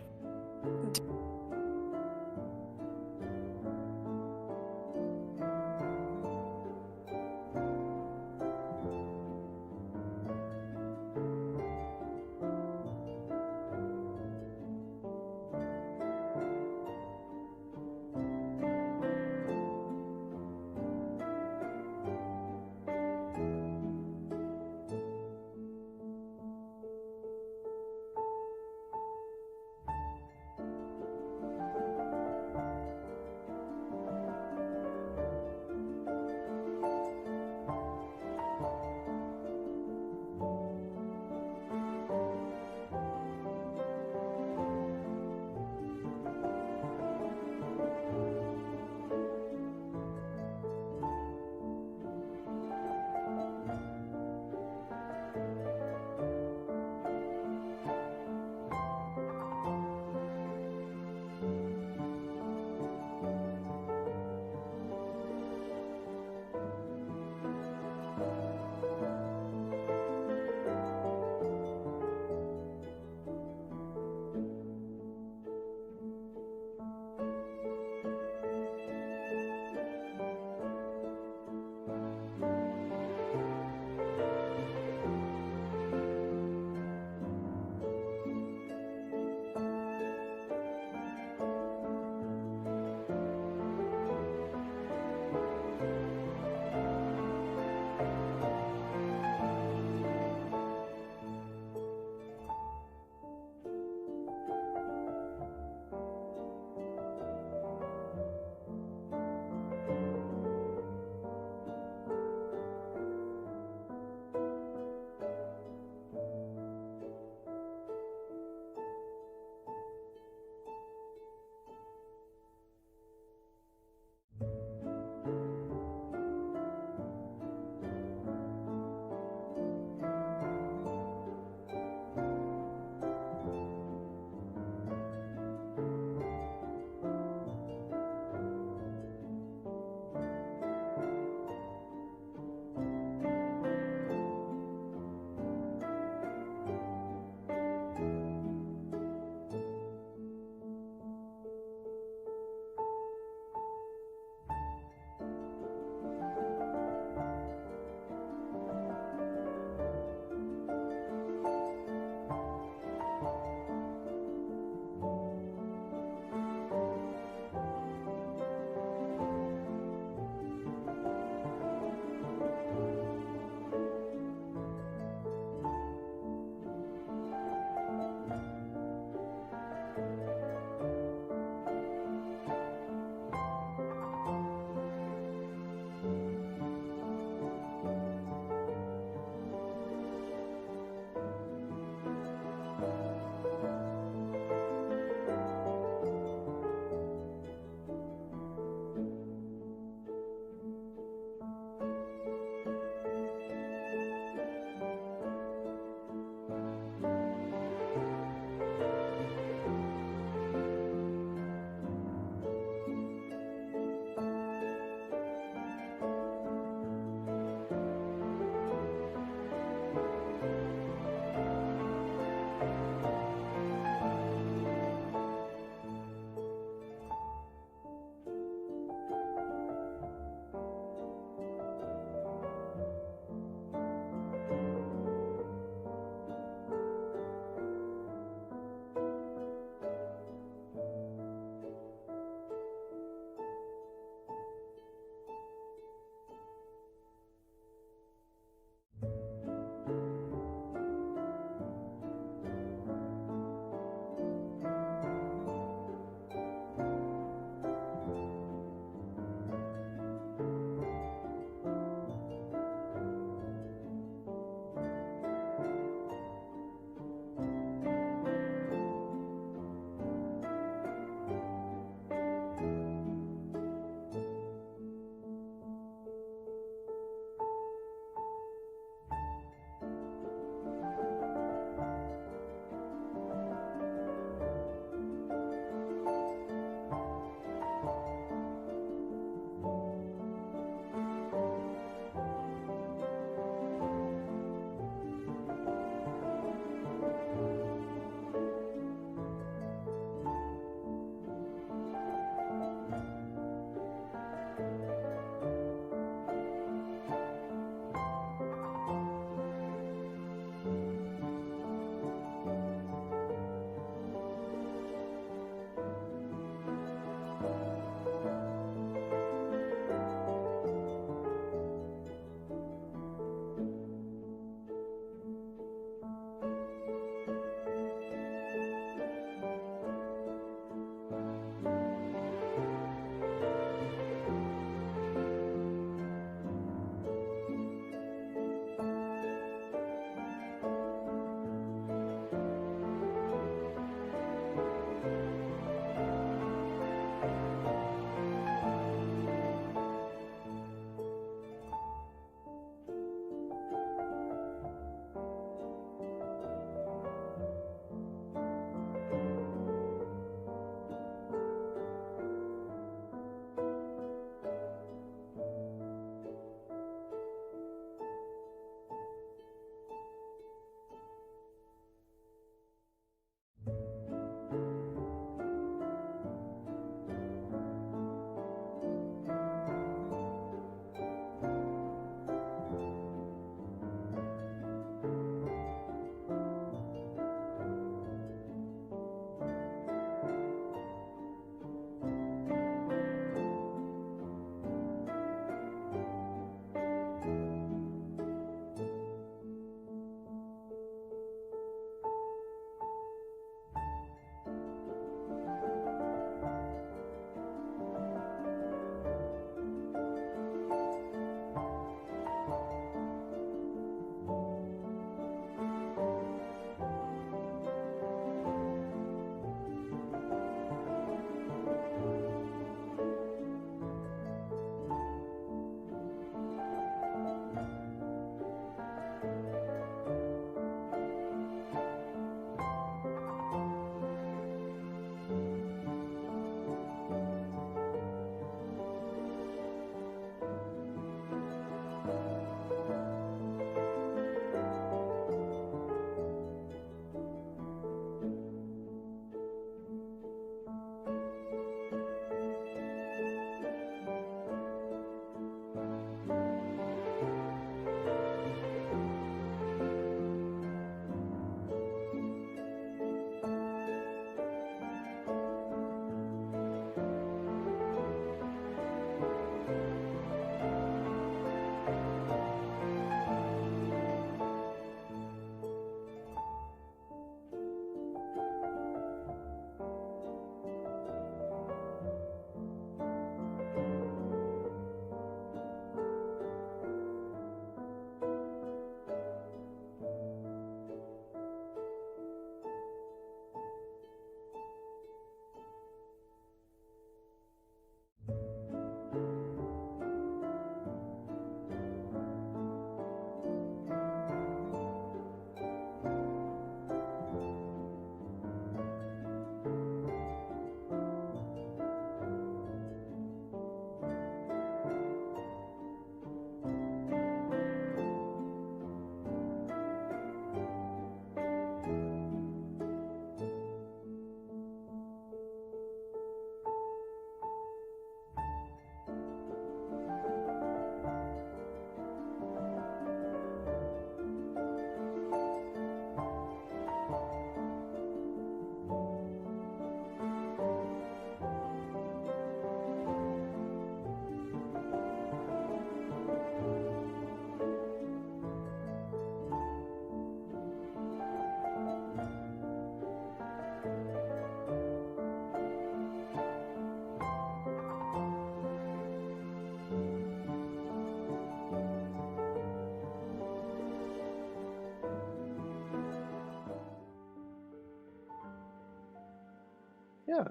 Yeah.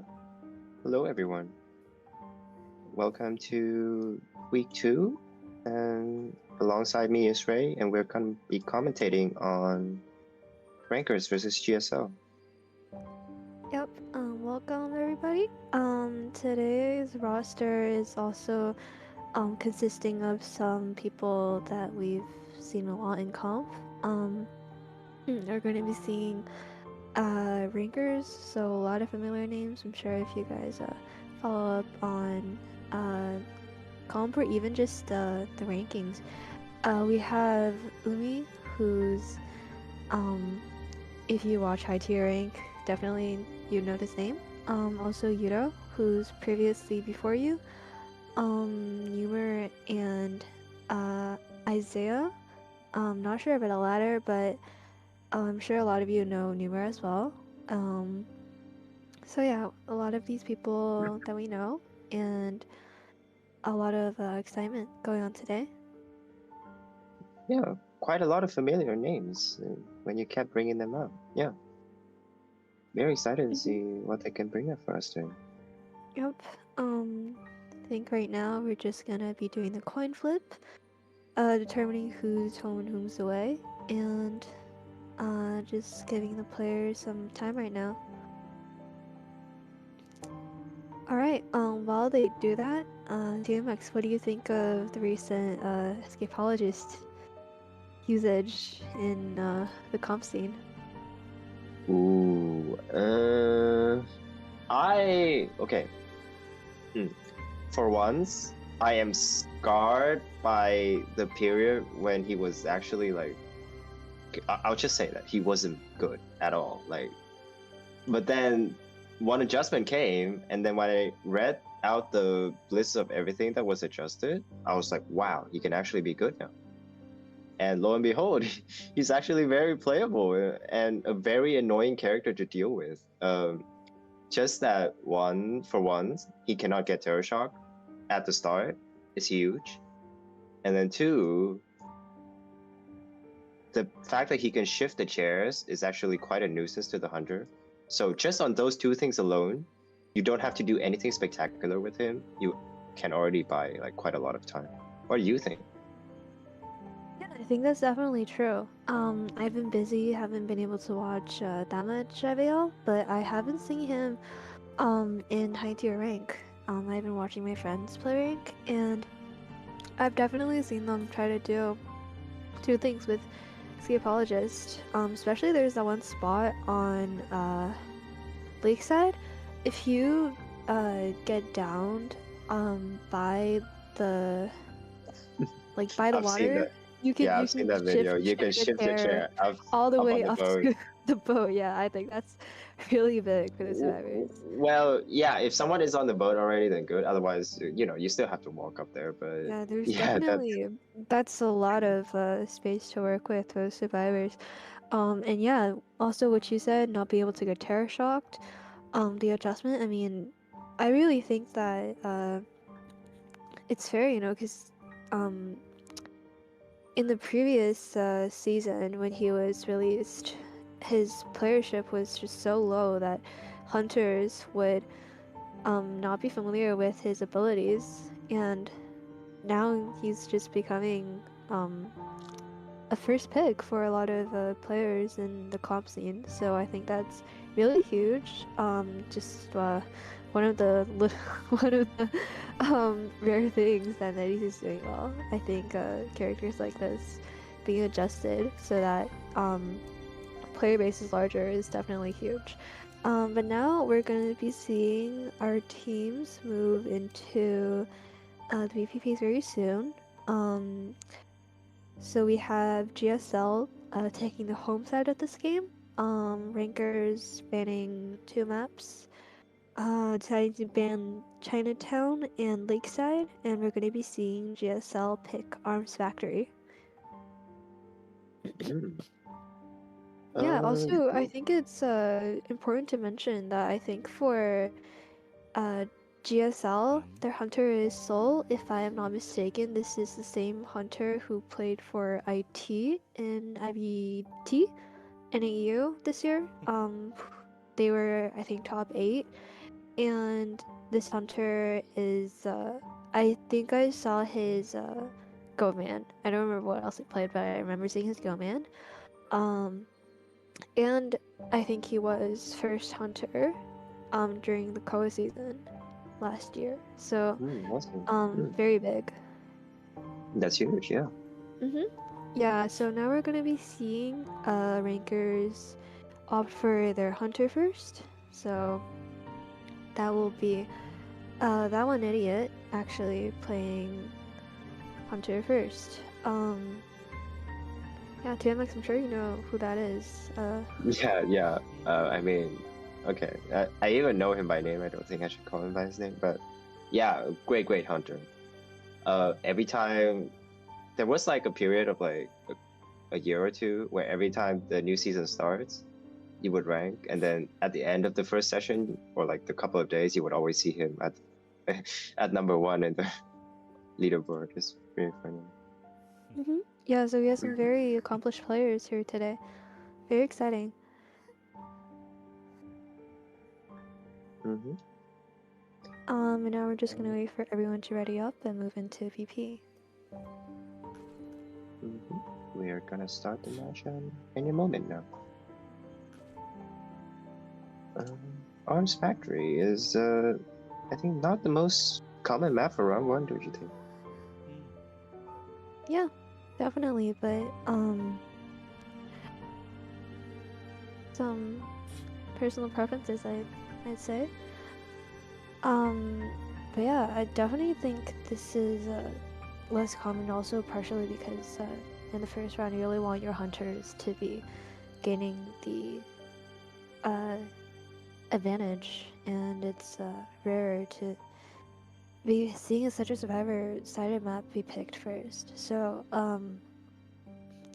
Hello, everyone. Welcome to week 2, and alongside me is Ray, and we're going to be commentating on Rankers versus GSL. Yep, welcome everybody. Today's roster is also consisting of some people that we've seen a lot in comp. We're going to be seeing rankers, so a lot of familiar names. I'm sure if you guys follow up on comp or even just the rankings. We have Umi, who's if you watch high tier rank, definitely you know his name. Also Yuro, who's previously before you. Numer and Isaiah. Not sure about the latter, but I'm sure a lot of you know Numer as well. So yeah, a lot of these people that we know, and a lot of excitement going on today. Yeah, quite a lot of familiar names when you kept bringing them up. Yeah. Very excited to see what they can bring up for us today. Yep. I think right now we're just gonna be doing the coin flip, determining who's home and who's away, and just giving the players some time right now. Alright, while they do that, DMX, what do you think of the recent escapologist usage in the comp scene? Ooh, okay. For once, I am scarred by the period when he was actually like, I'll just say that he wasn't good at all. Like, but then one adjustment came, and then when I read out the list of everything that was adjusted, I was like, wow, he can actually be good now. And lo and behold, he's actually very playable and a very annoying character to deal with. Just that for once, he cannot get Terror Shock at the start is huge. And then 2, the fact that he can shift the chairs is actually quite a nuisance to the Hunter. So just on those 2 things alone, you don't have to do anything spectacular with him. You can already buy like quite a lot of time. What do you think? Yeah, I think that's definitely true. I've been busy, haven't been able to watch that much IVL, but I haven't seen him in high tier rank. I've been watching my friends play rank, and I've definitely seen them try to do 2 things with Escapologist. Especially there's that one spot on Lakeside. If you get downed by the by the I've seen water, that. you can I've seen that video. You can shift the chair all the up way on the up boat. to the boat. Yeah, I think that's really big for the survivors. Well, yeah, if someone is on the boat already, then good. Otherwise, you still have to walk up there. But Yeah, there's yeah, definitely that's a lot of space to work with for survivors. And yeah, also what you said, not be able to get terror shocked. The adjustment. I mean, I really think that it's fair, because in the previous season when he was released, his playership was just so low that hunters would not be familiar with his abilities, and now he's just becoming a first pick for a lot of players in the comp scene. So I think that's really huge. Just one of the rare things that NetEase is doing well. I think characters like this being adjusted so that player base is larger is definitely huge. But now we're going to be seeing our teams move into the VPPs very soon. So we have GSL taking the home side of this game. Rankers spanning 2 maps. Deciding to ban Chinatown and Lakeside, and we're going to be seeing GSL pick Arms Factory. Yeah, also, I think it's important to mention that I think for GSL, their hunter is Soul. If I am not mistaken, this is the same hunter who played for IT in IBT and AEU this year. They were, I think, top 8. and this hunter is I think I saw his Go Man. I don't remember what else he played, but I remember seeing his Go Man. And I think he was first hunter during the Koa season last year. So Awesome. very big. That's huge, yeah. Yeah, so now we're gonna be seeing rankers opt for their hunter first. So that will be that one idiot actually playing hunter first. Yeah, TMX, I'm sure you know who that is. Yeah. I mean, okay. I even know him by name. I don't think I should call him by his name, but yeah, great hunter. Every time there was like a period of like a year or two where every time the new season starts, you would rank, and then at the end of the first session or like the couple of days, you would always see him at at number 1 in the leaderboard. It's really funny. Yeah, so we have some very accomplished players here today. Very exciting. And now we're just gonna wait for everyone to ready up and move into VP. We are gonna start the match any moment now. Arms Factory is, I think, not the most common map for round 1, don't you think? Yeah, definitely, but some personal preferences, I'd say. But yeah, I definitely think this is less common, also partially because in the first round you really want your hunters to be gaining the advantage, and it's rarer to be seeing such a survivor sided map be picked first. So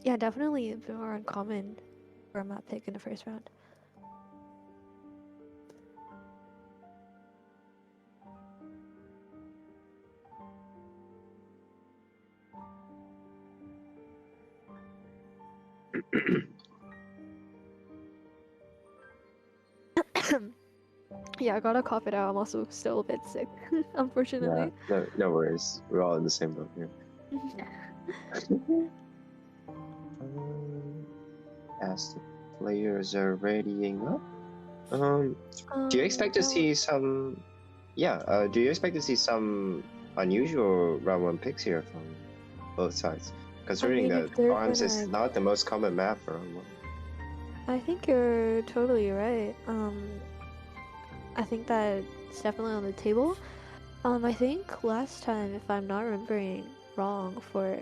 yeah, definitely a bit more uncommon for a map pick in the first round. Yeah, I gotta cough it out. I'm also still a bit sick, unfortunately. Yeah, no worries. We're all in the same boat here. As the players are readying up, do you expect to see some? Yeah, do you expect to see some unusual round 1 picks here from both sides? Considering that Arms is not the most common map for round 1. I think you're totally right. I think that it's definitely on the table. I think last time, if I'm not remembering wrong, for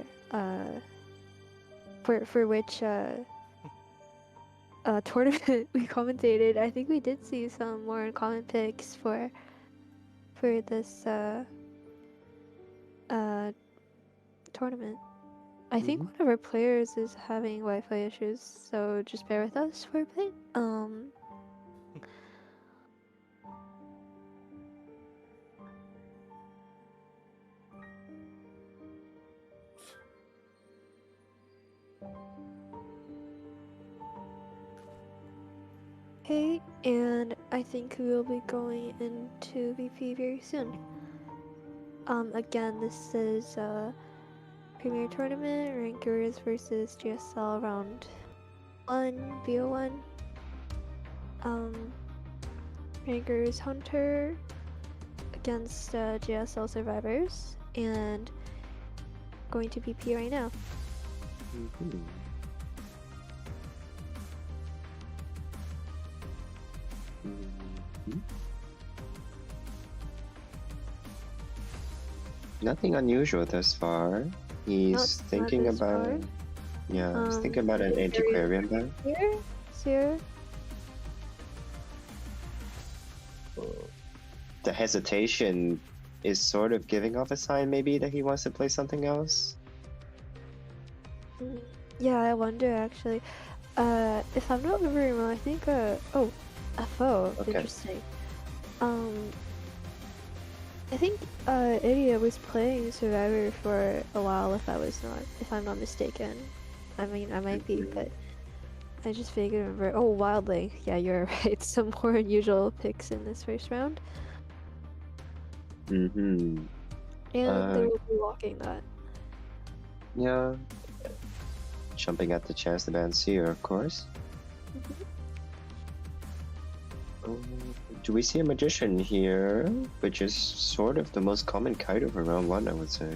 which tournament we commentated, I think we did see some more uncommon picks for this tournament. I think one of our players is having Wi-Fi issues, so just bear with us for a bit. Okay, and I think we will be going into VP very soon. Again, this is Premier Tournament, Rankers versus GSL round 1, BO1. Rankers Hunter against GSL Survivors, and going to VP right now. Nothing unusual thus far. He's thinking about, he's thinking about an antiquarian build. Here. The hesitation is sort of giving off a sign, maybe, that he wants to play something else. Yeah, I wonder actually. If I'm not remembering wrong, I think FO. Okay. Interesting. I think Idia was playing Survivor for a while, if I'm not mistaken. I mean, I might be, but I just figured remember. Oh, Wildling. Yeah, you're right. Some more unusual picks in this first round. Mm-hmm. And they will be locking that. Yeah. Jumping at the chance to ban Seer, of course. Do we see a magician here? Which is sort of the most common Kaido for round 1, I would say.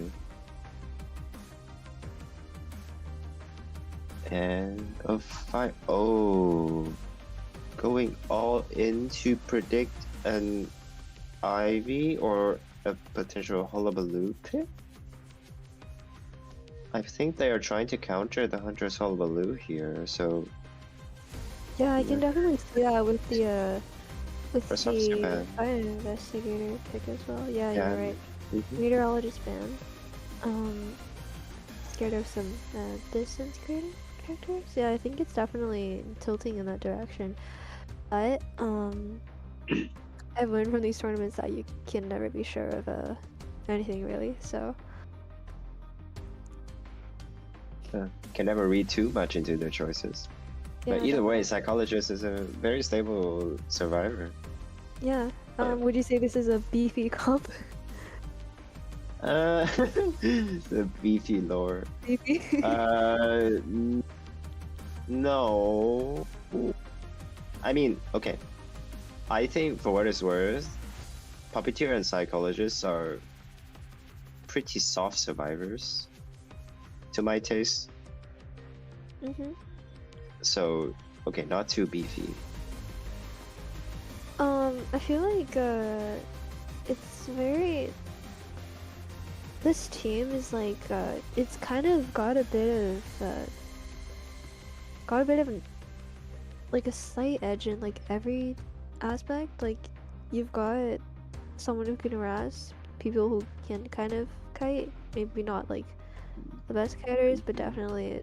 And a 5. Oh. Going all in to predict an Ivy or a potential Hullabaloo pick? I think they are trying to counter the Hunter's Hullabaloo here, so... Yeah, I can definitely see that with the First off, Japan. Fire Investigator pick as well. Yeah, Yeah. you're right. Mhm. Meteorologist ban. Scared of some distance creating characters. Yeah, I think it's definitely tilting in that direction. But I've learned from these tournaments that you can never be sure of anything really. So Can never read too much into their choices. yeah, But either way, Psychologist is a very stable survivor. yeah. Would you say this is a beefy comp? The beefy lore. Beefy. No. I mean, okay. I think for what it's worth, Puppeteer and Psychologists are pretty soft survivors, to my taste. Mhm. So, okay, not too beefy. I feel like it's very. This team is like it's kind of got a bit of like a slight edge in like every aspect. Like you've got someone who can harass, people who can kind of kite, maybe not like the best kiters, but definitely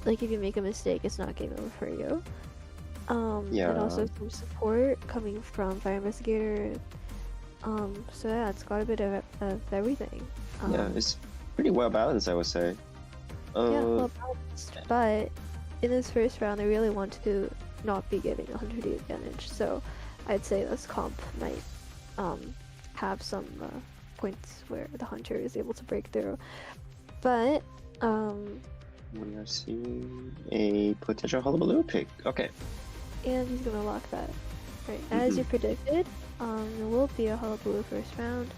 like if you make a mistake, it's not game over for you. Yeah. And also some support coming from Fire Investigator. So yeah, it's got a bit of everything. Yeah, it's pretty well balanced, I would say. Yeah, well balanced. But in this first round, they really want to not be giving 100 advantage. So I'd say this comp might have some points where the hunter is able to break through. But we are seeing a potential Hullabaloo pick. Okay. and he's gonna lock that. Right, as you predicted, there will be a Hullabaloo first round.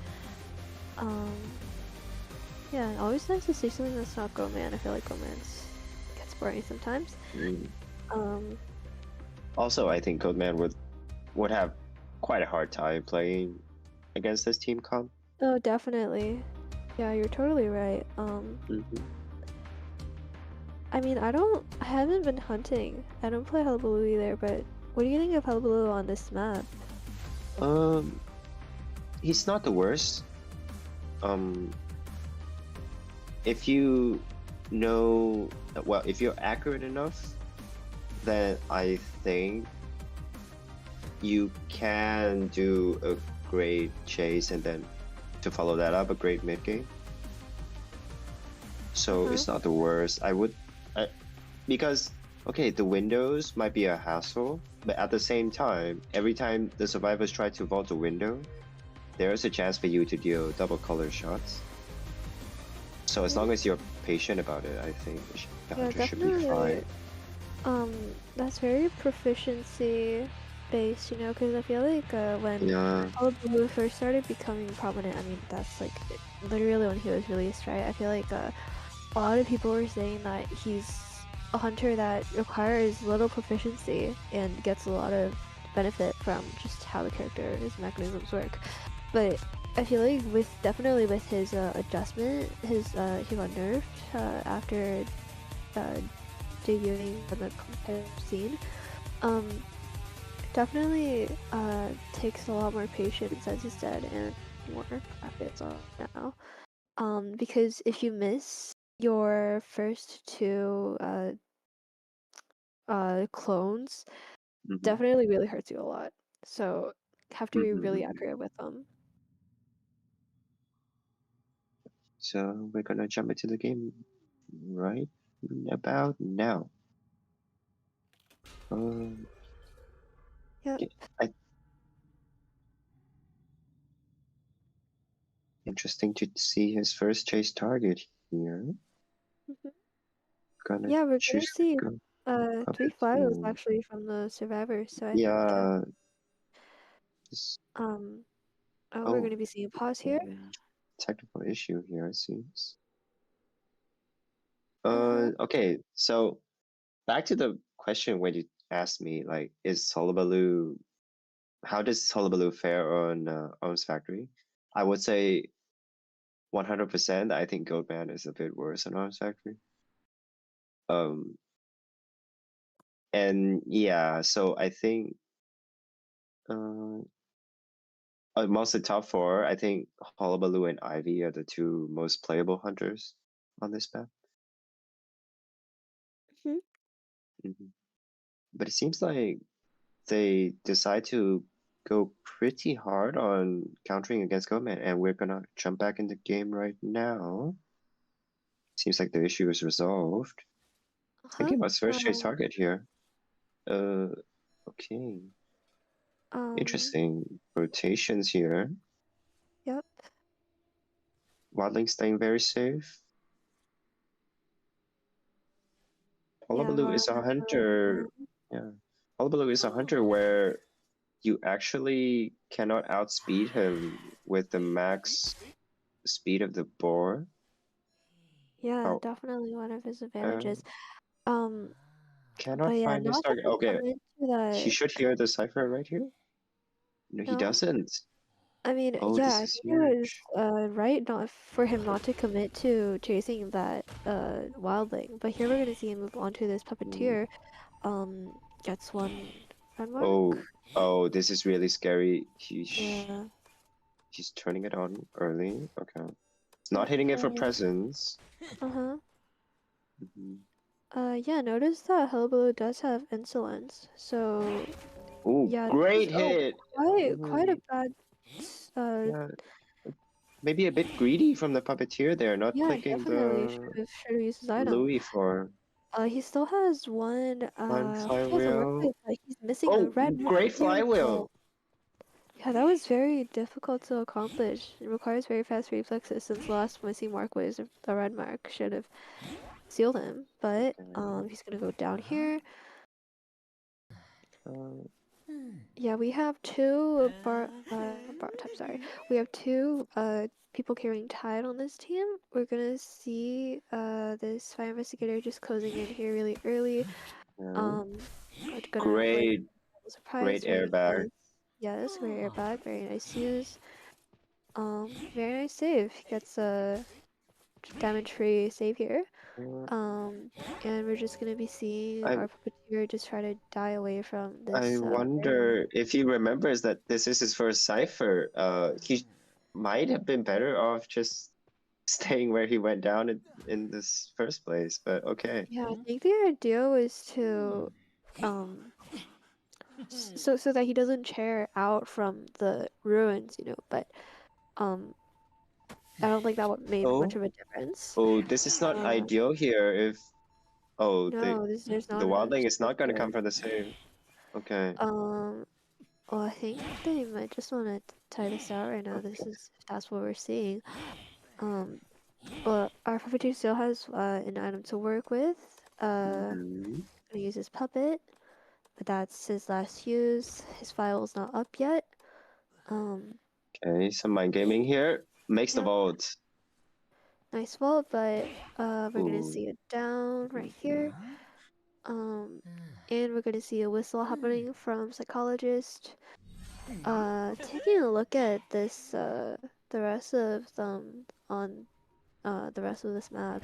Yeah, always nice to see something that's not Go Man. I feel like Go Man's gets boring sometimes. Also, I think Codeman would have quite a hard time playing against this team comp. Oh, definitely. Yeah, you're totally right. I mean, I haven't been hunting. I don't play Hullabaloo either, but what do you think of Hullabaloo on this map? He's not the worst. If you know, well, if you're accurate enough, then I think you can do a great chase and then to follow that up a great mid game. So it's not the worst. Because okay, the windows might be a hassle, but at the same time, every time the survivors try to vault the window, there is a chance for you to deal double color shots. So as long as you're patient about it, I think the hunter should be fine. That's very proficiency based, you know, because I feel like when Hullabaloo first started becoming prominent, I mean, that's like literally when he was released, right? I feel like a lot of people were saying that he's a hunter that requires little proficiency and gets a lot of benefit from just how the character's mechanisms work. But I feel like definitely with his adjustment, he got nerfed after debuting on the competitive scene. Definitely takes a lot more patience, as you said, and more practice on now. Because if you miss your first two clones, definitely really hurts you a lot. So have to be really accurate with them. So we're gonna jump into the game right about now. Yep. Interesting to see his first chase target here. Mhm. Gonna Yeah, we're gonna choose see to go 3 files puppeteer. actually from the survivors. So I think Yeah. This, we're oh, gonna be seeing pause here. technical issue here, it seems. Uh-huh. Okay, so back to the question when you asked me, like, how does Hullabaloo fare on Ohm's Factory? I would say 100%. I think Goatman is a bit worse than Ohm's Factory. And yeah, so I think amongst the top four, I think Hullabaloo and Ivy are the two most playable hunters on this map. Mhm. But it seems like they decide to go pretty hard on countering against Goatman, and we're gonna jump back in the game right now. Seems like the issue is resolved. Thinking about first chase target here. Okay. Interesting rotations here. Yep. Wildling staying very safe. Hullabaloo is a Wildling's hunter. Yeah. Hullabaloo is a hunter where you actually cannot outspeed him with the max speed of the boar. Yeah, Oh, definitely one of his advantages. cannot But yeah, find his not to target. Okay, come into he that. should hear the cipher right here. No, he No, doesn't. I mean, Oh, yeah, this I is think it was huge. right not for him not to commit to chasing that wildling. But here we're gonna see him move on to this Mm. puppeteer. Gets one red mark. Oh, this is really scary. Yeah. He's turning it on early. Okay. It's not hitting it for presence. Uh-huh. Mhm. Yeah, notice that Hullabaloo does have insolence. So Ooh, yeah, this is great hit. quite a bad Yeah, maybe a bit greedy from the puppeteer there, not yeah, he clicking definitely the should have used his item. Louis for He still has one one hold to work flywheel. with, but he's missing the Oh, red mark. great Beautiful. flywheel. Yeah, that was very difficult to accomplish. It requires very fast reflexes since the last missing mark was the red mark. Should have sealed him. But Okay. he's gonna go down here. Uh, Yeah, we have two bar type, sorry. We have two people carrying tide on this team. We're gonna see this fire investigator just closing in here really early. yeah. Gonna avoid Great, a surprise great very airbag. close. Yes, great airbag, very nice use. Very nice save. Gets a damage free save here. Uh, And we're just gonna be seeing I our puppeteer just try to die away from I this wonder if he remembers that this is his first cipher. He might have been better off just staying where he went down in this first place, but okay. Yeah, I think the idea was to um so that he doesn't chair out from the ruins, but um I don't think that would made much Oh, of a difference. oh, this is not Uh ideal here if no, there's the not enough wildling is space not gonna come here. for the save. Okay. Well, I think they might just want to tie this out right now. This Okay. is that's what we're seeing. Well, our puppeteer still has an item to work with. Mhm. Gonna use his puppet, but that's his last use. His file's not up yet. Um, Okay, some mind gaming here. Makes the yep, vault. nice vault, but we're gonna Ooh. see it down right here. And we're gonna see a whistle happening from psychologist. Taking a look at this, the rest of them on the rest of this map.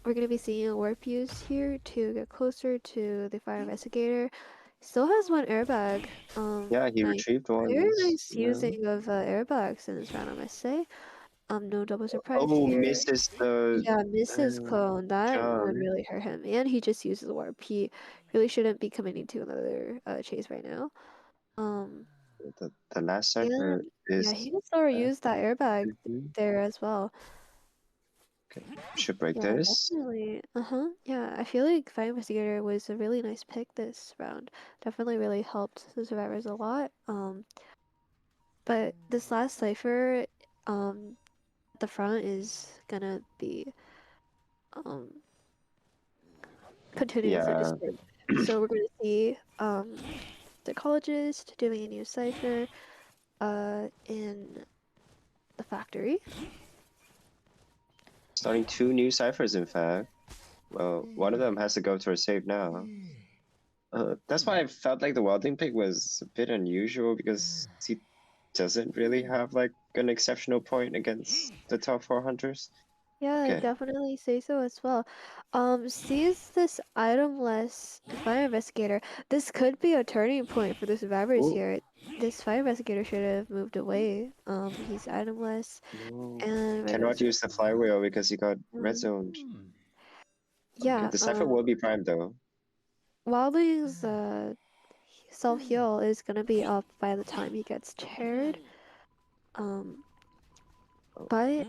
We're gonna be seeing a warp use here to get closer to the fire investigator. Still has one airbag. Yeah, he Nice. retrieved Very ones. nice Yeah. using of airbags in this round, I must say. No double surprise Oh, here. misses the Yeah, misses uh, clone. That would jump. really hurt him. And he just uses the warp. He really shouldn't be coming into another chase right now. Um, The last cipher and yeah, is he can still reuse that airbag mhm. there as well. Okay. Should break Yeah, this. definitely. Uh-huh. Yeah, I feel like Fire Investigator was a really nice pick this round. Definitely really helped the survivors a lot. But this last cipher, the front is gonna be continuing to Yeah. display. So we're gonna see the ecologist doing a new cipher in the factory. Starting 2 new ciphers, in fact. Well, one of them has to go to a save now. That's why I felt like the Wilding pick was a bit unusual because he doesn't really have like an exceptional point against the top 4 hunters. Yeah, Okay. definitely say so as well. Sees this itemless fire investigator. This could be a turning point for the survivors Ooh. here. This fire investigator should have moved away. He's itemless No. and Cannot regular use the flywheel because he got red um, zoned. Okay, yeah, the cipher will be primed though. Wildling's self heal is gonna be up by the time he gets teared. But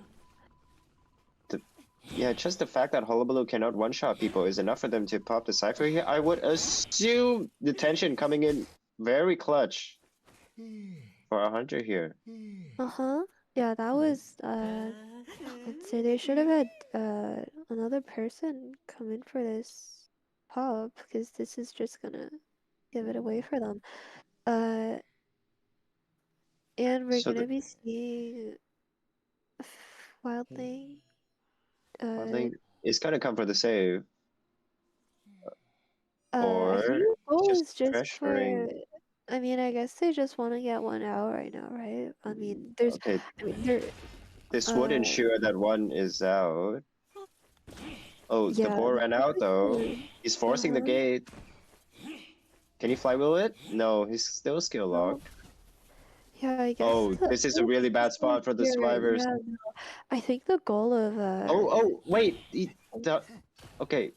Yeah, just the fact that Hullabaloo cannot one-shot people is enough for them to pop the cipher here. I would assume the tension coming in very clutch for a hunter here. yeah, that was I'd say they should have had another person come in for this pop because this is just gonna give it away for them. And we're So gonna the be seeing Wildling. Wildling is gonna come for the save, I think or the goal just is just for. pressuring. I mean, I guess they just want to get one out right now, right? I mean, there's. Okay, I mean, there. this would ensure that one is out. Oh, the Yeah, boar that ran would out though. be. He's forcing the gate. Can he flywheel it? No, he's still skill No. locked. Yeah, I guess. Oh, this is a really bad spot for the survivors. Yeah, no. I think the goal of Oh, wait. Okay.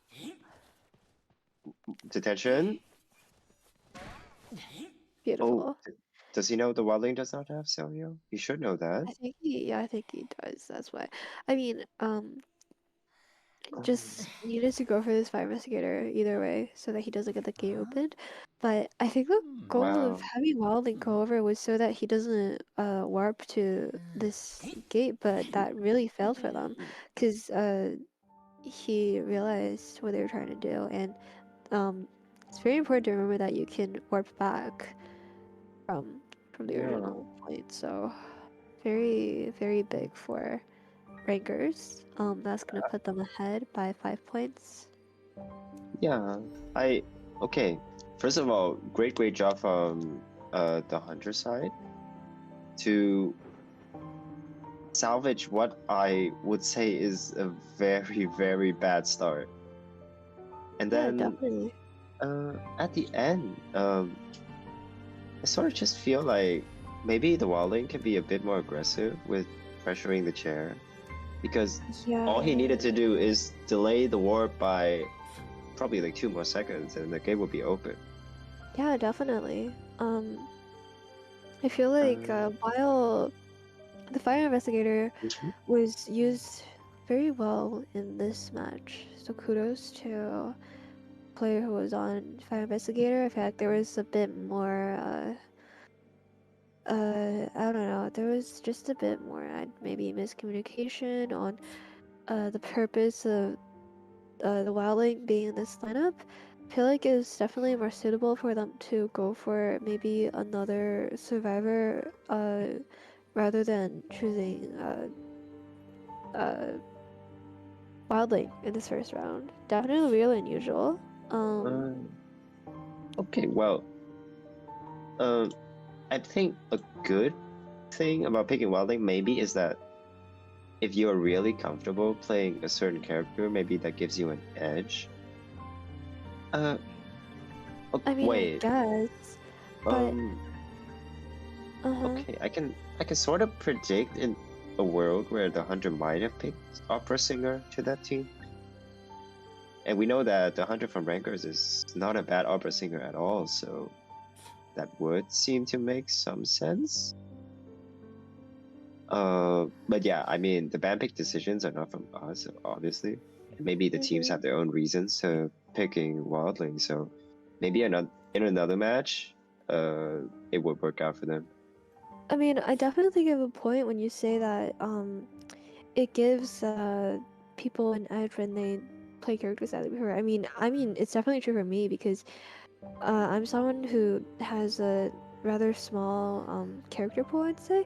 Detention. beautiful. Oh, does he know the Wildling does not have Celio? He should know that. I think he does. That's why. I mean, just needed to go for this fire investigator either way so that he doesn't get the gate opened. But I think the goal of Wow. having Wildling go over was so that he doesn't warp to this gate, but that really failed for them because he realized what they were trying to do, and it's very important to remember that you can warp back from the original point. So very, very big for rankers. That's gonna put them ahead by 5 points. Yeah. Okay. First of all, great job from the hunter side to salvage what I would say is a very, very bad start. And Yeah, then definitely. at the end, I sort of just feel like maybe the Wildling can be a bit more aggressive with pressuring the chair, because Yeah. all he needed to do is delay the warp by probably like 2 more seconds, and the gate would be open. Yeah, definitely. I feel like while the fire investigator was used very well in this match, so kudos to player who was on fire investigator. I feel like there was a bit more I don't know, there was just a bit more maybe miscommunication on the purpose of the Wildling being in this lineup. I feel like it's definitely more suitable for them to go for maybe another survivor rather than choosing Wildling in this first round. Definitely real unusual. Okay, well, I think a good thing about picking Wildling maybe is that if you're really comfortable playing a certain character, maybe that gives you an edge. I mean, wait. I guess, but Okay, I can sort of predict in a world where the hunter might have picked opera singer to that team. And we know that the hunter from Rankers is not a bad opera singer at all, so that would seem to make some sense. But yeah, I mean, the band pick decisions are not from us, obviously. And maybe the teams have their own reasons to picking Wildling, so maybe in another match, it would work out for them. I mean, I definitely give a point when you say that it gives people an edge when they play characters that they prefer. I mean, it's definitely true for me because I'm someone who has a rather small character pool, I'd say.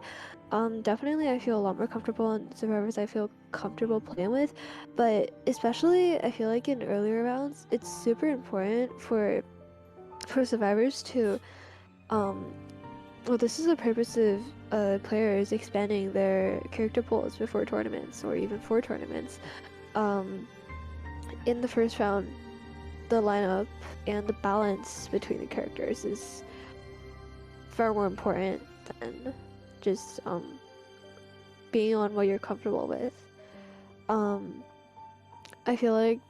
Definitely I feel a lot more comfortable on survivors I feel comfortable playing with, but especially I feel like in earlier rounds, it's super important for survivors to well, this is the purpose of players expanding their character pools before tournaments or even for tournaments. In the first round, the lineup and the balance between the characters is far more important than just being on what you're comfortable with. I feel like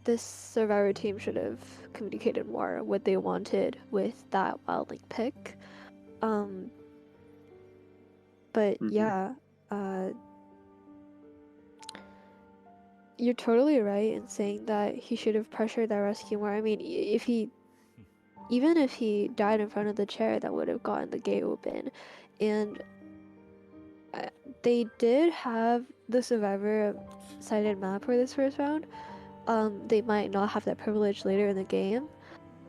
this survivor team should have communicated more what they wanted with that wildling pick. But yeah, you're totally right in saying that he should have pressured that rescue more. I mean, even if he died in front of the chair, that would have gotten the gate open. And they did have the survivor sided map for this first round. They might not have that privilege later in the game.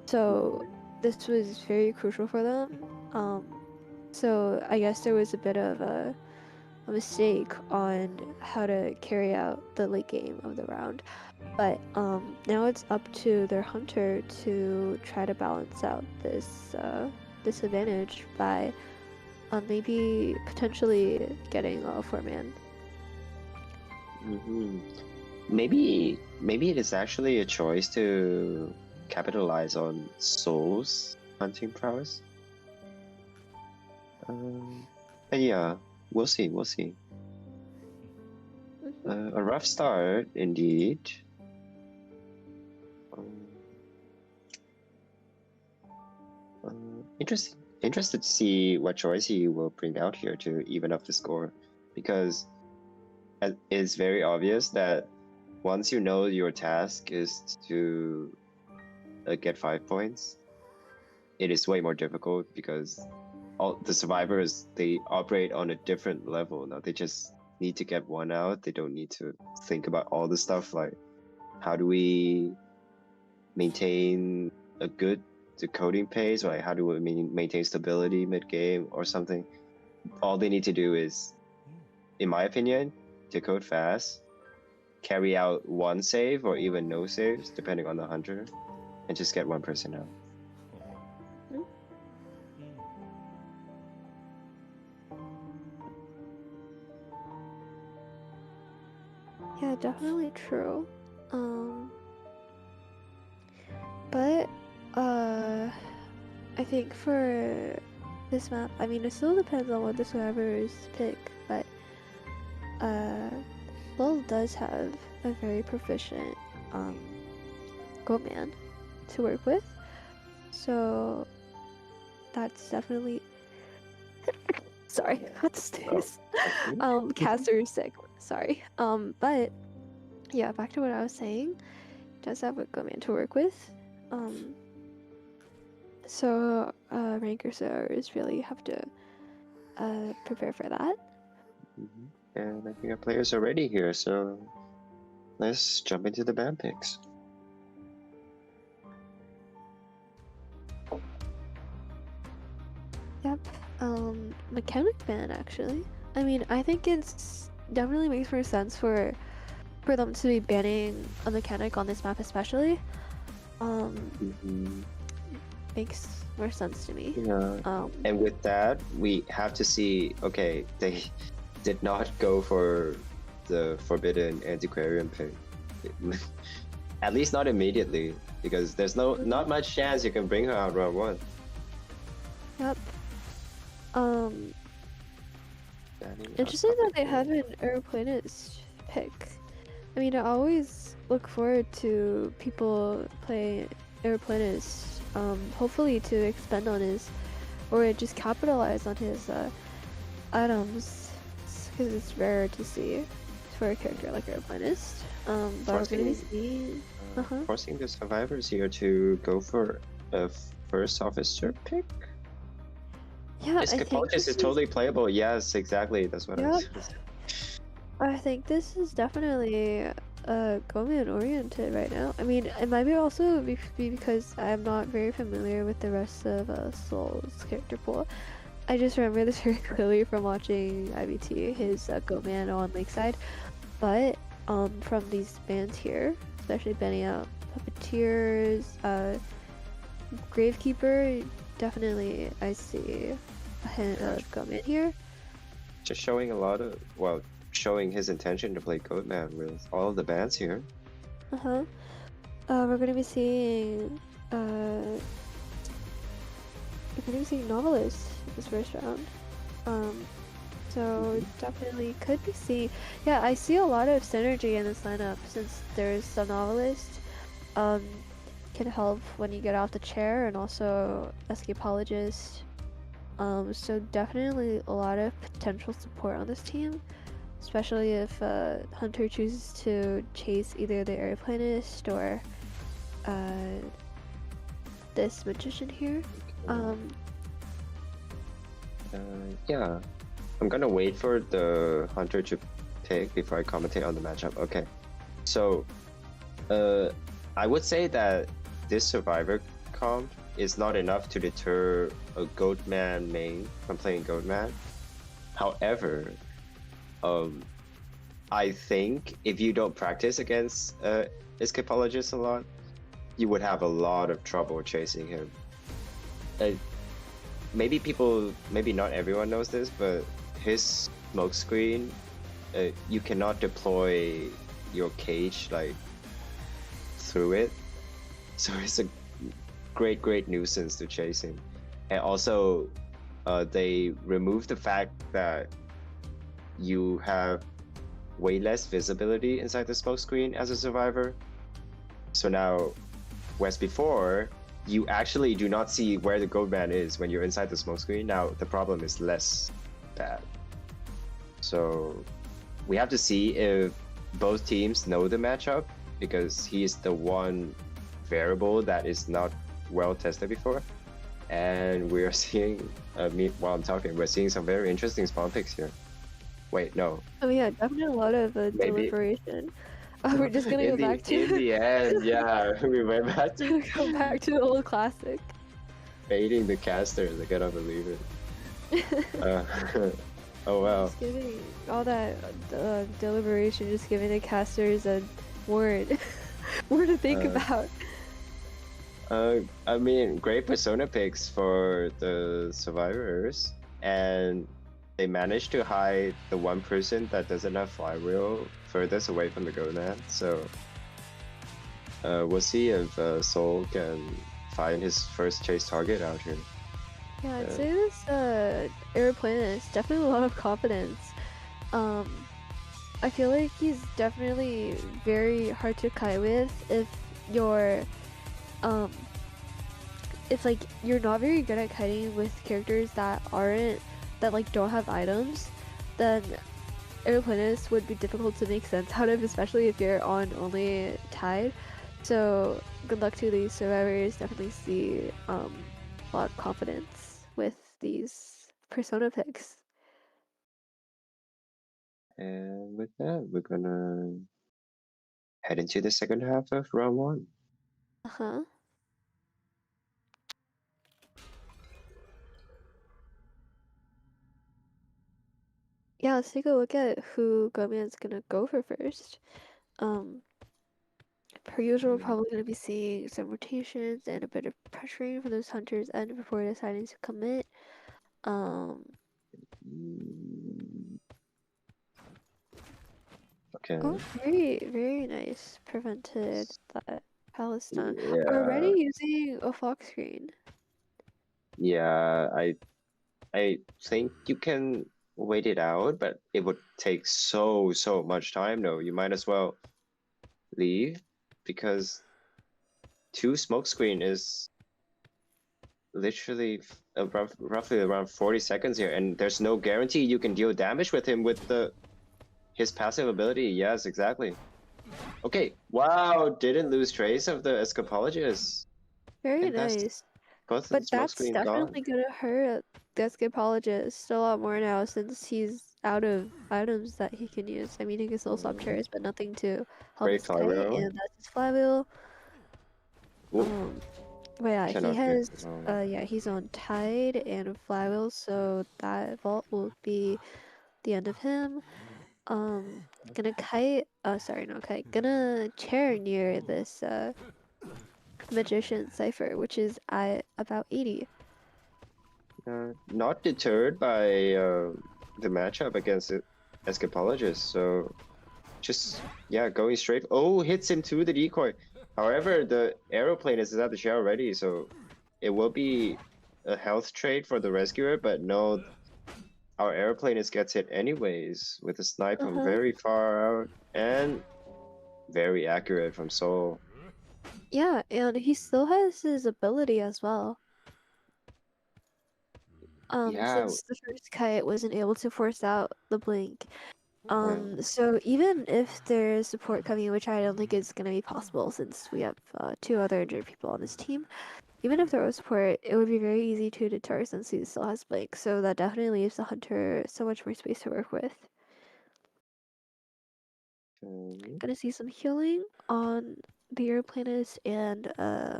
So this was very crucial for them. So I guess there was a bit of a mistake on how to carry out the late game of the round. But now it's up to their hunter to try to balance out this disadvantage by maybe potentially getting a 4-man. Maybe it is actually a choice to capitalize on Soul's hunting prowess. But yeah, we'll see. A rough start indeed. Interested to see what choice he will bring out here to even up the score, because it is very obvious that once you know your task is to get 5 points, it is way more difficult because all the survivors, they operate on a different level now. They just need to get 1 out. They don't need to think about all the stuff like how do we maintain a good decoding pace, or like how do we maintain stability mid-game or something. All they need to do is, in my opinion, decode fast, carry out 1 save or even no saves depending on the hunter, and just get 1 person out. Yeah, definitely true. But I think for this map, I mean, it still depends on what the survivors pick, but Lil does have a very proficient goatman to work with, so that's definitely sorry, what the sneeze. Caster is sick. Sorry. But yeah, back to what I was saying. Does have a goatman to work with. So ranker survivors really have to prepare for that. And I think our players are ready here, so let's jump into the band picks. Yep. Mechanic band actually. I mean, I think it's definitely makes more sense for them to be banning a mechanic on this map especially. Makes more sense to me. Yeah. And with that, we have to see, okay, they did not go for the forbidden antiquarian pick. At least not immediately, because there's not much chance you can bring her out round 1. Yep. Interesting that they have an aeroplanist pick. I mean, I always look forward to people play aeroplanist, hopefully to expand on his, or just capitalize on his items, because it's rare to see for a character like aeroplanist. But we're gonna see. Forcing the survivors here to go for a first officer pick. Yeah, I think Escapologist this is totally playable. Yes, exactly. That's what I was. I think this is definitely Goman oriented right now. I mean, it might be also be because I'm not very familiar with the rest of Soul's character pool. I just remember this very clearly from watching IBT, his Goman on Lakeside. But from these bands here, especially banning out Puppeteers, Gravekeeper, definitely I see a hint of Goman here. Just showing a lot of, well, showing his intention to play Goatman with all of the bands here. We're gonna be seeing Novelist this first round. So definitely could be seeing. Yeah, I see a lot of synergy in this lineup since there's the Novelist. Can help when you get off the chair, and also Escapologist. So definitely a lot of potential support on this team, especially if Hunter chooses to chase either the Airplanist or this Magician here. Yeah, I'm gonna wait for the Hunter to pick before I commentate on the matchup. Okay, so I would say that this Survivor comp is not enough to deter a Goatman main from playing Goatman. However, I think if you don't practice against Escapologist a lot, you would have a lot of trouble chasing him. Maybe not everyone knows this, but his smokescreen, you cannot deploy your cage like through it, so it's a great nuisance to chase him. And also, they removed the fact that you have way less visibility inside the smokescreen as a survivor. So now, whereas before, you actually do not see where the Goatman is when you're inside the smokescreen. Now the problem is less bad. So we have to see if both teams know the matchup, because he is the one variable that is not well tested before. And we are seeing, while I'm talking, we're seeing some very interesting spawn picks here. Wait, no. Oh yeah, definitely a lot of deliberation. We're just gonna go back to in the end, yeah, we went back to go back to the old classic. baiting the casters. I cannot believe it. Oh wow. Just giving all that deliberation, just giving the casters a word, word to think about. I mean, great persona picks for the survivors, and they managed to hide the one person that doesn't have flywheel furthest away from the Goatman. So we'll see if Soul can find his first chase target out here. Yeah, I'd say this Aeroplanist, definitely a lot of confidence. I feel like he's definitely very hard to kite with if you're if like you're not very good at kiting with characters that don't have items, then Aeroplanist would be difficult to make sense out of, especially if you're on only Tide. So good luck to these survivors. Definitely see a lot of confidence with these persona picks. And with that, we're gonna head into the second half of round one. Yeah, let's take a look at who Goatman's gonna go for first. Per usual, probably gonna be seeing some rotations and a bit of pressuring from those hunters end before deciding to commit. Okay. Oh, very nice. Prevented that Palestine. Yeah. Already using a fox screen. Yeah, I think you can wait it out, but it would take so much time though. You might as well leave, because 2 smokescreen is literally roughly around 40 seconds here, and there's no guarantee you can deal damage with him with his passive ability. Yes, exactly. Okay, wow, didn't lose trace of the Escapologist. Very Fantastic. nice. Both of But the that's smokescreen definitely gone. gonna hurt the escapologist a lot more now since he's out of items that he can use. I mean, he can still swap chairs, but nothing to help Great his kite, flywheel. and that's his flywheel. Ooh, But yeah, he cannot has get. Oh. yeah, he's on tide and flywheel, so that vault will be the end of him. Gonna kite. Sorry, not kite. Gonna chair near this magician cipher, which is at about 80. Not deterred by the matchup against the escapologist, so just yeah, going straight. Oh, hits him to the decoy. However, the aeroplane is at the chair already, so it will be a health trade for the rescuer, but no, our airplane gets hit anyways with a snipe from very far out and very accurate from Seoul. Yeah, and he still has his ability as well. Yeah. Since the first kite wasn't able to force out the blink. Yeah. So even if there's support coming, which I don't think is gonna be possible since we have 2 other injured people on this team, even if there was support, it would be very easy to deter since he still has blink. So that definitely leaves the hunter so much more space to work with. Gonna see some healing on the airplanist and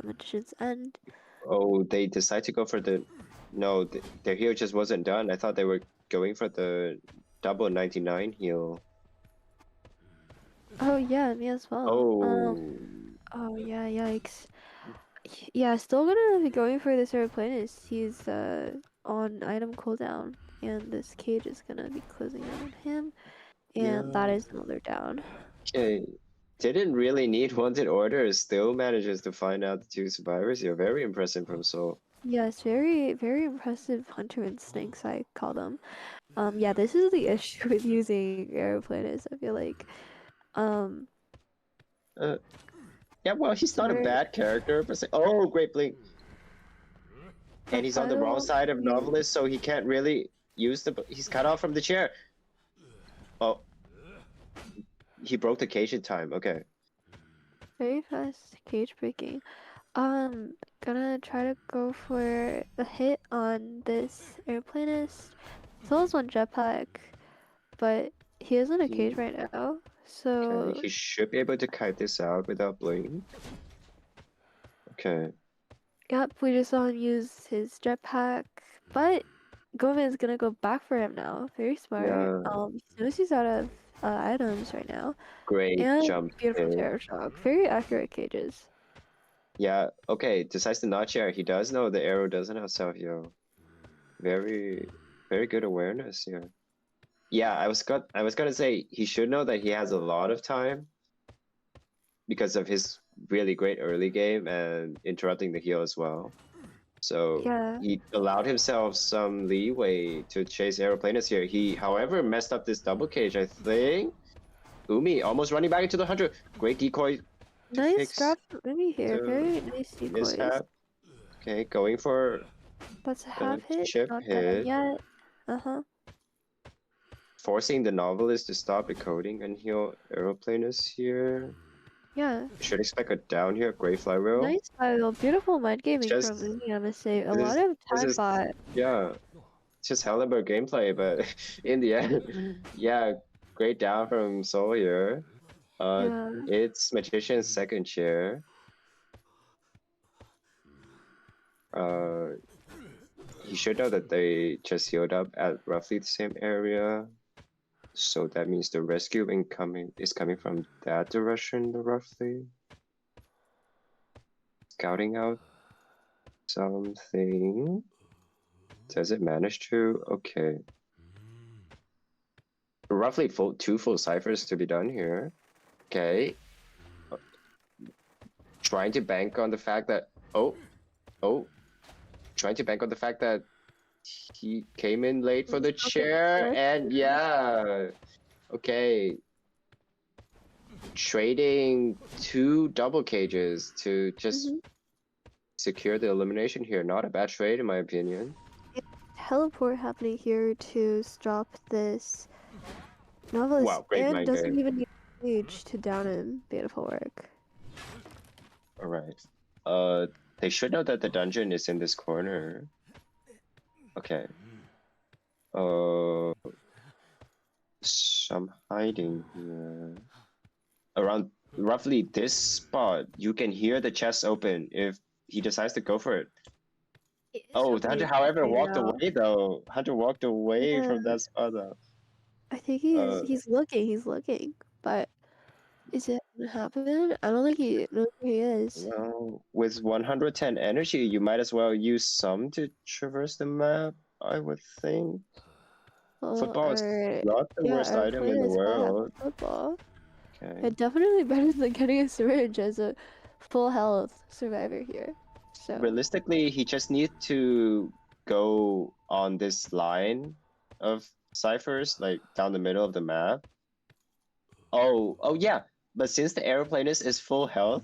magician's end. Oh, they decide to go for the no, their heal just wasn't done. I thought they were going for the double 99 heal. Oh yeah, me as well. Oh. Oh yeah, yikes. Yeah, still gonna be going for this airplanist. He's on item cooldown, and this cage is gonna be closing in on him, and that Yeah. is another down. Okay. Didn't really need wanted orders, still manages to find out the 2 survivors here. Very impressive from Seoul. Yes, very, very impressive hunter instincts, I call them. Yeah, this is the issue with using aeroplanists, I feel like. Yeah, well, he's not a Sorry. bad character per se. Oh, great blink. And he's on the wrong side of Novelist, so he can't really use the. He's cut off from the chair. Oh. He broke the cage in time. Okay. Very fast cage breaking. Gonna try to go for a hit on this airplanist. Still has one jetpack, but he is in a cage right now, so Okay, he should be able to kite this out without blink. Okay. yep, we just saw him use his jetpack, but Gomen's gonna go back for him now. Very smart. Yeah. He knows he's out of items right now. Great And jump beautiful hit. terror shock. Very accurate cages. Yeah. Okay. Decides to not share. He does know the arrow doesn't have self heal. Very, very good awareness here. Yeah, I was gonna say he should know that he has a lot of time because of his really great early game and interrupting the heal as well. So Yeah. he allowed himself some leeway to chase aeroplanes here. He, however, messed up this double cage, I think. Umi almost running back into the hunter. Great decoy. Nice drop from Umi here. the Very nice decoys. mishap. Okay, going for That's a half hit. chip Not hit. done yet. Forcing the novelist to stop decoding and heal aeroplanist here. Yeah. Should expect a down here. Great flywheel. Nice flywheel. Beautiful mind gaming Just- from Umi, I must say. A this lot is- of this time is- bot. Yeah, it's just Hellenberg gameplay, but in the end, yeah, great down from Soul here. Yeah. It's Magician's second chair. He should know that they just healed up at roughly the same area. So that means the rescue incoming is coming from that direction, roughly. Scouting out something. Does it manage to? Okay. Roughly two full ciphers to be done here. Okay. Trying to bank on the fact that trying to bank on the fact that he came in late for the chair, and yeah. Okay. Trading 2 double cages to just secure the elimination here. Not a bad trade in my opinion. Teleport happening here to stop this novelist. Wow, great and mind doesn't game. even need age to down him. Beautiful work. Alright. They should know that the dungeon is in this corner. Okay. I'm hiding here. Around roughly this spot, you can hear the chest open if he decides to go for it. It is Oh, opening Hunter, right however, walked now. away though. Hunter walked away Yeah, from that spot though. I think he's looking, but is it gonna happen? I don't think he knows where he is. Well, with 110 energy, you might as well use some to traverse the map, I would think. Football is not the Yeah, worst our item in plan the is to have world. football. Okay. And definitely better than getting a syringe as a full health survivor here. So Realistically, he just needs to go on this line of ciphers, like down the middle of the map. Oh yeah. But since the aeroplanist is full health,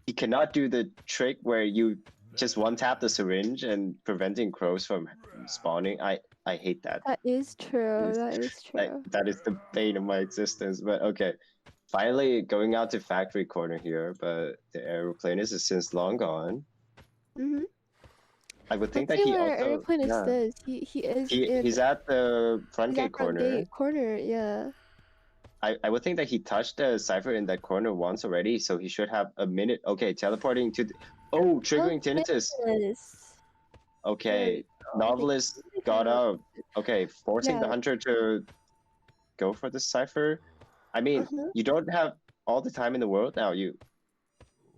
he cannot do the trick where you just one tap the syringe and preventing crows from spawning. I hate that. that is true. Is- That is Like true. that is the bane of my existence. But okay. Finally going out to factory corner here, but the aeroplanist is since long gone. Mm-hmm. I would think Let's that see he where also airplane is yeah. this. He is in He's at the front he's gate at front corner. gate corner. Yeah. I would think that he touched the cipher in that corner once already, so he should have a minute. Okay, teleporting to. Oh, triggering tinnitus. Yes. Okay, go. novelist They got kinda- out. Okay, forcing the Yeah. hunter to go for the cipher. I mean, Uh-huh. you don't have all the time in the world now.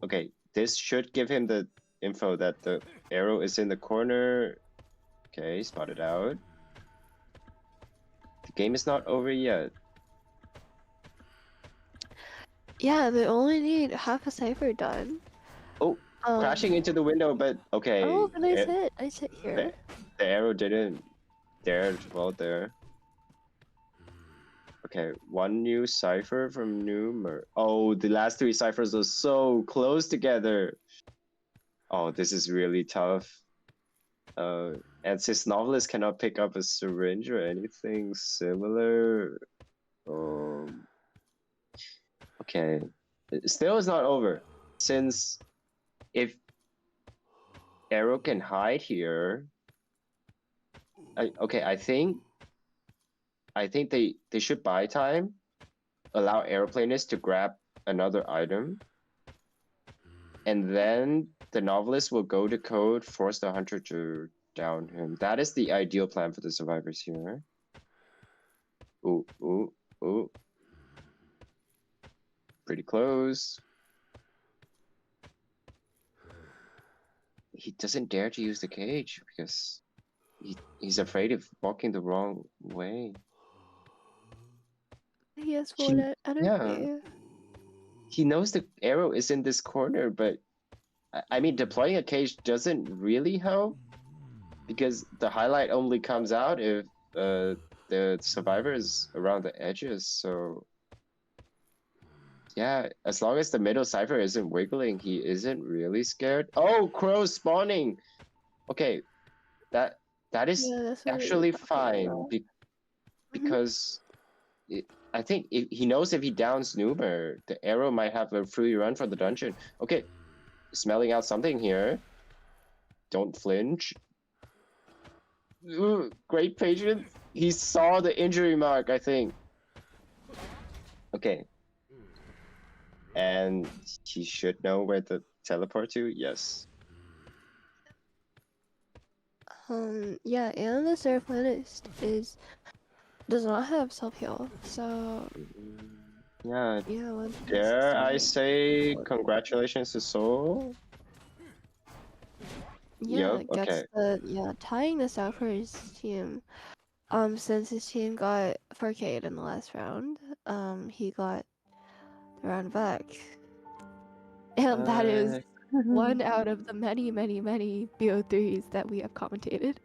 Okay, this should give him the info that the arrow is in the corner. Okay, spotted out. The game is not over yet. Yeah, they only need half a cipher done. Oh, crashing into the window, but okay. Oh, nice it- hit. Nice hit here. the arrow didn't dare to fall there. Okay, one new cipher from Numer. Oh, the last three ciphers are so close together. Oh, this is really tough. And since novelist cannot pick up a syringe or anything similar, okay, still is not over. Since if arrow can hide here, I think they should buy time, allow aeroplanist to grab another item, and then the novelist will go to code, force the hunter to down him. That is the ideal plan for the survivors here. Ooh. Pretty close. He doesn't dare to use the cage because he's afraid of walking the wrong way. He has full energy. He knows the arrow is in this corner, but I mean, deploying a cage doesn't really help because the highlight only comes out if the survivor is around the edges. So yeah, as long as the middle cipher isn't wiggling, he isn't really scared. Oh, crows spawning. Okay, that is actually fine because I think he knows if he downs Numer, the arrow might have a free run for the dungeon. Okay, smelling out something here. Don't flinch. Ooh, great patience. He saw the injury mark, I think. Okay. And he should know where to teleport to, yes. Yeah, and the Seraplanist does not have self-heal, so Yeah. yeah. Dare I say congratulations to Soul? Yeah, Yep, okay. tying this out for his team. Since his team got 4K'd in the last round, he got the round back. And that is one out of the many BO3s that we have commentated.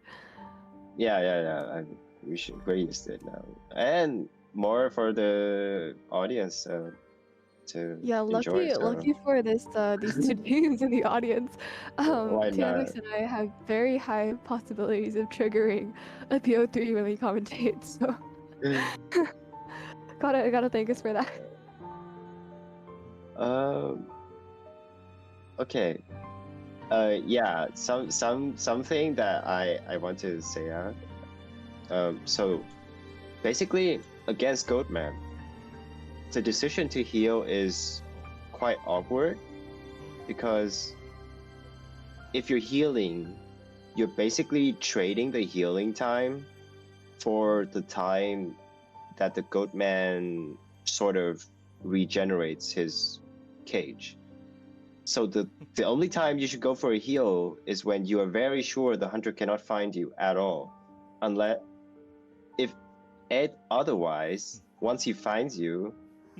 Yeah. We should raise it now. And more for the audience to enjoy. Lucky for this these two teams in the audience. Why not? Tianix and I have very high possibilities of triggering a BO3 when we commentate, so gotta thank us for that. Okay. Yeah, something that I want to say out. So basically, against Goatman, the decision to heal is quite awkward because if you're healing, you're basically trading the healing time for the time that the Goatman sort of regenerates his cage. So the only time you should go for a heal is when you are very sure the hunter cannot find you at all, unless otherwise, once he finds you,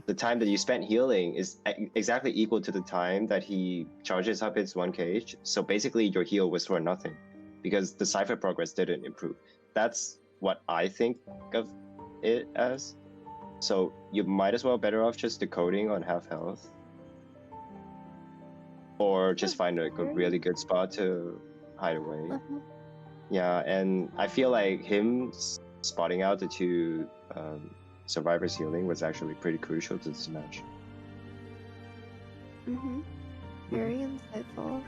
the time that you spent healing is exactly equal to the time that he charges up his one cage. So basically, your heal was for nothing because the cipher progress didn't improve. That's what I think of it as. So you might as well better off just decoding on half health. Or just find like a really good spot to hide away. Yeah, and I feel like him spotting out the two survivors healing was actually pretty crucial to this match. Very insightful.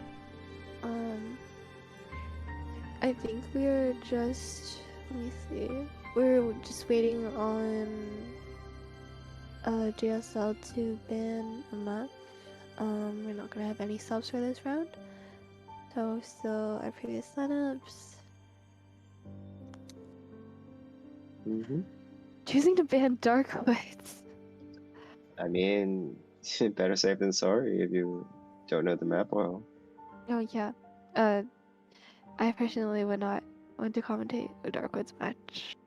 I think we're just, let me see, we're just waiting on JSL to ban a map. We're not gonna have any subs for this round. So still our previous lineups. Choosing to ban Darkwoods. I mean, better safe than sorry if you don't know the map well. Oh yeah. I personally would not want to commentate a Darkwoods match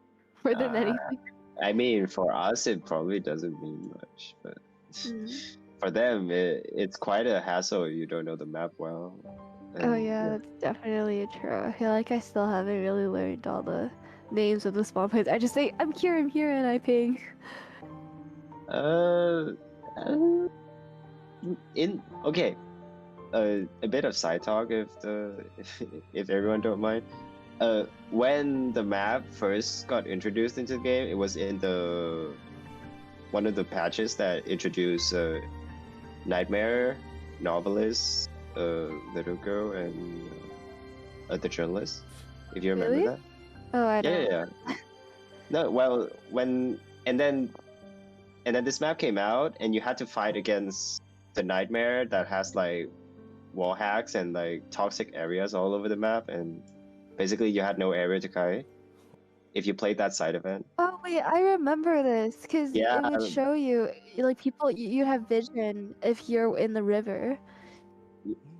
more than anything. I mean, for us, it probably doesn't mean much, but for them, it's quite a hassle if you don't know the map well. Oh yeah, that's definitely true. I feel like I still haven't really learned all the names of the spawn points. I just say, I'm here, and I ping. Okay. A bit of side talk if everyone don't mind. When the map first got introduced into the game, it was in one of the patches that introduced Nightmare, Novelist, Little Girl, and the Journalist. If you remember Really? that. Oh, I don't. Yeah. No, well, and then this map came out, and you had to fight against the Nightmare that has like wall hacks and like toxic areas all over the map, and basically you had no area to kite if you played that side event. Oh wait, I remember this because Yeah. it would show you like people. You have vision if you're in the river.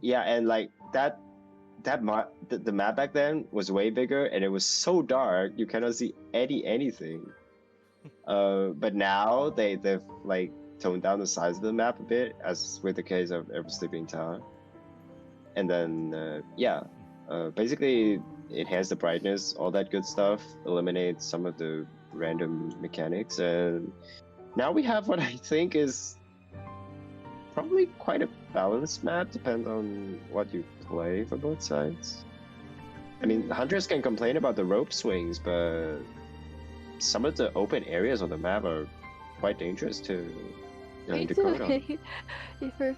Yeah, and like the map back then was way bigger, and it was so dark you cannot see anything. But now they've like toned down the size of the map a bit, as with the case of Ever Sleeping Tower. And then basically enhance the brightness, all that good stuff, eliminate some of the random mechanics, and now we have what I think is probably quite a balanced map, depends on what you play for both sides. I mean, hunters can complain about the rope swings, but some of the open areas on the map are quite dangerous to decode on.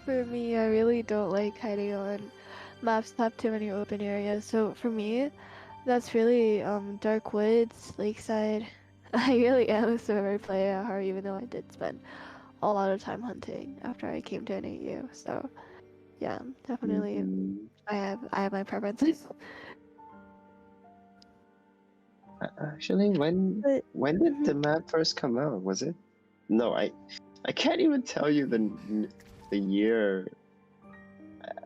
For me, I really don't like hiding on maps that have too many open areas. So for me, that's really Dark Woods, Lakeside. I really am a survivor player at heart, even though I did spend a lot of time hunting after I came to NAU. So yeah, definitely I have my preferences. Actually, when did the map first come out? Was it? No, I can't even tell you the year.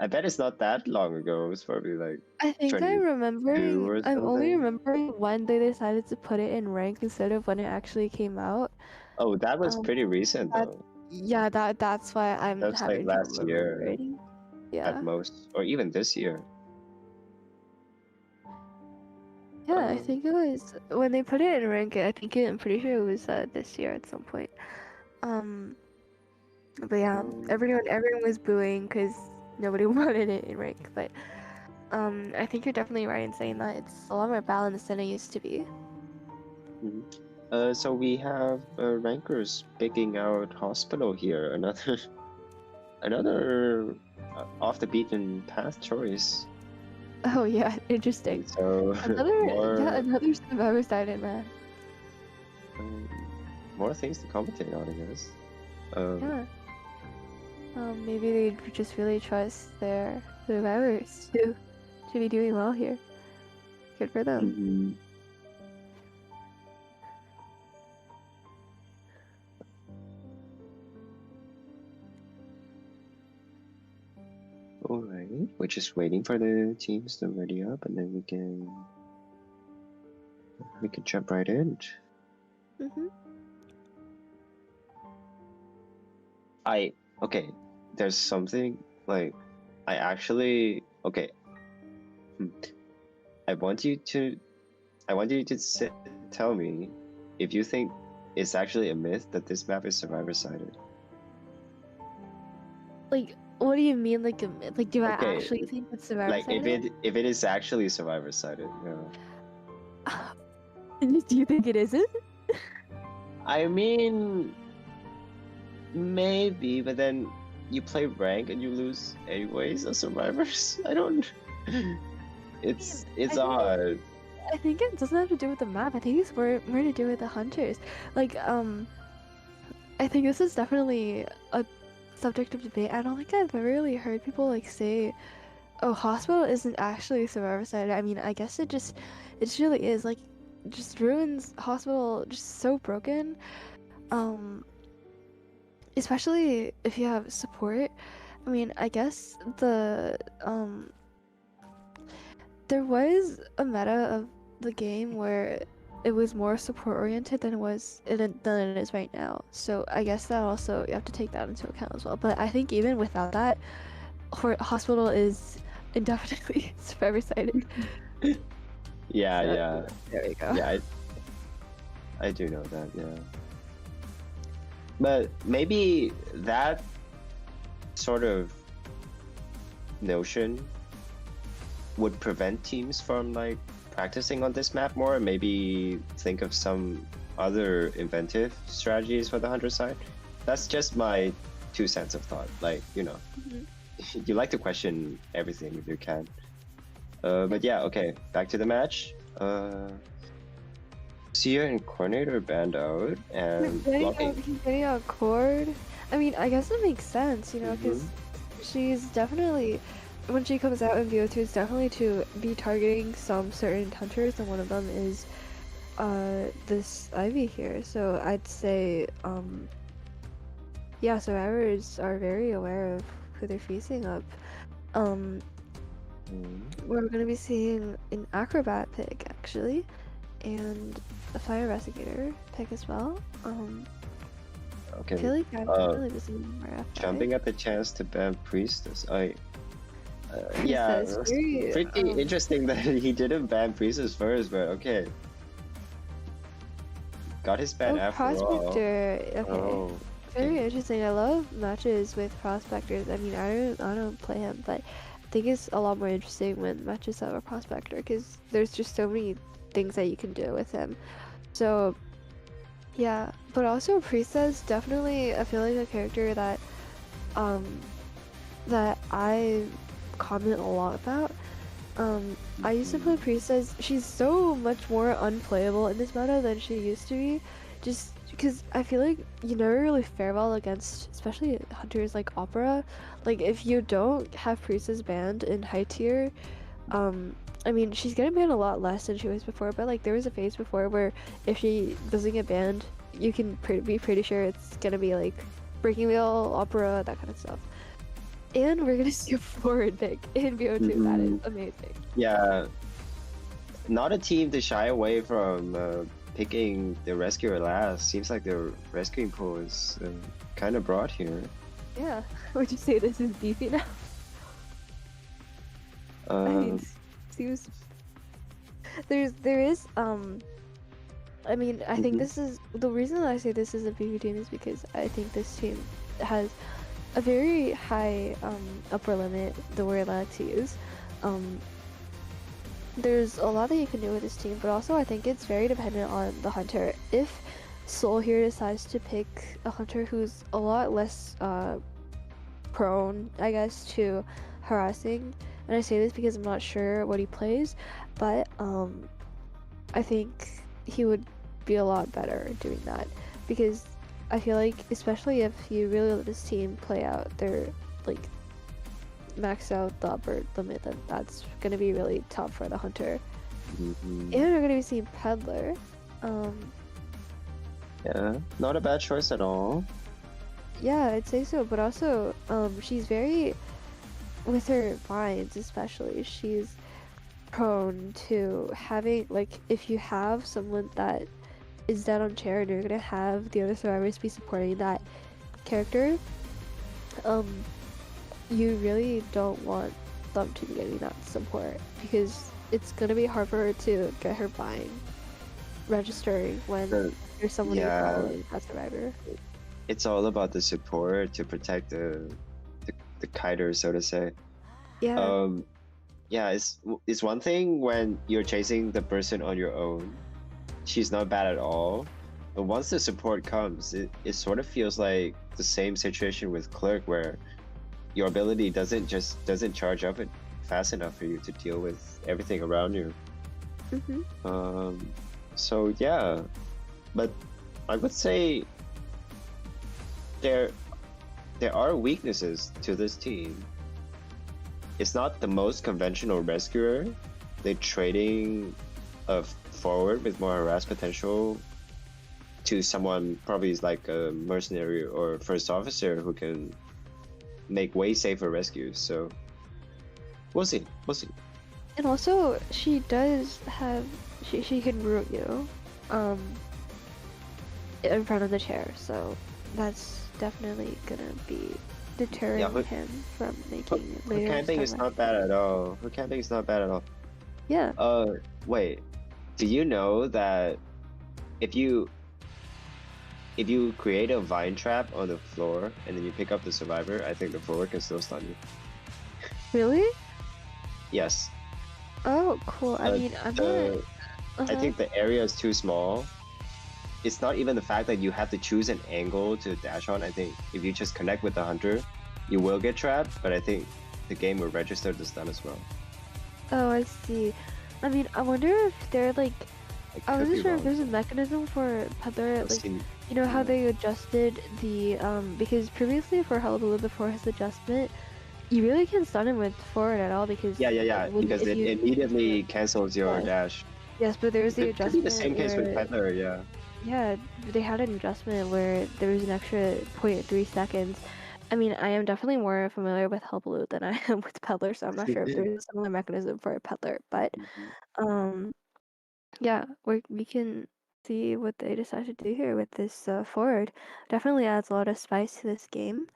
I bet it's not that long ago. It was probably like. I think I'm remembering. or I'm only something. remembering when they decided to put it in rank instead of when it actually came out. Oh, that was pretty recent that- though. Yeah, that's why I'm That's like having last trouble year. remembering. Yeah. At most, or even this year. Yeah, I think it was when they put it in rank. I'm pretty sure it was this year at some point. But yeah, everyone was booing because nobody wanted it in rank. But I think you're definitely right in saying that it's a lot more balanced than it used to be. So we have rankers picking out Hospital here. Another off the beaten path choice. Oh yeah, interesting. So Another Survivor-sided map. more things to commentate on, I guess. Yeah. Maybe they just really trust their survivors to be doing well here. Good for them. mhm. Alright, we're just waiting for the teams to ready up, and then we can jump right in. Mm-hmm. Okay, there's something like I actually okay. I want you to tell me if you think it's actually a myth that this map is survivor-sided. Like, what do you mean, like a myth? Like, do I Okay, actually think it's Like survivor-sided? if it is actually survivor-sided, Do you think it isn't? I mean, maybe, but then you play rank and you lose anyways as survivors. I don't. It's odd. I think it doesn't have to do with the map. I think it's more to do with the hunters. Like, I think this is definitely a subject of debate. I don't think I've ever really heard people like say, "Oh, hospital isn't actually survivor-sided." I mean, I guess it just really is. Like, just ruins hospital just so broken. Especially if you have support. I mean, I guess there was a meta of the game where it was more support oriented than it is right now. So I guess that also you have to take that into account as well. But I think even without that, hospital is indefinitely survivor-sided. Yeah. There we go. Yeah, I do know that, yeah. But maybe that sort of notion would prevent teams from like practicing on this map more, and maybe think of some other inventive strategies for the hunter side. That's just my 2 cents of thought. Like, you like to question everything if you can. But yeah, okay, back to the match. Seer and Coordinator banned out, and blocking. He's getting out cord. I mean, I guess it makes sense, because she's definitely, when she comes out in VO2, it's definitely to be targeting some certain hunters, and one of them is this Ivy here. So I'd say, yeah, survivors are very aware of who they're facing up. We're gonna be seeing an acrobat pick actually, and a fire investigator pick as well. Okay. I feel like I'm really just more F5. Jumping at the chance to ban Priestess. Yeah, Priestess, it's very, pretty interesting that he didn't ban Priestess first, but okay. Got his ban after all. Prospector. Okay. Oh, Very interesting. I love matches with prospectors. I mean, I don't play him, but I think it's a lot more interesting when matches have a prospector because there's just so many things that you can do with him. So yeah, but also Priestess, definitely I feel like a character that that I comment a lot about. I used to play Priestess. She's so much more unplayable in this meta than she used to be, just because I feel like you never really fare well against, especially hunters like Opera. Like if you don't have Priestess banned in high tier, I mean, she's getting banned a lot less than she was before, but like there was a phase before where if she doesn't get banned, you can be pretty sure it's gonna be like Breaking Wheel, Opera, that kind of stuff. And we're gonna see a forward pick in VO2. That is amazing. yeah. Not a team to shy away from picking the rescuer last. Seems like the rescuing pool is kind of broad here. Yeah. Would you say this is beefy now? I mean, seems there is I mean, I think this is the reason that I say this is a beefy team is because I think this team has a very high upper limit that we're allowed to use. There's a lot that you can do with this team, but also I think it's very dependent on the hunter. If Soul here decides to pick a hunter who's a lot less prone, I guess, to harassing, and I say this because I'm not sure what he plays, but I think he would be a lot better doing that, because I feel like, especially if you really let this team play out their, like, max out the upper limit, then that's gonna be really tough for the hunter. Mhm. And we're gonna be seeing Peddler. Yeah, not a bad choice at all. Yeah, I'd say so, but also, she's very, with her vines especially, she's prone to having, like, if you have someone that is dead on chair and you're gonna have the other survivors be supporting that character, you really don't want them to be getting that support, because it's gonna be hard for her to get her vine registering when there's someone you're Yeah. following that survivor. It's all about the support to protect the kiter, so to say. Yeah. Yeah, it's one thing when you're chasing the person on your own. She's not bad at all. But once the support comes, it sort of feels like the same situation with Clerk, where your ability doesn't charge up it fast enough for you to deal with everything around you. So yeah, but I would say there are weaknesses to this team. It's not the most conventional rescuer. They're trading a forward with more harass potential to someone probably is like a mercenary or first officer who can make way safer rescues. So we'll see. And also, she does have, she can root you in front of the chair, so that's definitely gonna be deterring him from making Her later camping is not bad at all. Yeah. Wait, do you know that if you create a vine trap on the floor and then you pick up the survivor, I think the forward can still stun you. Really? Yes. Oh, cool. I mean, I'm not... I think the area is too small. It's not even the fact that you have to choose an angle to dash on. I think if you just connect with the hunter, you will get trapped, but I think the game will register the stun as well. Oh, I see. I mean, I wonder if they're like... I wasn't sure if there's a mechanism for Peddler, like, you know how they adjusted the, because previously for Hullabaloo, before his adjustment, you really can't stun him with forward at all, because... Yeah, because it immediately cancels your dash. Yes, but there was the It could be adjustment the same case with Peddler, yeah. Yeah, they had an adjustment where there was an extra 0.3 seconds. I mean, I am definitely more familiar with Hullabaloo than I am with Peddler, so I'm not sure if there's a similar mechanism for a Peddler, but yeah, we can see what they decide to do here with this forward. Definitely adds a lot of spice to this game.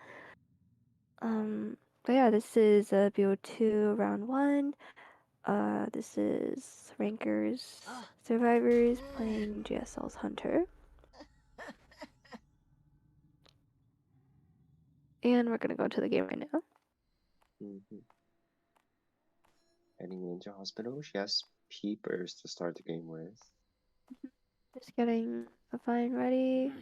But yeah, this is BO2 round 1. This is Rankers Survivors playing GSL's Hunter. And we're gonna go to the game right now. Heading into hospital, she has peepers to start the game with. Just getting a vine ready.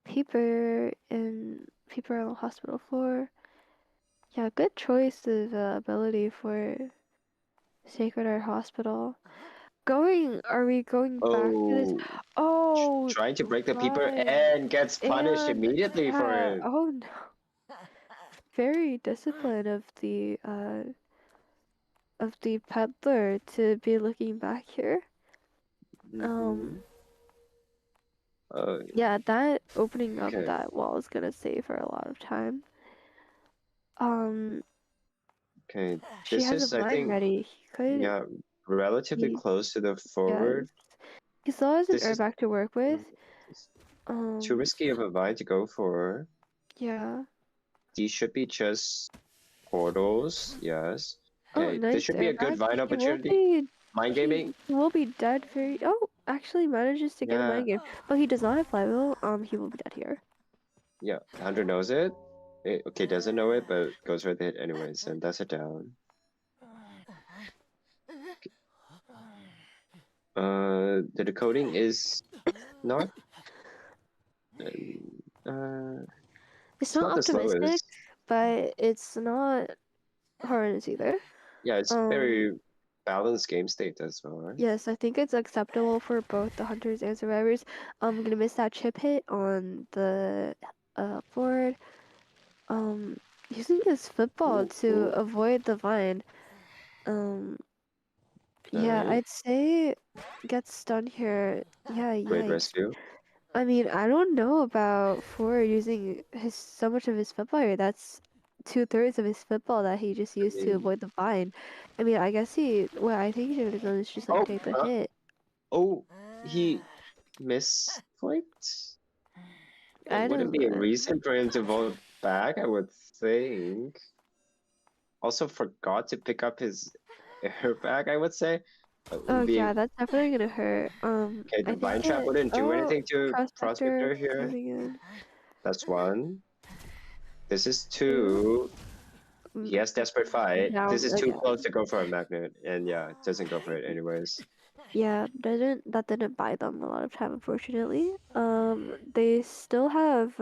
Peeper on the hospital floor. Yeah, good choice of ability for Sacred Heart Hospital. Are we going back to this? Oh, trying to break the peeper right. and gets punished And, immediately for it. Oh no. Very disciplined of the peddler to be looking back here. Yeah, that opening up that wall is gonna save her a lot of time. Okay, She this has is, a I vine think, ready. He could. yeah, relatively close to the forward. He still has an This is back to work with. too risky of a vine to go for. Yeah. These should be just portals, yes. Oh, Okay, nice this should be a good vine opportunity. Mind gaming? He will be dead very... Oh, actually manages to get a mind game. But he does not have flywheel. He will be dead here. Yeah, Hunter knows it. Okay, doesn't know it, but goes for the hit anyways, and that's it down. The decoding is not... it's not optimistic, but it's not horrendous either. Yeah, it's Um, very balanced game state as well, right? Yes, I think it's acceptable for both the hunters and survivors. I'm gonna miss that chip hit on the forward. Using his football Ooh, to ooh, avoid the vine. Um, yeah, okay. I'd say gets stunned here. Yeah, Great yikes. rescue. I mean, I don't know about Ford using his so much of his football here. That's 2/3 of his football that he just I used to mean, avoid the vine. I mean, I guess what I think he should have done is just like oh, take the hit. oh, he misclicked. It I wouldn't don't be a know. reason for him to vote back, I would think. Also forgot to pick up his airbag, I would say. Oh Being yeah, that's definitely gonna hurt. okay, the I think vine trap wouldn't do oh, anything to Prospector Prospector here. moving in. That's one. This is Two. two. Mm, He has desperate fight. This down is too close again. to go for a magnet, and yeah, it doesn't go for it anyways. Yeah, that didn't buy them a lot of time, unfortunately. They still have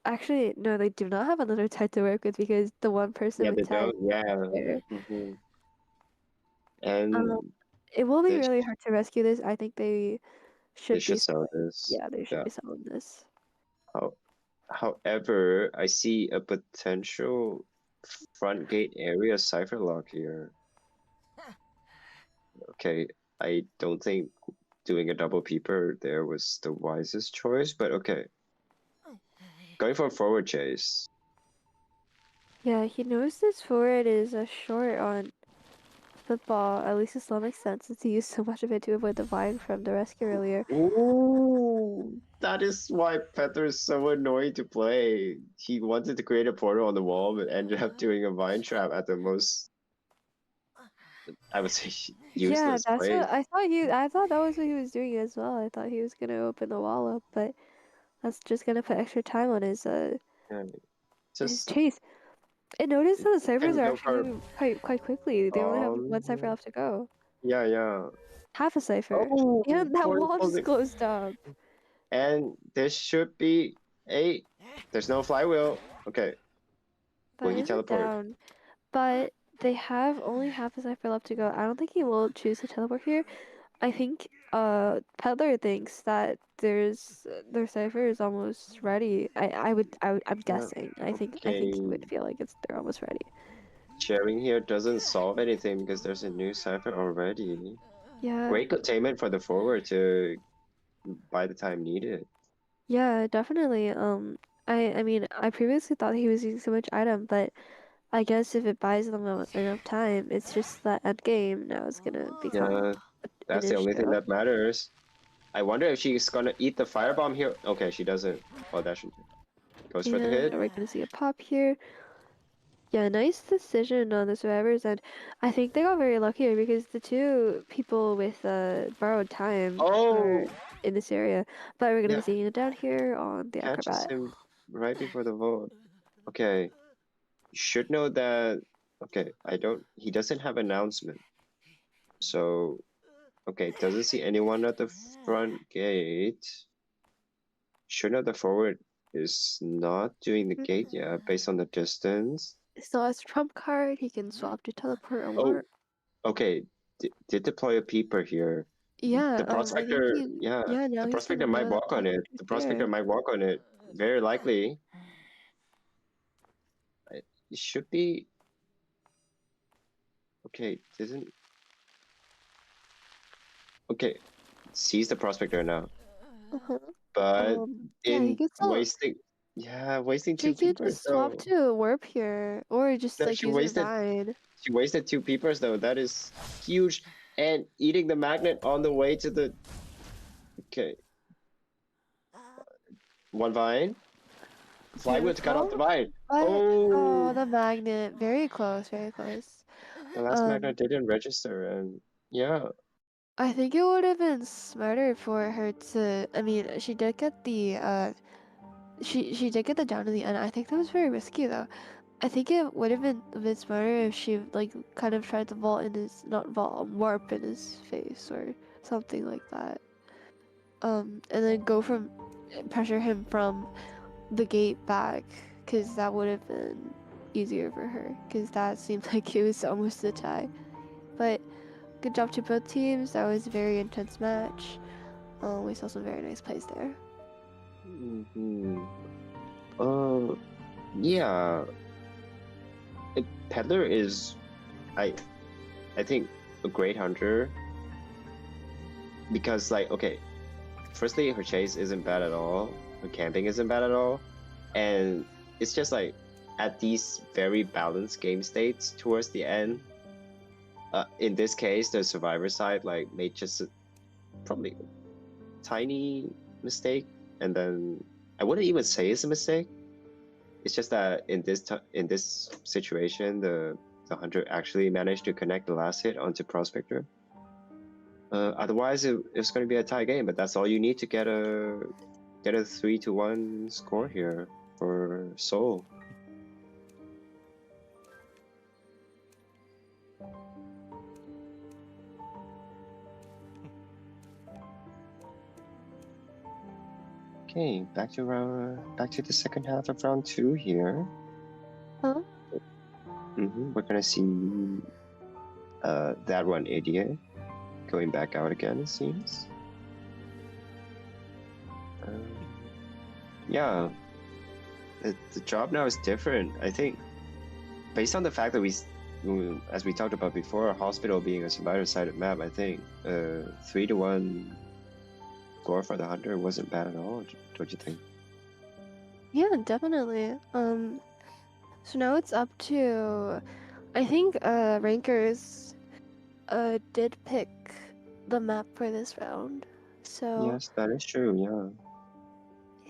actually no, they do not have another tech to work with because the one person Yeah, with they tech don't. Yeah. there. hmm Um, And it will be they really hard to rescue this. I think they they should be should sell this. yeah, they should Yeah. be selling this. How, however, I see a potential front gate area cipher lock here. Okay, I don't think doing a double peeper there was the wisest choice, but okay. Going for a forward chase. Yeah, he knows this forward is a short on football, at least to some extent, since he used so much of it to avoid the vine from the rescue earlier. Ooh, that is why Petter is so annoying to play. He wanted to create a portal on the wall, but ended up doing a vine trap at the most, I would say, Yeah, useless that's place. what I thought that was what he was doing as well. I thought he was gonna open the wall up, but that's just gonna put extra time on Yeah, his just chase. And notice that the ciphers can are go actually for moving quite quickly. They only have one cipher um. left to go. Yeah, yeah. Half a cipher. Oh, And that portal wall just closing. closed up. And this should be a. There's no flywheel. Okay, will That he isn't teleport? down. But they have only half a cipher left to go. I don't think he will choose to teleport here. I think Peddler thinks that their cipher is almost ready. I'm Yeah. guessing. I think he Okay. would feel like they're almost ready. Sharing here doesn't solve anything because there's a new cipher already. Yeah. Great containment for the forward to buy the time needed. Yeah, definitely. I mean, I previously thought he was using so much item, but I guess if it buys them enough time, it's just that end game now is gonna become Yeah, an that's the only thing issue. that matters. I wonder if she's gonna eat the firebomb here. Okay, she doesn't. Oh, that should goes for the And hit. we're gonna see a pop here. Yeah, nice decision on the survivors, and I think they got very lucky here because the two people with borrowed time are Oh, in this area. But we're gonna yeah, be seeing it down here on the catches acrobat. him right before the vote. Okay, you should know that. Okay, I don't. He doesn't have announcement. So, okay, doesn't see anyone at the front gate. Should know the forward is not doing the gate yet based on the distance. Still has trump card. He can swap to teleport or Oh, warp. okay. Did deploy a peeper here. Yeah, The I think prospector, he. yeah, Yeah, now the he's gonna prospector might know that walk on it. prospector's The prospector there. might walk on it. Very likely. It should be okay. Didn't okay. Sees the prospector now, Uh-huh. but Yeah, he in can still. wasting, yeah, wasting She two could peepers just swap though. to warp here, or just No, like use a vine. she wasted two peepers though. That is huge. And eating the magnet on the way to the okay. One vine. Flywheel to cut off the Beautiful. vine. But oh, Oh, the magnet, very close, very close. the last Um, magnet didn't register, and yeah, I think it would have been smarter for her to. I mean, she did get the she did get the down in the end. I think that was very risky though. I think it would have been a bit smarter if she like kind of tried to vault in his not vault warp in his face or something like that. And then go from pressure him from the gate back, because that would have been easier for her because that seemed like it was almost a tie. But good job to both teams. That was a very intense match. We saw some very nice plays there. Yeah. Peddler is, I think, a great hunter. Because, like, okay, firstly, her chase isn't bad at all. Her camping isn't bad at all. And it's just like, at these very balanced game states towards the end, in this case, the survivor side, like, made just probably a tiny mistake. And then, I wouldn't even say it's a mistake. It's just that in this situation, the hunter actually managed to connect the last hit onto Prospector. Otherwise, it's going to be a tie game, but that's all you need to get a 3-1 score here for Seoul. Okay, back to the second half of round 2 here. Huh? We're gonna see that one ADA going back out again, it seems. Yeah, the job now is different. I think, based on the fact that as we talked about before, Hospital being a survivor-sided map, I think 3-1 score for the hunter wasn't bad at all. Don't you think? Yeah, definitely. So now it's up to, I think, Rankers did pick the map for this round. So Yes, that is true.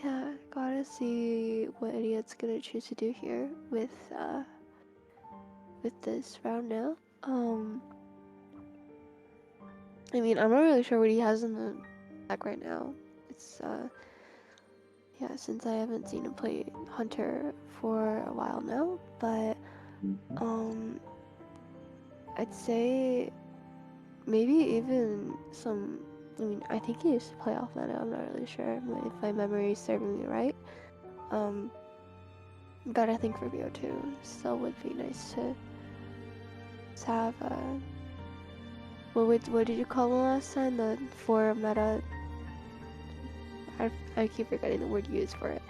yeah, gotta see what Idiot's gonna choose to do here with this round now. I mean, I'm not really sure what he has in the back right now. It's yeah, since I haven't seen him play Hunter for a while now, but I'd say maybe even some. I mean, I think he used to play off meta. I'm not really sure if my memory is serving me right. But I think for BO2 still would be nice to have what did you call them last time? The 4 meta. I keep forgetting the word you use for it.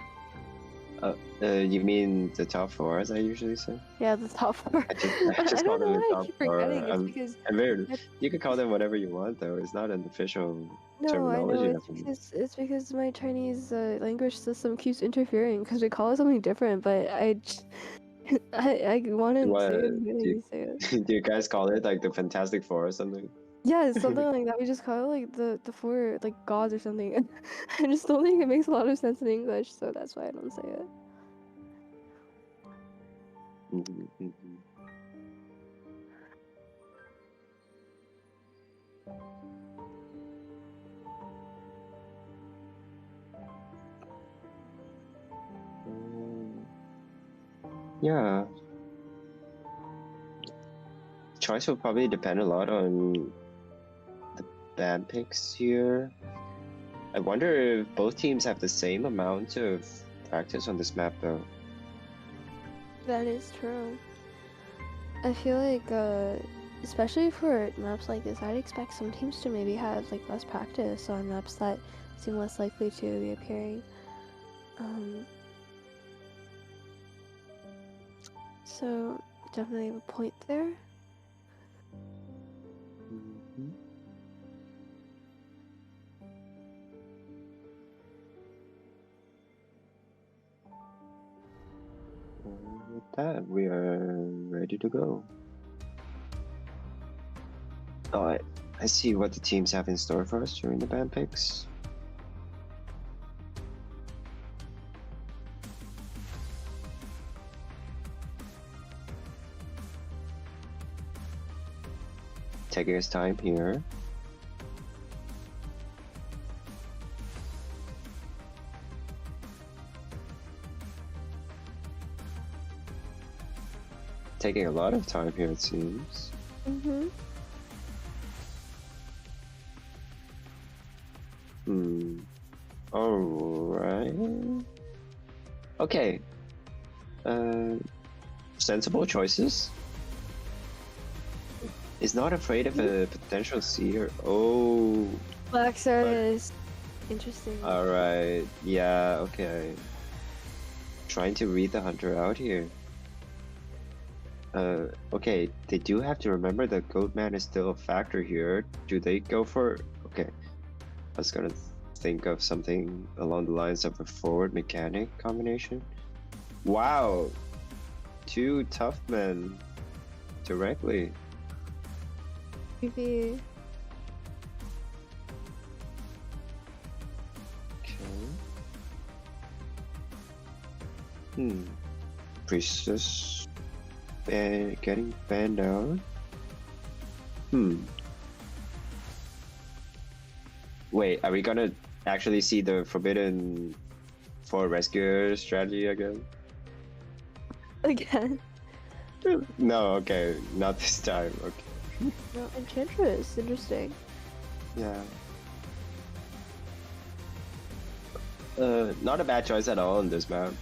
You mean the top 4, as I usually say? Yeah, the top 4. I just I call don't them know the why I top keep 4. forgetting. It's because I'm very. You can call them whatever you want, though. It's not an official no, I terminology. know it's because my Chinese language system keeps interfering because we call it something different, but I want to say it the way you say it. Do you guys call it like the Fantastic Four or something? Yeah, it's something like that. We just call it like the 4 like gods or something. I just don't think it makes a lot of sense in English, so that's why I don't say it. Yeah. Choice will probably depend a lot on the band picks here. I wonder if both teams have the same amount of practice on this map, though. That is true. I feel like, especially for maps like this, I'd expect some teams to maybe have like less practice on maps that seem less likely to be appearing. So definitely have a point there. With that, we are ready to go. Alright, let's see what the teams have in store for us during the band picks. Taking his time here. Taking a lot of time here, it seems. Alright. Okay. sensible choices. Is not afraid of a potential seer. Oh, Black Sardis. Interesting. alright. Yeah, okay. Trying to read the hunter out here. Okay, they do have to remember that Goatman is still a factor here. Do they go for... Okay, I was gonna think of something along the lines of a forward mechanic combination. Wow! 2 tough men directly. Maybe. Okay. Priestess getting banned out. Wait, are we gonna actually see the Forbidden for Rescuer strategy again? Again. No, okay, not this time. Okay. No, Enchantress. Interesting. Yeah. Not a bad choice at all on this map.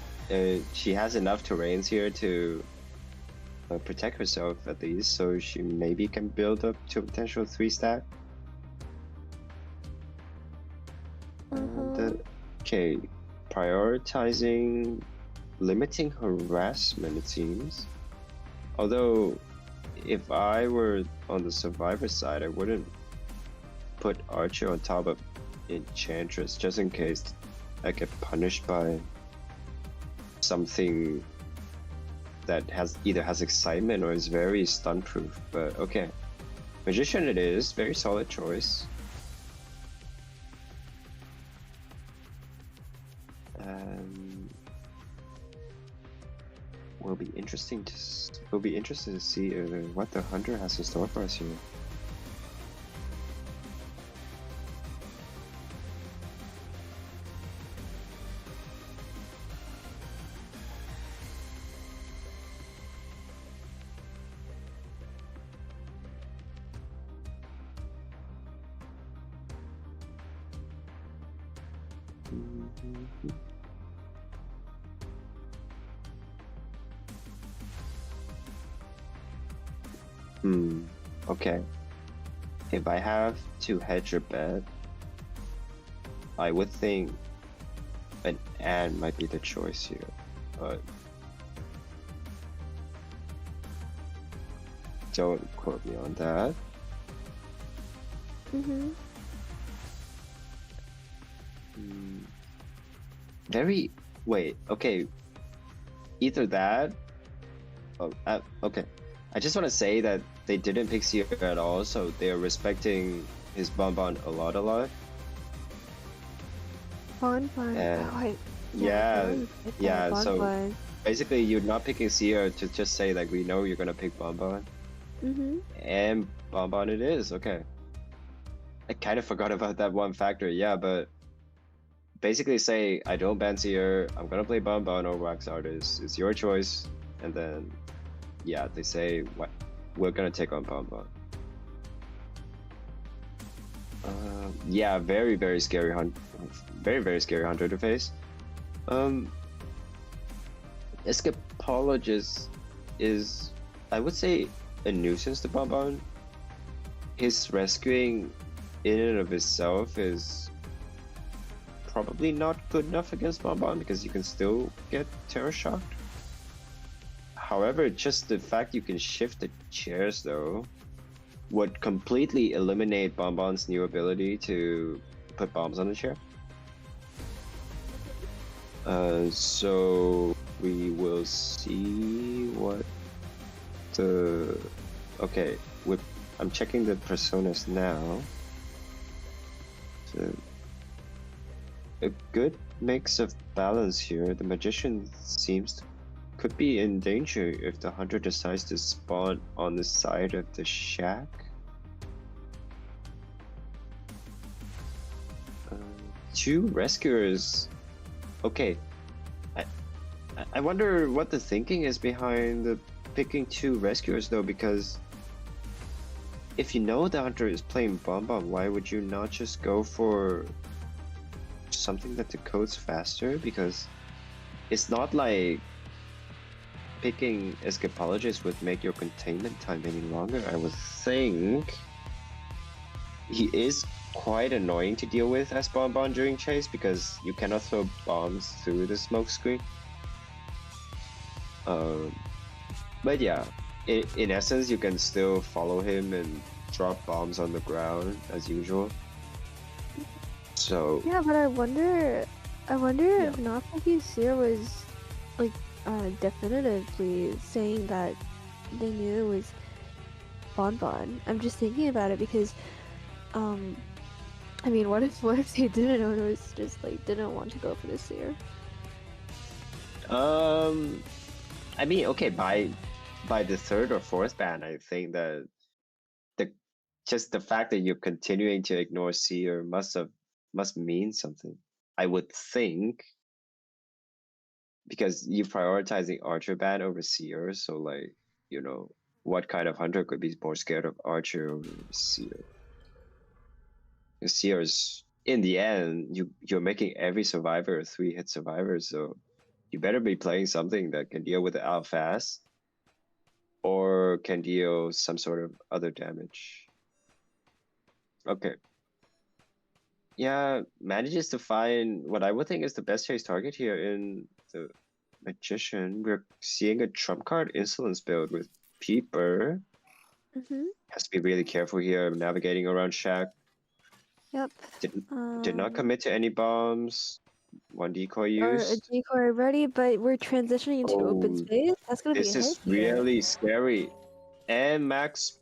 She has enough terrains here to protect herself at least, so she maybe can build up to a potential 3-stack. Okay, prioritizing limiting harassment, it seems. Although, if I were on the survivor side, I wouldn't put Archer on top of Enchantress just in case I get punished by something that either has excitement or is very stun proof. But okay, Magician it is, very solid choice. Will be interesting to see what the hunter has in store for us here. Okay. If I have to hedge a bet, I would think an and might be the choice here, but don't quote me on that. Wait, okay. Either that. Okay. I just want to say that they didn't pick Seer at all, so they're respecting his Bonbon a lot. Bonbon. Yeah. So basically, you're not picking Seer to just say like we know you're gonna pick Bonbon. And Bonbon it is. Okay. I kind of forgot about that one factor. Yeah, but basically say I don't ban Seer. I'm gonna play Bonbon or Wax Artist. It's your choice, and then. Yeah, they say what we're gonna take on Bonbon. Yeah, very scary very scary hunter to face. Escapologist is, I would say, a nuisance to Bonbon. His rescuing in and of itself is probably not good enough against Bonbon because you can still get terror shocked. However, just the fact you can shift the chairs though would completely eliminate Bonbon's new ability to put bombs on the chair. So we will see what the... Okay, I'm checking the personas now. So, a good mix of balance here. The Magician could be in danger if the hunter decides to spawn on the side of the shack. Two rescuers. Okay, I wonder what the thinking is behind the picking 2 rescuers though, because if you know the hunter is playing Bonbon, why would you not just go for something that decodes faster? Because it's not like picking Escapologist would make your containment time any longer. I would think he is quite annoying to deal with as Bonbon during chase because you cannot throw bombs through the smoke screen. But yeah, in essence, you can still follow him and drop bombs on the ground as usual. So Yeah, but I wonder Yeah. if Naofumi Seer was like definitively saying that they knew it was Bonbon. I'm just thinking about it because I mean, what if they didn't know it was just like didn't want to go for the Seer? I mean, okay, by the third or fourth ban, I think that just the fact that you're continuing to ignore Seer must mean something. I would think, because you're prioritizing Archer ban over Seer, so like, you know, what kind of hunter could be more scared of Archer over Seer? Because Seer's, in the end, you're making every survivor a 3-hit survivor, so you better be playing something that can deal with it out fast or can deal some sort of other damage. Okay. Yeah, manages to find what I would think is the best chase target here in the Magician. We're seeing a trump card insolence build with Peeper. Mm-hmm. Has to be really careful here, navigating around Shack. Yep. Did not commit to any bombs. One decoy Or a used. decoy ready, but we're transitioning into open Oh, space. That's gonna be a this hit is here. really scary. And Max,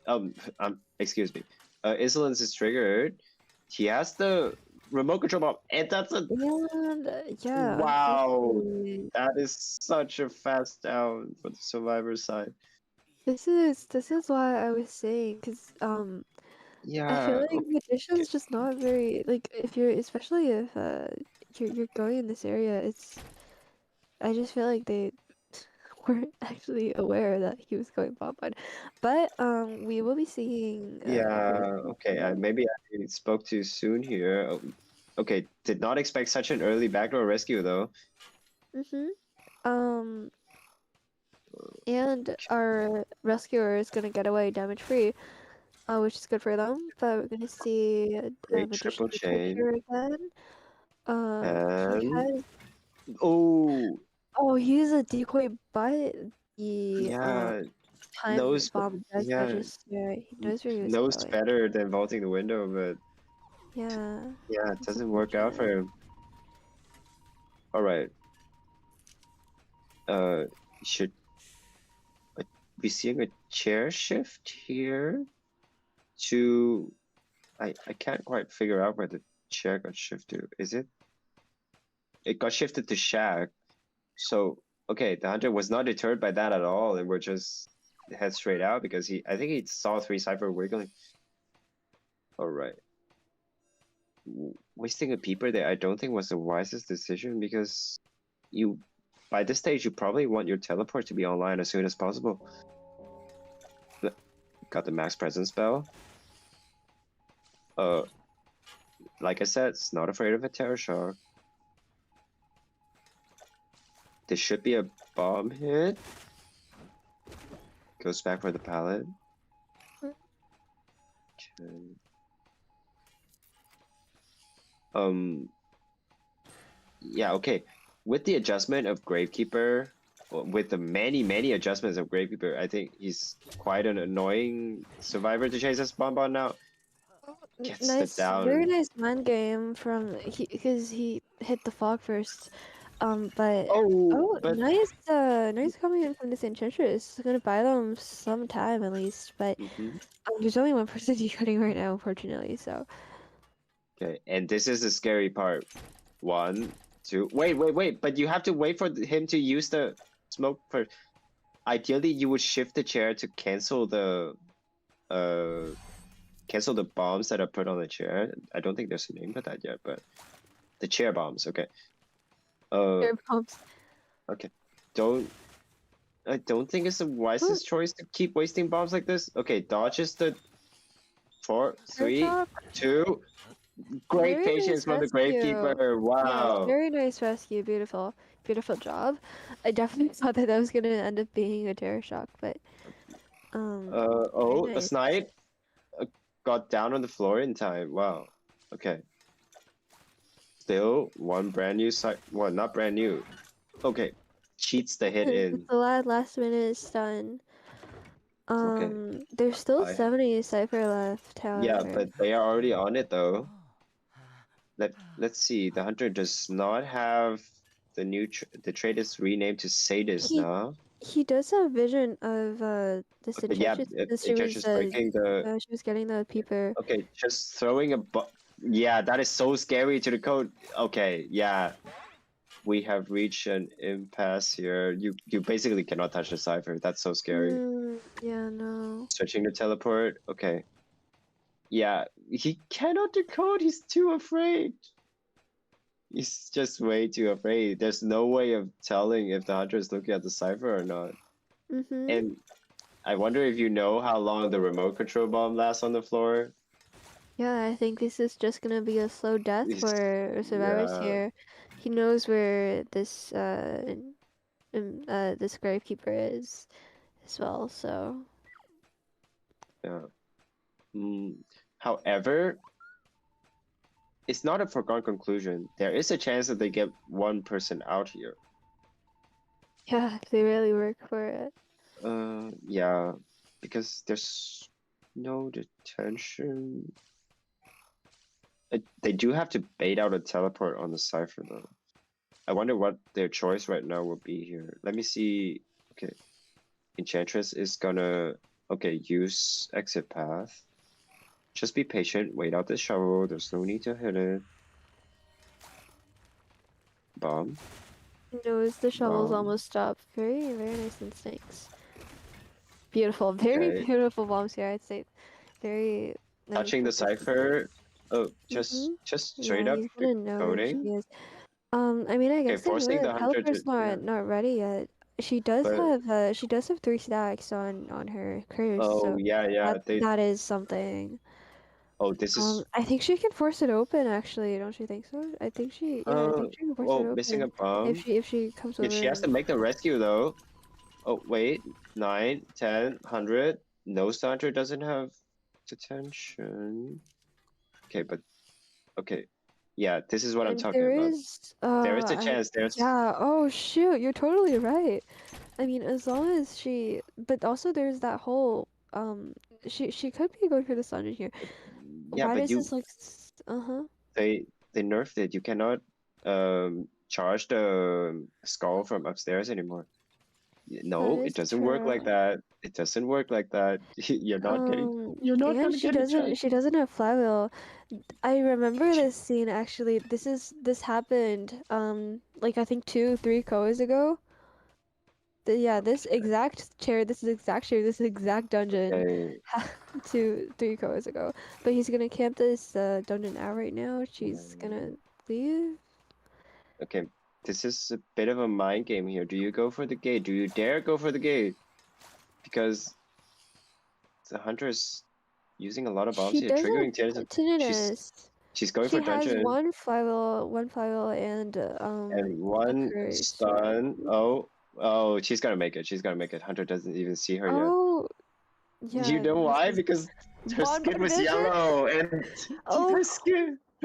excuse me. Insolence is triggered. He has the remote control bomb, and that's a And yeah, wow. unfortunately, That is such a fast down for the survivor side. this is why I was saying, because I feel Yeah, like okay. Magician's just not very like if you're especially if you're going in this area, it's I just feel like they weren't actually aware that he was going Bombard. But we will be seeing Yeah, okay. Maybe I spoke too soon here. Okay, did not expect such an early backdoor rescue though. mm-hmm. Um and our rescuer is gonna get away damage free, which is good for them. But we're gonna see Great Magician triple decoy chain. here again. He And has oh he has a decoy, but the yeah, time knows bomb does yeah, register. He knows where he was knows going. better than vaulting the window, but Yeah, yeah, it it's doesn't work out for unfortunate. him. Alright. Uh should be seeing a chair shift here to I can't quite figure out where the chair got shifted. Is it? It got shifted to Shaq. So okay, the hunter was not deterred by that at all, and we're just head straight out because I think he saw 3 Cypher wiggling. All right, wasting a peeper there, I don't think was the wisest decision because you, by this stage, you probably want your teleport to be online as soon as possible. Got the max presence spell. Like I said, it's not afraid of a terror shock. This should be a bomb hit. Goes back for the pallet. Yeah, okay. With the adjustment of Gravekeeper, well, with the many adjustments of Gravekeeper, I think he's quite an annoying survivor to chase as Bonbon now. Gets the Nice, very down. nice mind game from because he hit the fog first. But Oh, oh, but nice coming in from this Enchantress. It's gonna buy them some time at least. But mhm. there's only one person decoding right now, unfortunately. So Okay, and this is the scary part. 1, 2. Wait. But you have to wait for him to use the smoke first. Ideally, you would shift the chair to cancel the bombs that are put on the chair. I don't think there's a name for that yet, but the chair bombs. Okay. air pumps. Okay. I don't think it's the wisest choice to keep wasting bombs like this. Okay, dodges the 4, 3, 2. Great Very patience nice from the rescue. Gravekeeper. Yes, Wow. very nice rescue. Beautiful. beautiful job. I definitely thought that was gonna end up being a terror shock, but very Oh, the nice. snipe got down on the floor in time. Wow. Okay. Still one brand new site. Well, not brand new. Okay. Cheats the hit It's in. the last minute stun. Okay. There's still I 70 Cypher left, Yeah, however. but they are already on it though. Let's see. The hunter does not have the new the trait is renamed to Sadist He now. he does have vision of this Okay, yeah, enchantress since Enchantress breaking the. she was getting the peeper. Okay, just throwing a yeah, that is so scary to the code. Okay, yeah, we have reached an impasse here. You basically cannot touch the cipher. That's so scary. Yeah, no. Switching to teleport. Okay. Yeah, he cannot decode. He's too afraid. He's just way too afraid. There's no way of telling if the hunter is looking at the cipher or not. And I wonder if you know how long the remote control bomb lasts on the floor. Yeah, I think this is just gonna be a slow death He's, for survivors yeah, here. He knows where this this gravekeeper is as well, so yeah. However, it's not a foregone conclusion. There is a chance that they get one person out here. yeah, they really work for it. Yeah, because there's no detention. They do have to bait out a teleport on the cipher though. I wonder what their choice right now will be here. Let me see. Okay, Enchantress is gonna use exit path. Just be patient. Wait out the shovel. There's no need to hit it. Bomb. Knows the shovel's almost stopped. Very, very nice instincts. Beautiful, very Okay. beautiful bombs here, I'd say. Very nice. Touching the cipher. Oh, just straight Yeah, up he's gonna know where she coding. is. I mean, I Okay, guess they forcing the would. hunter Helper's to not ready yet. She does but have 3 stacks on her curse, oh so yeah, that is something. oh this is I think she can force it open actually, don't you think so? I think I think she can force it missing a open bomb. if she comes Yeah, over she has to and make the rescue though. Oh wait, 9, 10, 100. No starter doesn't have detention. Okay, but okay. Yeah, this is what I'm talking there about. is There is a chance. yeah, oh shoot, you're totally right. I mean, as long as but also there's that whole she could be going for the sun in here. Yeah, Why but does this like they nerfed it. You cannot charge the skull from upstairs anymore. That No, it is doesn't work like true. that. It doesn't work like that. You're not And gonna get a charge. she doesn't have flywheel. I remember this scene actually. This happened like I think 3 coas ago. Yeah, this exact chair, this exact dungeon Okay. 3 coas ago. But he's gonna camp this dungeon out right now. She's gonna leave. Okay. This is a bit of a mind game here. Do you go for the gate? Do you dare go for the gate? Because the hunter is using a lot of bombs She here, triggering doesn't tears. tinnitus. She's going She for has dungeon one flywheel and and a one curse. stun. Oh, she's gonna make it. She's gonna make it. Hunter doesn't even see her yet. Oh, You yeah, know this why? is Because her Bond skin was vision. yellow, and Oh, her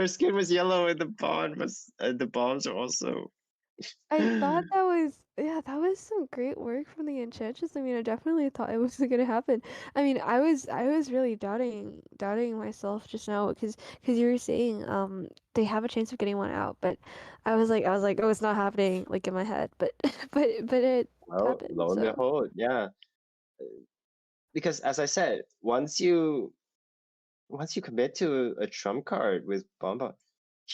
skin was yellow, and the bombs are also. I thought that was yeah, that was some great work from the Enchantress. I mean, I definitely thought it wasn't gonna happen. I mean, I was really doubting myself just now because you were saying they have a chance of getting one out, but I was like, oh, it's not happening like in my head, but but it Well, happened. lo and So behold, yeah. Because as I said, once you commit to a trump card with Bomba,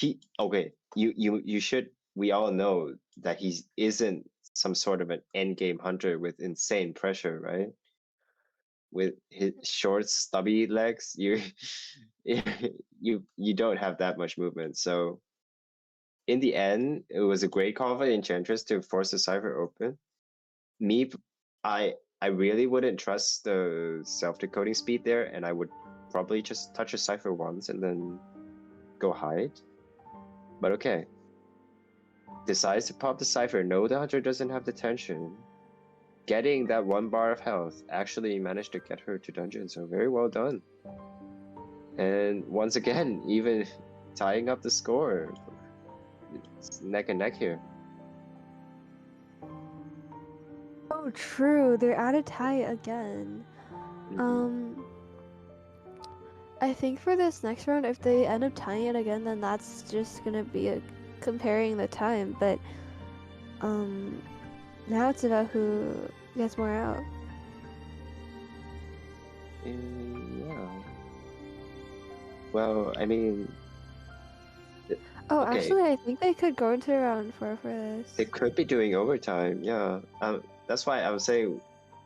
you should we all know that he isn't some sort of an end game hunter with insane pressure, right? With his short, stubby legs, you don't have that much movement. So in the end, it was a great call for the Enchantress to force the cipher open. Me, I really wouldn't trust the self-decoding speed there, and I would probably just touch a cipher once and then go hide. But okay. decides to pop the cipher. No, the hunter doesn't have the tension. Getting that 1 bar of health actually managed to get her to dungeon, so very well done. And once again, even tying up the score. It's neck and neck here. Oh, true. They're at a tie again. Mhm. I think for this next round, if they end up tying it again, then that's just gonna be comparing the time. But now it's about who gets more out. Yeah. Well, I mean, Oh, okay. actually, I think they could go into round 4 for this. They could be doing overtime, yeah. That's why I would say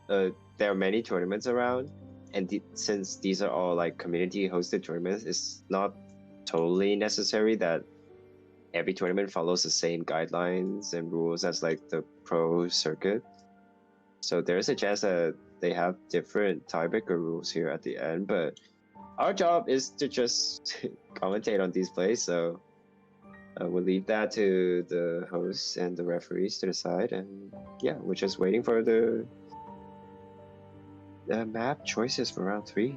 there are many tournaments around, and since these are all like community hosted tournaments, it's not totally necessary that every tournament follows the same guidelines and rules as like the pro circuit. So there's a chance that they have different tiebreaker rules here at the end, but our job is to just commentate on these plays, so we'll leave that to the hosts and the referees to decide, and yeah, we're just waiting for the map choices for round 3.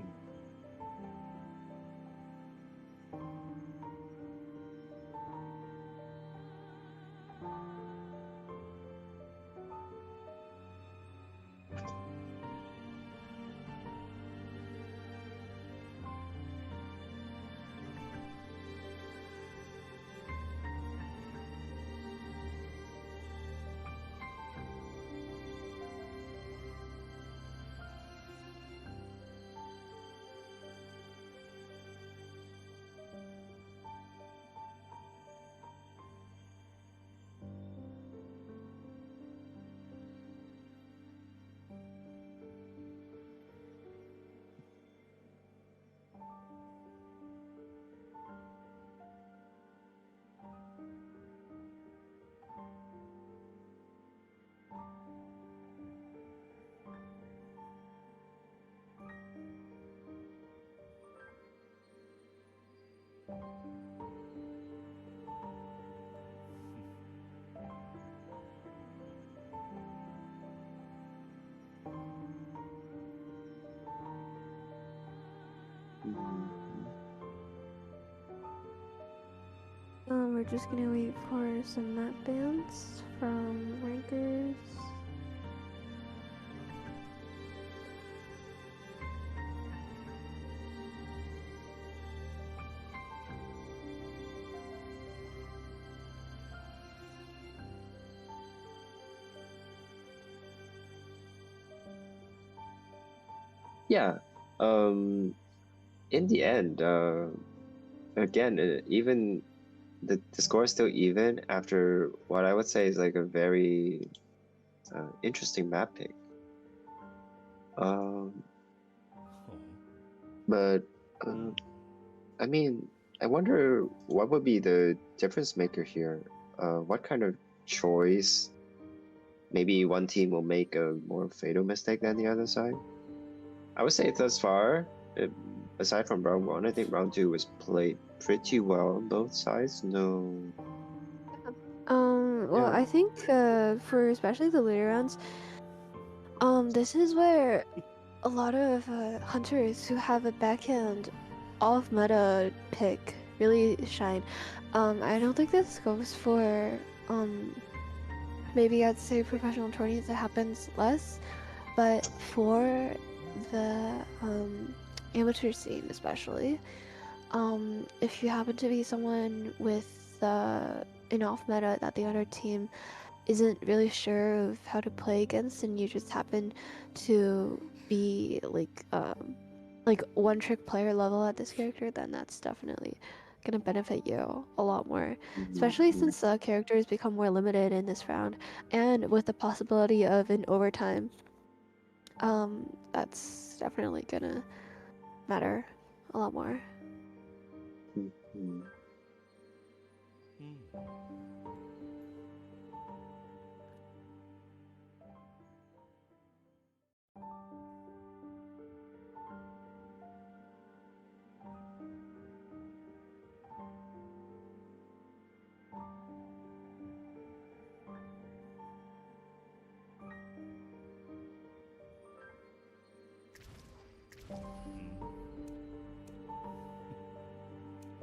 We're just gonna wait for some map bans from rankers. Yeah, in the end, again, even the score is still even after what I would say is like a very interesting map pick. But I mean, I wonder what would be the difference maker here. What kind of choice? Maybe one team will make a more fatal mistake than the other side. I would say thus far, aside from round 1, I think round 2 was played pretty well on both sides. No. Well, Yeah. I think for especially the later rounds, this is where a lot of hunters who have a backhand off meta pick really shine. I don't think this goes for maybe I'd say professional tourneys it happens less, but for the amateur scene especially, if you happen to be someone with an off meta that the other team isn't really sure of how to play against, and you just happen to be like one trick player level at this character, then that's definitely gonna benefit you a lot more, especially since the characters become more limited in this round, and with the possibility of an overtime. That's definitely gonna matter a lot more.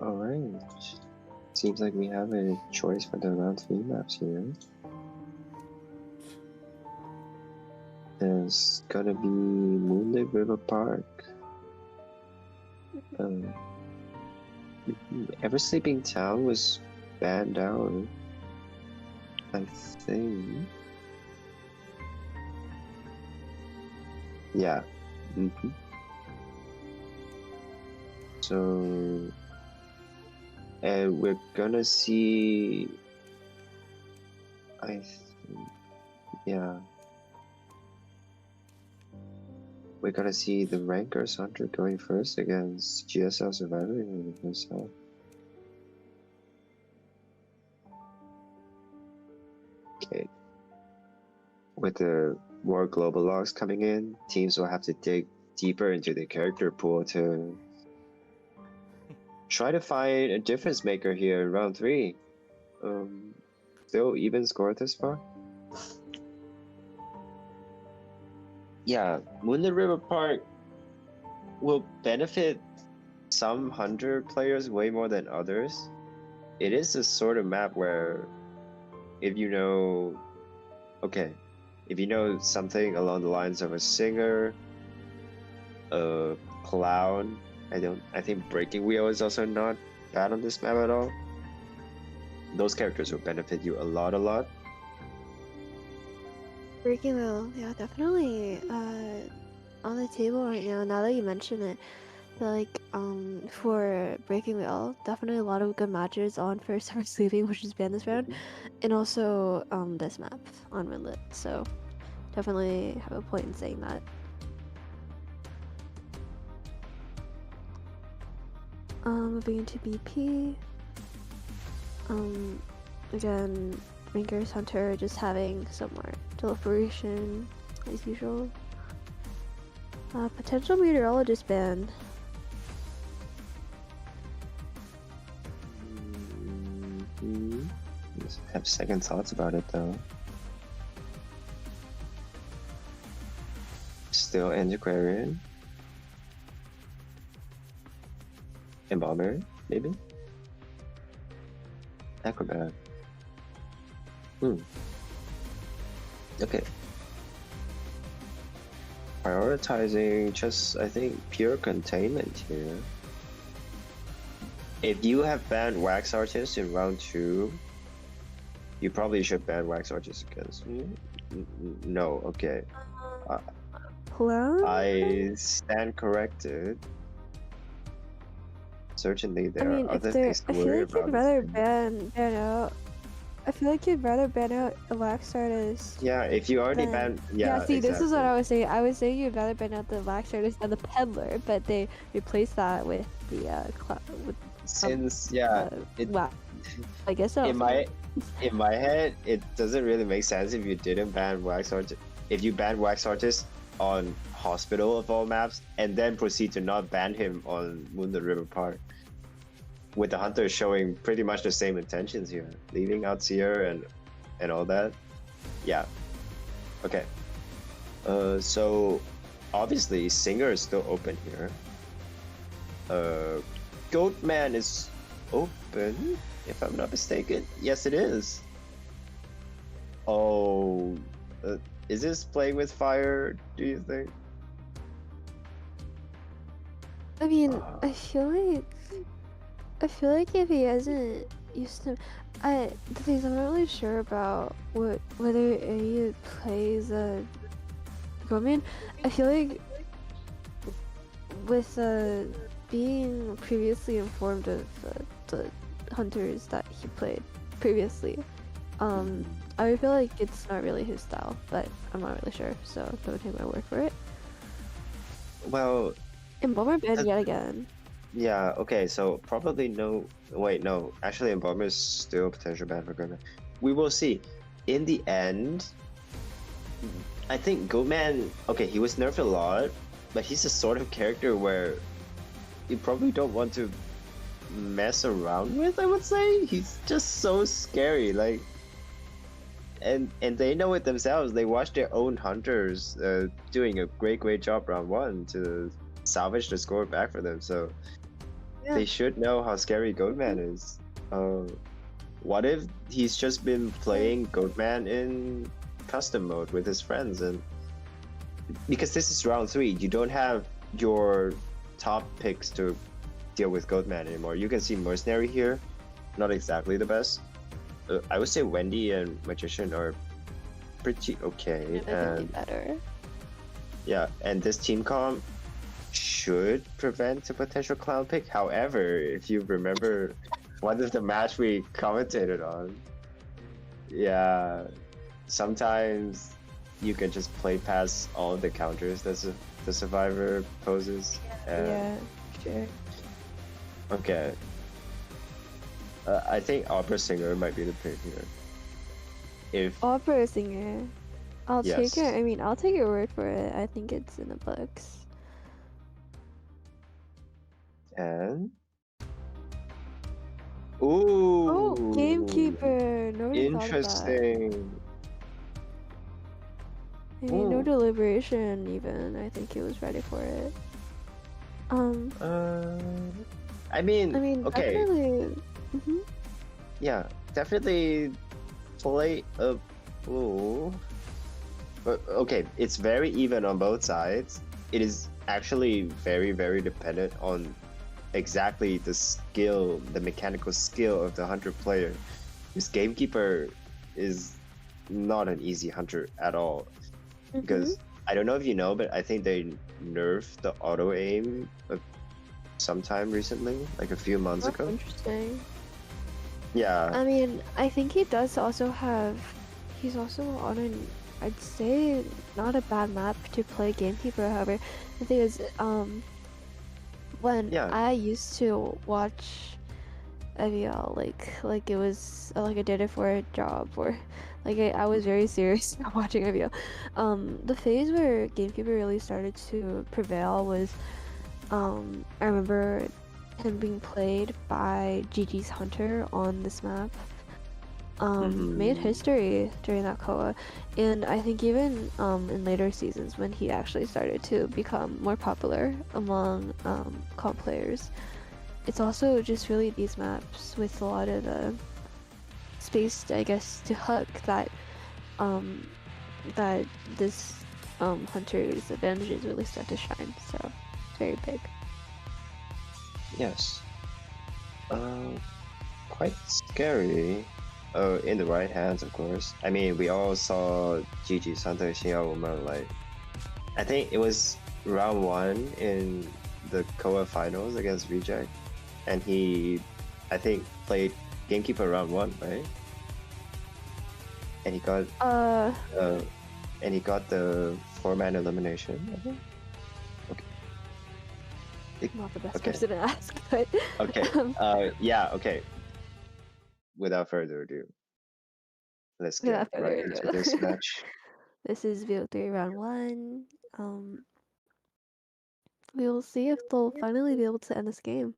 Alright. Seems like we have a choice for the round 3 maps here. There's gonna be Moonlit River Park. Ever Sleeping Town was banned out, I think. Yeah. So, and we're gonna see. Yeah. We're gonna see the Rankers Hunter going first against GSL Survivor in the first half. Okay. With the more global logs coming in, teams will have to dig deeper into the character pool to try to find a difference maker here in round 3. Still even score this far? Yeah, Moonlit River Park will benefit some Hunter players way more than others. It is a sort of map where if you know something along the lines of a singer, a clown, I think Breaking Wheel is also not bad on this map at all. Those characters will benefit you a lot. Breaking Wheel, yeah, definitely on the table right now. Now that you mention it, I feel like for Breaking Wheel, definitely a lot of good matches on First Summer Sleeping, which is banned this round, and also this map on Moonlit. So definitely have a point in saying that. Moving into BP. Again, Rankers Hunter just having some more deliberation as usual. Potential meteorologist ban. Just have second thoughts about it though. Still Antiquarian. Embalmer, maybe? Acrobat. Okay. Prioritizing just, I think, pure containment here. If you have banned Wax Artist in round 2, you probably should ban Wax Artist against me. No, okay. Hello? I stand corrected. Certainly there are other things to worry about. I feel like you'd rather ban out. I feel like you'd rather ban out a Wax Artist. Yeah, if you already banned... Yeah, see, exactly. This is what I was saying. I was saying you'd rather ban out the Wax Artist and the Peddler, but they replaced that with the Well, I guess so. In my head, it doesn't really make sense if you didn't ban Wax Artist. If you ban Wax Artist on Hospital of all maps, and then proceed to not ban him on Moonlit River Park. With the Hunter showing pretty much the same intentions here, leaving out Seer and all that. Yeah. Okay. So obviously Singer is still open here. Goatman is open, if I'm not mistaken. Yes, it is. Oh, is this playing with fire, do you think? I mean, I feel like if he hasn't used to, the thing is, I'm not really sure about whether he plays Goatman. I feel like with being previously informed of the hunters that he played previously, I would feel like it's not really his style, but I'm not really sure, so don't take my word for it. Well, Embalmer banned yet again. Yeah, okay, so probably no. Wait, no. Actually, Embalmer is still a potential ban for Goatman. We will see. In the end, I think Goatman, okay, he was nerfed a lot, but he's the sort of character where you probably don't want to mess around with, I would say. He's just so scary, like, and they know it themselves. They watch their own hunters doing a great job round 1 to salvage the score back for them. So Yeah. they should know how scary Goatman is. What if he's just been playing Goatman in custom mode with his friends, and because this is round 3, you don't have your top picks to deal with Goatman anymore. You can see Mercenary here, not exactly the best. I would say Wendy and Magician are pretty okay. Significantly And better. yeah, and this team comp should prevent a potential clown pick. However, if you remember one of the match we commentated on, yeah, sometimes you can just play past all the counters that the survivor poses. Yeah, sure. Okay. I think Opera Singer might be the pick here. If Opera singer. I'll Yes. take it. I mean, I'll take your word for it. I think it's in the books. and ooh, Oh, gamekeeper. Nobody thought of that. interesting. I mean, no Ooh. deliberation even. I think he was ready for it. I mean, okay, definitely. yeah, definitely play a ooh. But okay, it's very even on both sides. It is actually very, very dependent on exactly the skill, the mechanical skill of the hunter player. This gamekeeper is not an easy hunter at all. Because I don't know if you know, but I think they nerfed the auto aim sometime recently, like a few months That's ago. interesting. Yeah, I mean, I think he does also have. He's also on an. I'd say not a bad map to play gamekeeper. However, the thing is, when Yeah. I used to watch IVL, like it was like I did it for a job, or like I was very serious about watching IVL. The phase where gamekeeper really started to prevail was, I remember him being played by GG's Hunter on this map. Made history during that KOA, and I think even in later seasons when he actually started to become more popular among comp players. It's also just really these maps with a lot of space, I guess, to hook that that this hunter's advantages really start to shine. So it's very big. yes. Quite scary. In the right hands, of course. I mean, we all saw GG's Hunter Xiaoman, like, I think it was round 1 in the KOA finals against Reject, and he, I think, played Gamekeeper round 1, right? And he got the 4-man elimination, I think. Not the best Okay. person to ask, but Okay. Yeah. Okay. Without further ado, let's get Without further right into ado. this match. This is VO3 round 1. We will see if they'll finally be able to end this game.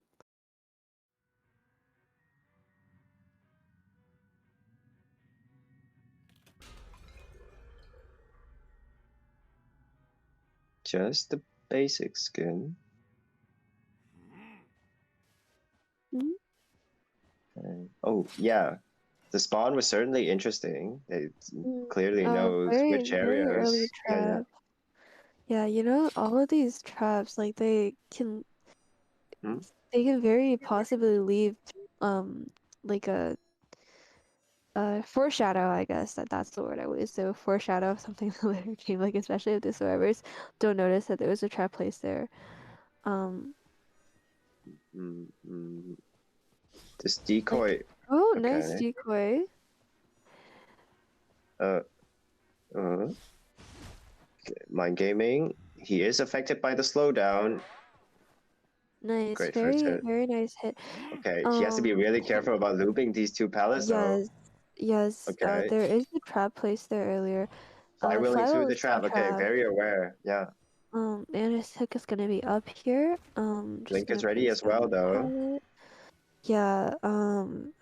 Just the basic skin. Mhm. Oh yeah, the spawn was certainly interesting. It clearly knows which Very early areas. trap. Yeah, you know, all of these traps, like they can very possibly leave like a foreshadow, I guess that's the word I would use. So foreshadow of something in the later game, like especially if the survivors don't notice that there was a trap placed there. This decoy. Oh, Okay. nice decoy. Mind gaming. He is affected by the slowdown. Nice, Great first hit. very nice hit. Okay, he has to be really careful about looping these two pallets though. Yes. Okay. There is a trap placed there earlier. Flywheeling through the Flywheel's trap. Okay, very aware. Yeah. And his hook is gonna be up here. Just Blink is gonna ready place as down well the though. pallet. Yeah,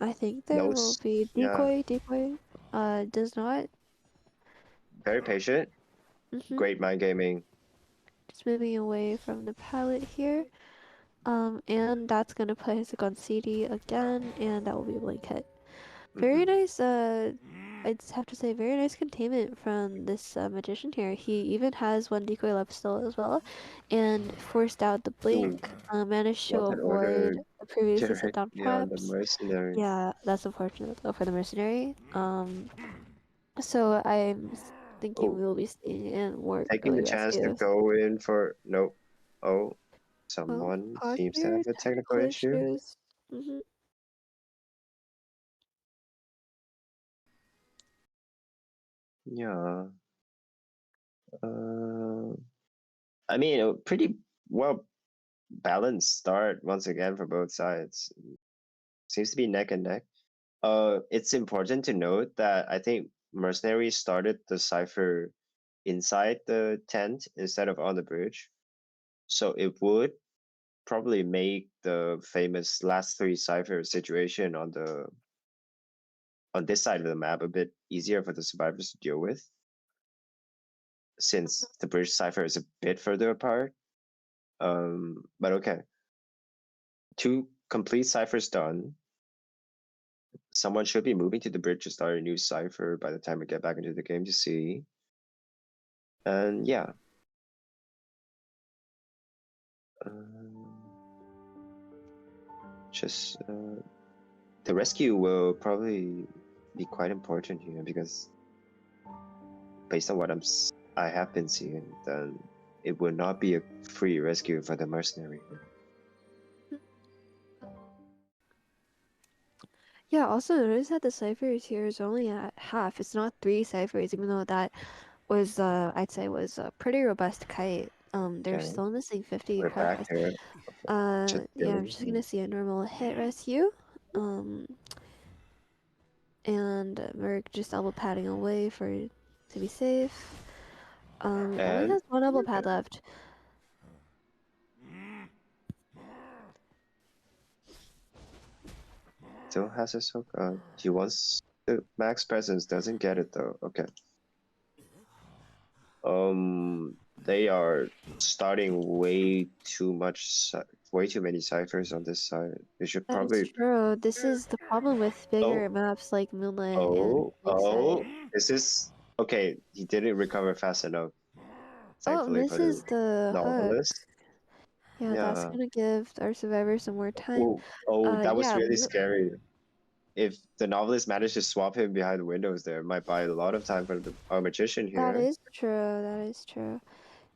I think there will be decoy. Does not. Very patient. Great mind gaming. just moving away from the palette here. And that's gonna place it on CD again, and that will be a blink hit. Very nice, I'd have to say, very nice containment from this magician here. He even has one decoy left still as well, and forced out the blink, managed to Wanted order avoid the previously set down directly on the traps. mercenary. Yeah, that's unfortunate though for the mercenary. So I'm thinking we will be seeing in more Taking early the chance to rescues. go in for nope. Oh, Well, someone pod seems to here, have a technical technical issue. issues. Yeah. I mean, a pretty well balanced start once again for both sides. Seems to be neck and neck. It's important to note that I think mercenaries started the cipher inside the tent instead of on the bridge, so it would probably make the famous last three cipher situation on this side of the map a bit easier for the survivors to deal with, since the bridge cipher is a bit further apart. But okay, 2 complete ciphers done. Someone should be moving to the bridge to start a new cipher by the time we get back into the game to see. And yeah. The rescue will probably be quite important here, because based on what I have been seeing, then it will not be a free rescue for the mercenary. Yeah, also notice that the ciphers here is only at half. It's not 3 ciphers, even though that was, I'd say was a pretty robust kite. They're Okay, still missing 50 we're back crafts. here. Just Yeah, I'm just gonna see a normal hit rescue. And Merc just double padding away to be safe. Only has one double pad left. Still has a soak. He wants the max presence, doesn't get it though. Okay. They are starting way too many ciphers on this side. They should That is probably. true. This is the problem with bigger maps like Moonlit and Lakeside. This is okay. He didn't recover fast enough. Oh, Thankfully for the misses the hook. novelist. Yeah, that's Yeah. gonna give our survivors some more time. That was Yeah, really scary. If the novelist managed to swap him behind the windows there, it might buy a lot of time for our magician here. that is true. That is true.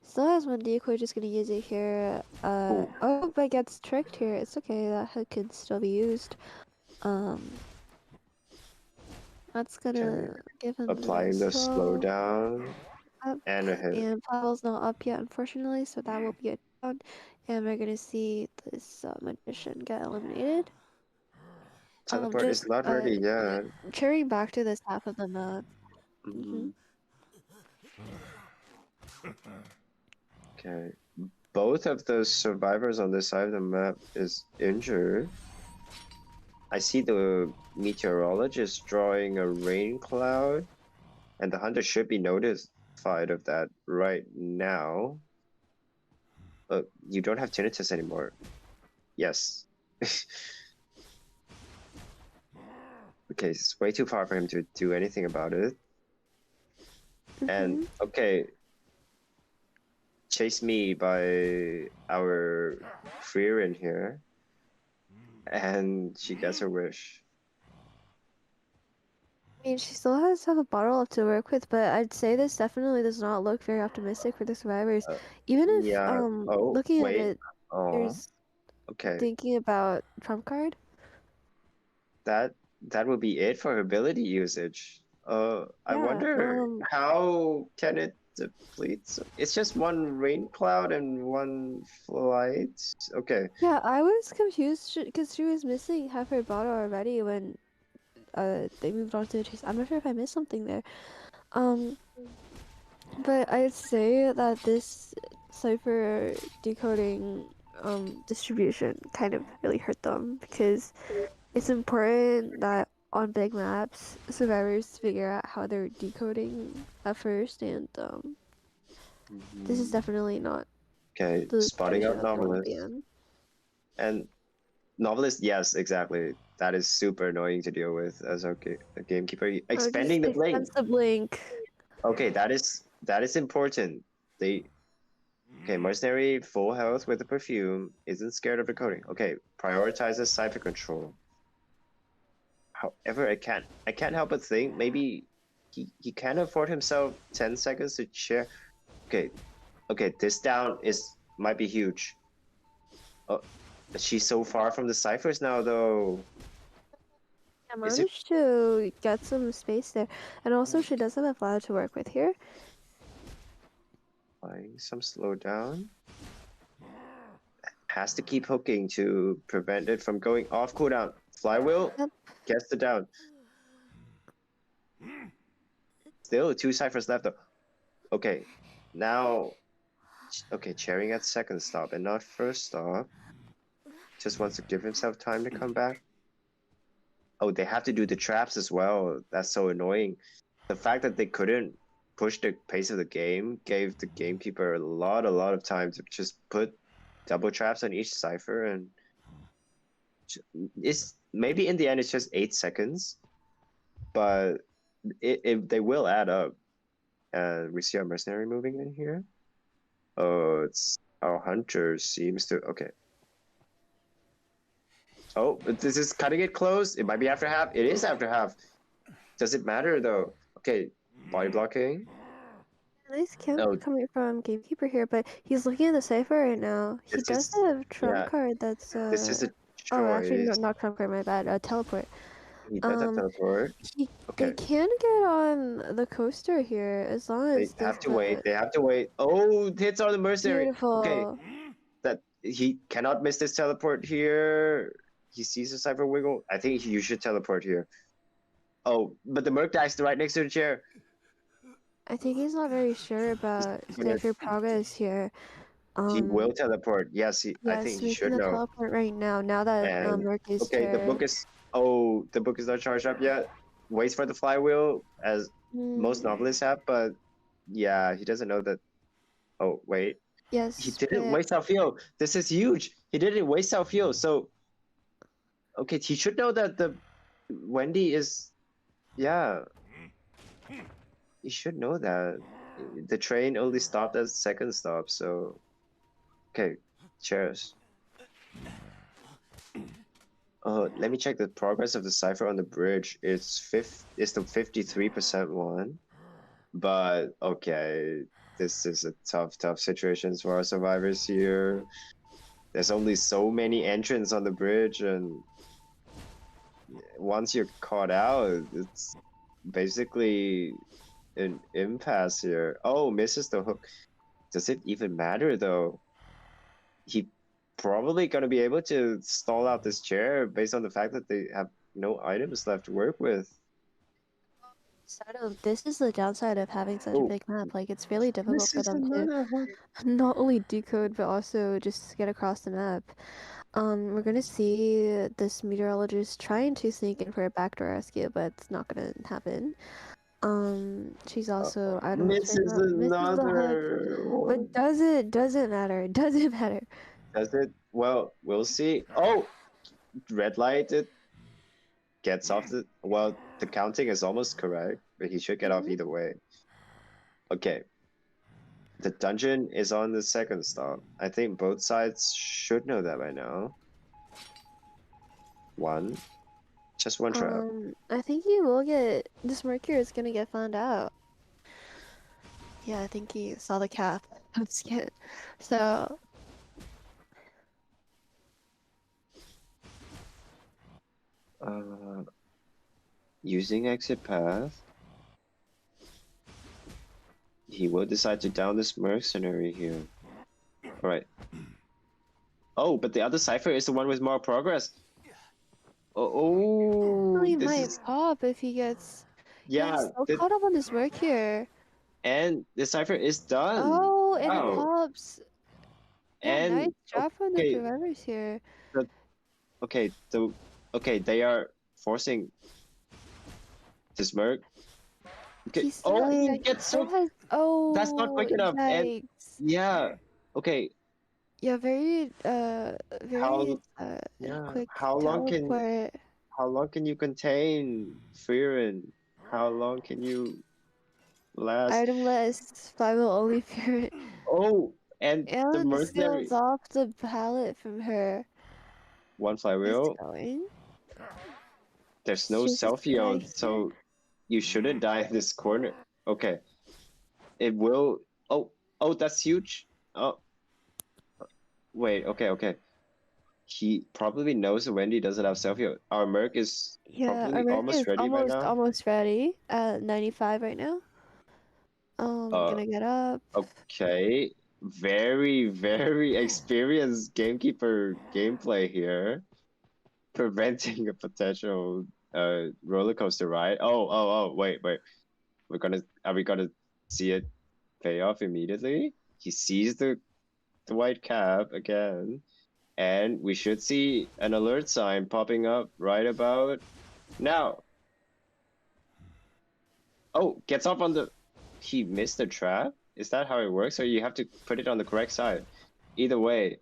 Still has one decoy, just gonna use it here. Oh, but gets tricked here. It's okay. That hook can still be used. That's gonna give him Applying the slowdown up, and a hit. and Pavel's not up yet, unfortunately, so that will be a down. And we're gonna see this magician get eliminated. Teleport Just is not ready yet. carrying back to this half of the map. Okay. Both of the survivors on this side of the map is injured. I see the meteorologist drawing a rain cloud, and the hunter should be notified of that right now. But you don't have tinnitus anymore. Yes. Okay, it's way too far for him to do anything about it. And okay, chase me by our Freerin here, and she gets her wish. I mean, she still has to have a bottle left to work with, but I'd say this definitely does not look very optimistic for the survivors. Even if, looking at it, there's thinking about trump card. That would be it for her ability usage. I wonder how can it deplete? It's just one rain cloud and one flight. Okay. Yeah, I was confused because she was missing half her bottle already when they moved on to the chase. I'm not sure if I missed something there. But I'd say that this cipher decoding distribution kind of really hurt them, because it's important that on big maps survivors figure out how they're decoding at first, and this is definitely not Okay, the spotting position out that they wanna be novelist. in. And novelist, yes, exactly. That is super annoying to deal with as a gamekeeper. Oh, Expanding just the blink. extends the blink. Okay, that is important. Okay, mercenary, full health with the perfume, isn't scared of decoding. Okay, prioritizes cipher control. However, I can't help but think maybe he can afford himself 10 seconds to share. Okay, this down might be huge. Oh, she's so far from the ciphers now, though. I Is it managed to get some space there, and also she does have a flower to work with here. buying some slowdown? Has to keep hooking to prevent it from going off cooldown. Flywheel Yep. gets the down. Still 2 ciphers left though. Okay, now Cherrying at second stop and not first stop. Just wants to give himself time to come back. Oh, they have to do the traps as well. That's so annoying. The fact that they couldn't push the pace of the game gave the gamekeeper a lot of time to just put double traps on each cipher, and it's maybe in the end it's just 8 seconds, but they will add up. And we see our mercenary moving in here. Oh, it's our hunter seems to okay. Oh, this is cutting it close. It might be after half. It is after half. Does it matter though? Okay, body blocking. Nice camp Oh, coming from Gamekeeper here, but he's looking at the cipher right now. He this does is have trump yeah. card that's This is a oh, actually choice. not trump card, my bad. Teleport. He does have teleport. They Okay, can get on the coaster here as long they as have to wait. They have to wait. Oh, hits on the mercenary. Okay, beautiful. that he cannot miss this teleport here. He sees the cipher wiggle. I think you should teleport here. Oh, but the merc dies right next to the chair. I think he's not very sure about gonna- cipher progress here. He will teleport. Yes, I Yes, think he making should the know. teleport right now. Now that And Merc is okay, the book is not charged up yet. Waits for the flywheel as most novelists have, but yeah, he doesn't know that. Oh wait, Yes, he didn't but waste our fuel. This is huge. He didn't waste our fuel. So okay, he should know that the Wendy is yeah. He should know that the train only stopped at second stop. So okay, cheers. Let me check the progress of the cipher on the bridge. It's the 53% one. But okay, this is a tough situations for our survivors here. There's only so many entrants on the bridge, and once you're caught out, it's basically an impasse here. Oh, misses the hook. Does it even matter though? He probably gonna be able to stall out this chair based on the fact that they have no items left to work with. this is the downside of having such a Oh, big map. Like, it's really difficult for misses them to another hook. not only decode but also just get across the map. We're gonna see this meteorologist trying to sneak in for a backdoor rescue, but it's not gonna happen. She's also out of Misses misses the hook. another one. But doesn't matter. It doesn't matter. Does it? Well, we'll see. Oh, red light. It gets off the. Well, the counting is almost correct, but he should get off either way. Okay. The dungeon is on the second stop. I think both sides should know that by now. Just one trap. I think he will get this Mercury is gonna get found out. Yeah, I think he saw the cap of skin. So Using exit path. He will decide to down this mercenary here. Alright. Oh, but the other cipher is the one with more progress. Oh, he this might is pop if he gets yeah. so caught up on this Mercury. And the cipher is done. Oh, and Wow. it pops. Yeah, And nice job from the okay, survivors here. okay, they are forcing this merc. Okay. He He gets so. oh, That's not quick enough. And yikes. yeah. Okay. Yeah, very How yeah? quick How long teleport. you contain Fearin? How long can you last? Item list 5 will only fear it. Oh, and the And mercenary steals off the pallet from her. one fly It's wheel. going. There's no Chooses to die selfie, here. so you shouldn't die in this corner. Okay, it will. Oh, that's huge. Oh, wait. Okay. He probably knows that Wendy doesn't have selfie. Our Merc is Yeah, probably America almost is ready right now. almost ready at 95 right now. Gonna get up. Okay. Very experienced gamekeeper gameplay here. Preventing a potential roller coaster ride. Oh, wait. Are we gonna see it pay off immediately? He sees the white cap again, and we should see an alert sign popping up right about now. Oh, gets off on the. He missed the trap? Is that how it works? Or you have to put it on the correct side? Either way.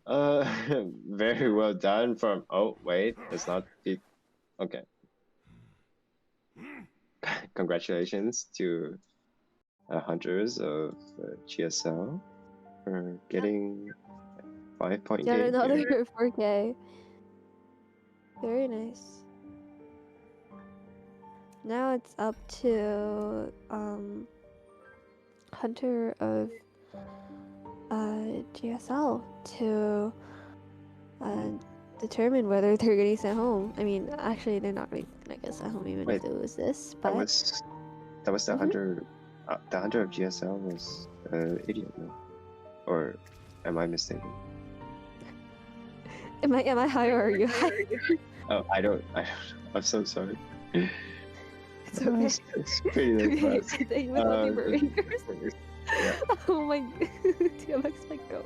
Very well done from. Oh, wait, let's not be. Okay. Congratulations to hunters of GSL for getting 5-point Got game another here. 4K. Very nice. Now it's up to Hunter of GSL to determine whether they're getting sent home. I mean, actually, they're not going to get sent home even Wait, if it was this. That But was the hunter. The hunter of GSL was idiot, no? Or am I mistaken? am I high or are you high? Oh, I don't. I'm so sorry. It's okay. It's pretty late for us. I think we love you, Rangers. Yeah. Oh my TMX my goat.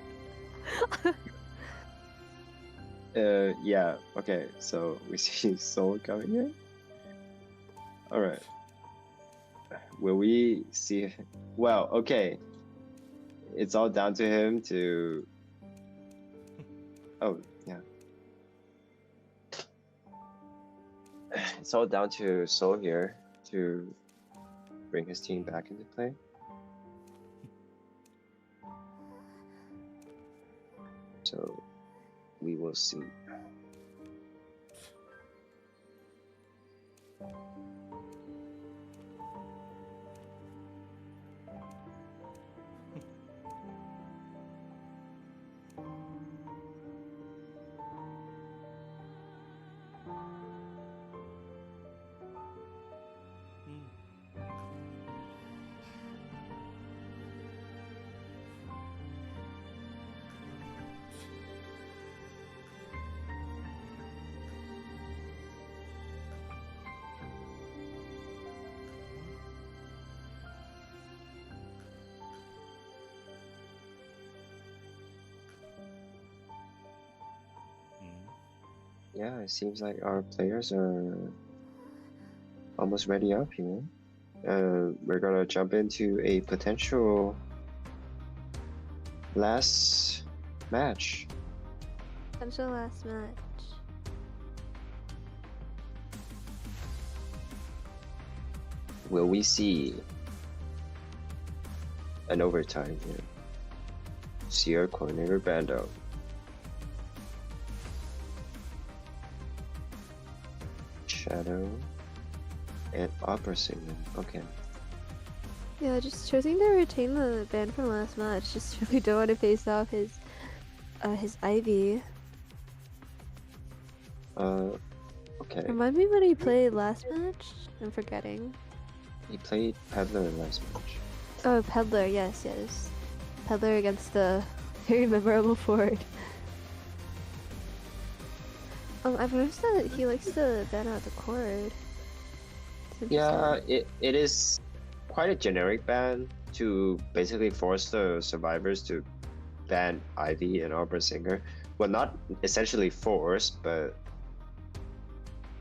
Yeah, okay, so we see Soul coming in. Alright. Will we see? Well, okay. It's all down to him to. Oh, yeah. It's all down to Soul here to bring his team back into play. So we will see. Yeah, it seems like our players are almost ready up here. We're gonna jump into a potential last match. Potential last match. Will we see an overtime here? Seer Coordinator Bando. Shadow and Opera Singer. Okay. Yeah, just choosing to retain the ban from last match. Just really don't want to face off his IV. Okay. Remind me what he played last match? I'm forgetting. He played Peddler last match. Oh, Peddler, yes. Peddler against the very memorable Ford. I've noticed that he likes to ban out the cord. Yeah, it is quite a generic ban to basically force the survivors to ban Ivy and Opera Singer. Well, not essentially force, but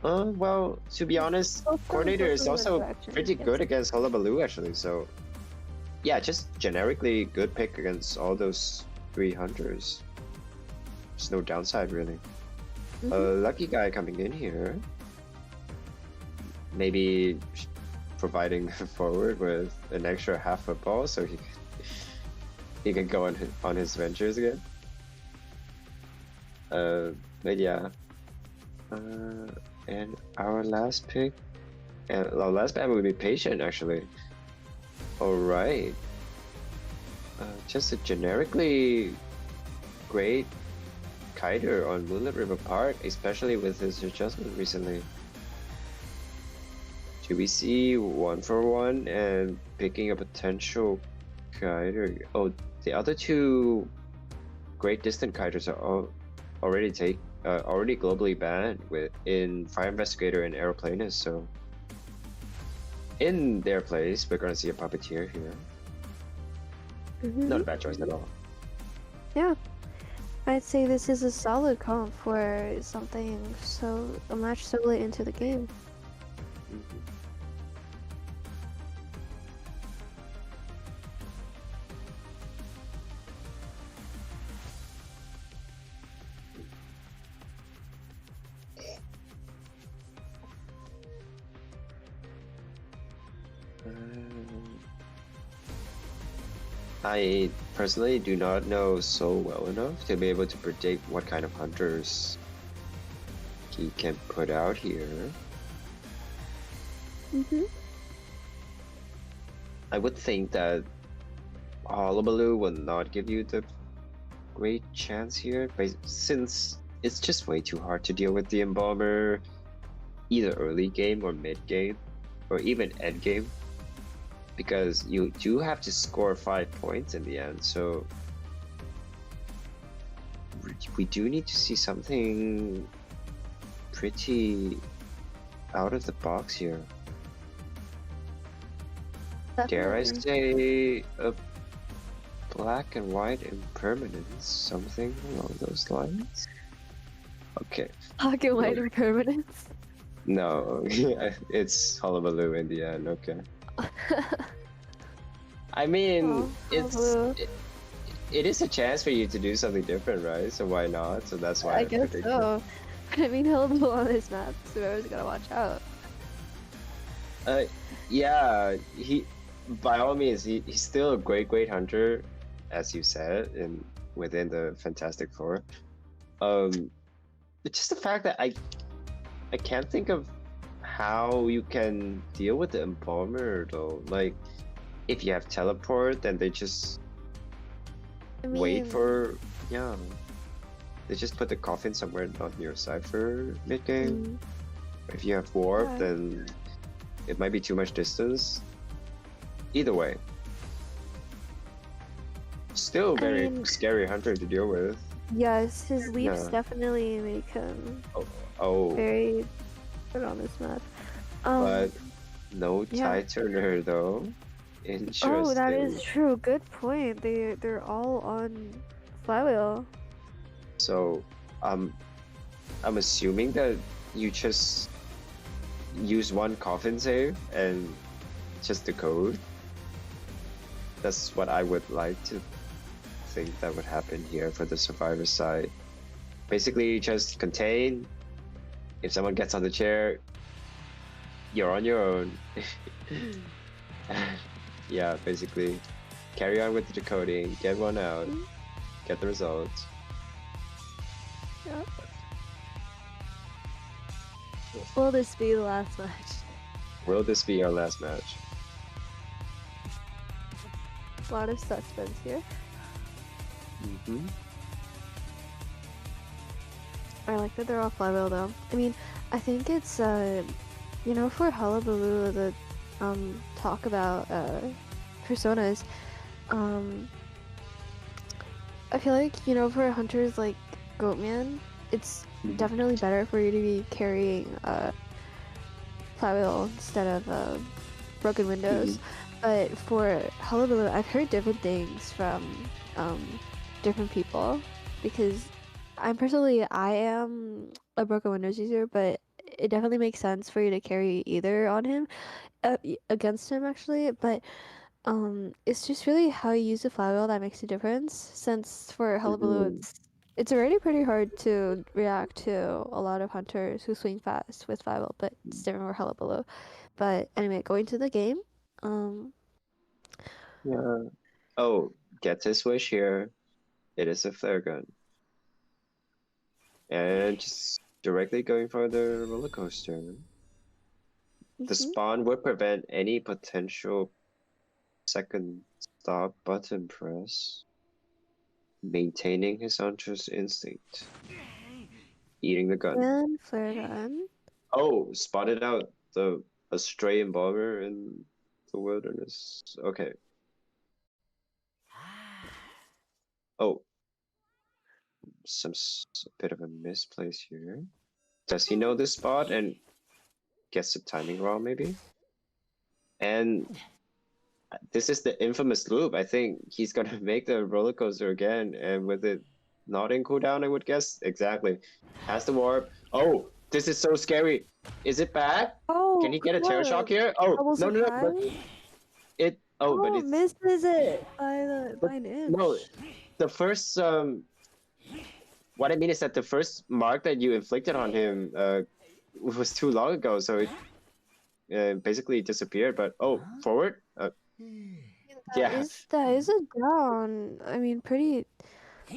well, to be honest, Coordinator is also pretty good against Hullabaloo actually. So yeah, just generically good pick against all those 3 hunters. There's no downside really. Mhm. A lucky guy coming in here. Maybe providing forward with an extra half football so he can go on his ventures again. But yeah. And our last pick, and our last ban will be patient actually. All right. Just a generically great kiter on Moonlit River Park, especially with his adjustment recently. Do we see 1-for-1 and picking a potential kiter? Oh, the other two great distant kiters are already already globally banned in Fire Investigator and Aeroplanist, so in their place we're gonna see a puppeteer here. Mhm. Not a bad choice at all. Yeah, I'd say this is a solid comp for something a match so late into the game. Mhm. I personally do not know so well enough to be able to predict what kind of hunters he can put out here. Mhm. I would think that Hullabaloo will not give you the great chance here, but since it's just way too hard to deal with the Embalmer, either early game or mid game, or even end game, because you do have to score 5 points in the end, so we do need to see something pretty out of the box here. Dare I Definitely. say a black and white impermanence, something along those lines? Okay. Black and white impermanence. No, it's Hullabaloo in the end, okay. I mean, Hullabaloo. it is a chance for you to do something different, right? So why not? So that's why I I guess predicted. so. I mean, Hullabaloo on this map, so whoever's gotta watch out. Yeah, by all means, he's still a great hunter, as you said, within the Fantastic Four. It's just the fact that I can't think of how you can deal with the Embalmer though. Like, if you have teleport, then they just wait for they just put the coffin somewhere not near Cypher mid game. If you have warp, Yeah. then it might be too much distance. Either way, still very scary hunter to deal with. Yes, his leaps Yeah. definitely make him Oh, very good on this map. but no yeah. tie turner though. Interesting. Oh, that is true. Good point. They're all on flywheel. So, I'm assuming that you just use one coffin save and just the code. That's what I would like to think that would happen here for the survivor side. Basically, just contain. If someone gets on the chair, you're on your own. Yeah, basically, carry on with the decoding, get one out, get the results. Yep. Will this be the last match? Will this be our last match? A lot of suspense here. Mm-hmm. I like that they're all flywheel though. I mean, I think it's for Hullabaloo, the talk about personas, I feel like, for hunters like Goatman, it's definitely better for you to be carrying flywheel instead of broken windows. But for Hullabaloo, I've heard different things from different people, because I am a broken windows user, but it definitely makes sense for you to carry either on him, against him actually. But It's just really how you use the flywheel that makes a difference. Since for Hullabaloo, Mhm. it's already pretty hard to react to a lot of hunters who swing fast with flywheel, but it's different for Hullabaloo. But anyway, going to the game. Um, Yeah. Oh, gets his wish here. It is a flare gun. And just directly going for the roller coaster. The mhm. spawn would prevent any potential second stop button press, maintaining his hunter's instinct. Eating the gun. And flare gun. Oh, spotted out a stray embalmer in the wilderness. Okay. Oh, a bit of a misplace here. Does he know this spot and gets the timing wrong, maybe? And this is the infamous loop. I think he's gonna make the roller coaster again, and with it not in cooldown, I would guess. Exactly. Has the warp. Oh, this is so scary. Is it back? Oh, Can he get a good terror shock work. here? Oh, Double no, no, no. But surprise. it. Oh, but Oh, it's misses it but by an no. inch. The first what I mean is that the first mark that you inflicted on him was too long ago, so it basically disappeared. But oh, forward. Yeah. That is a down. I mean, pretty.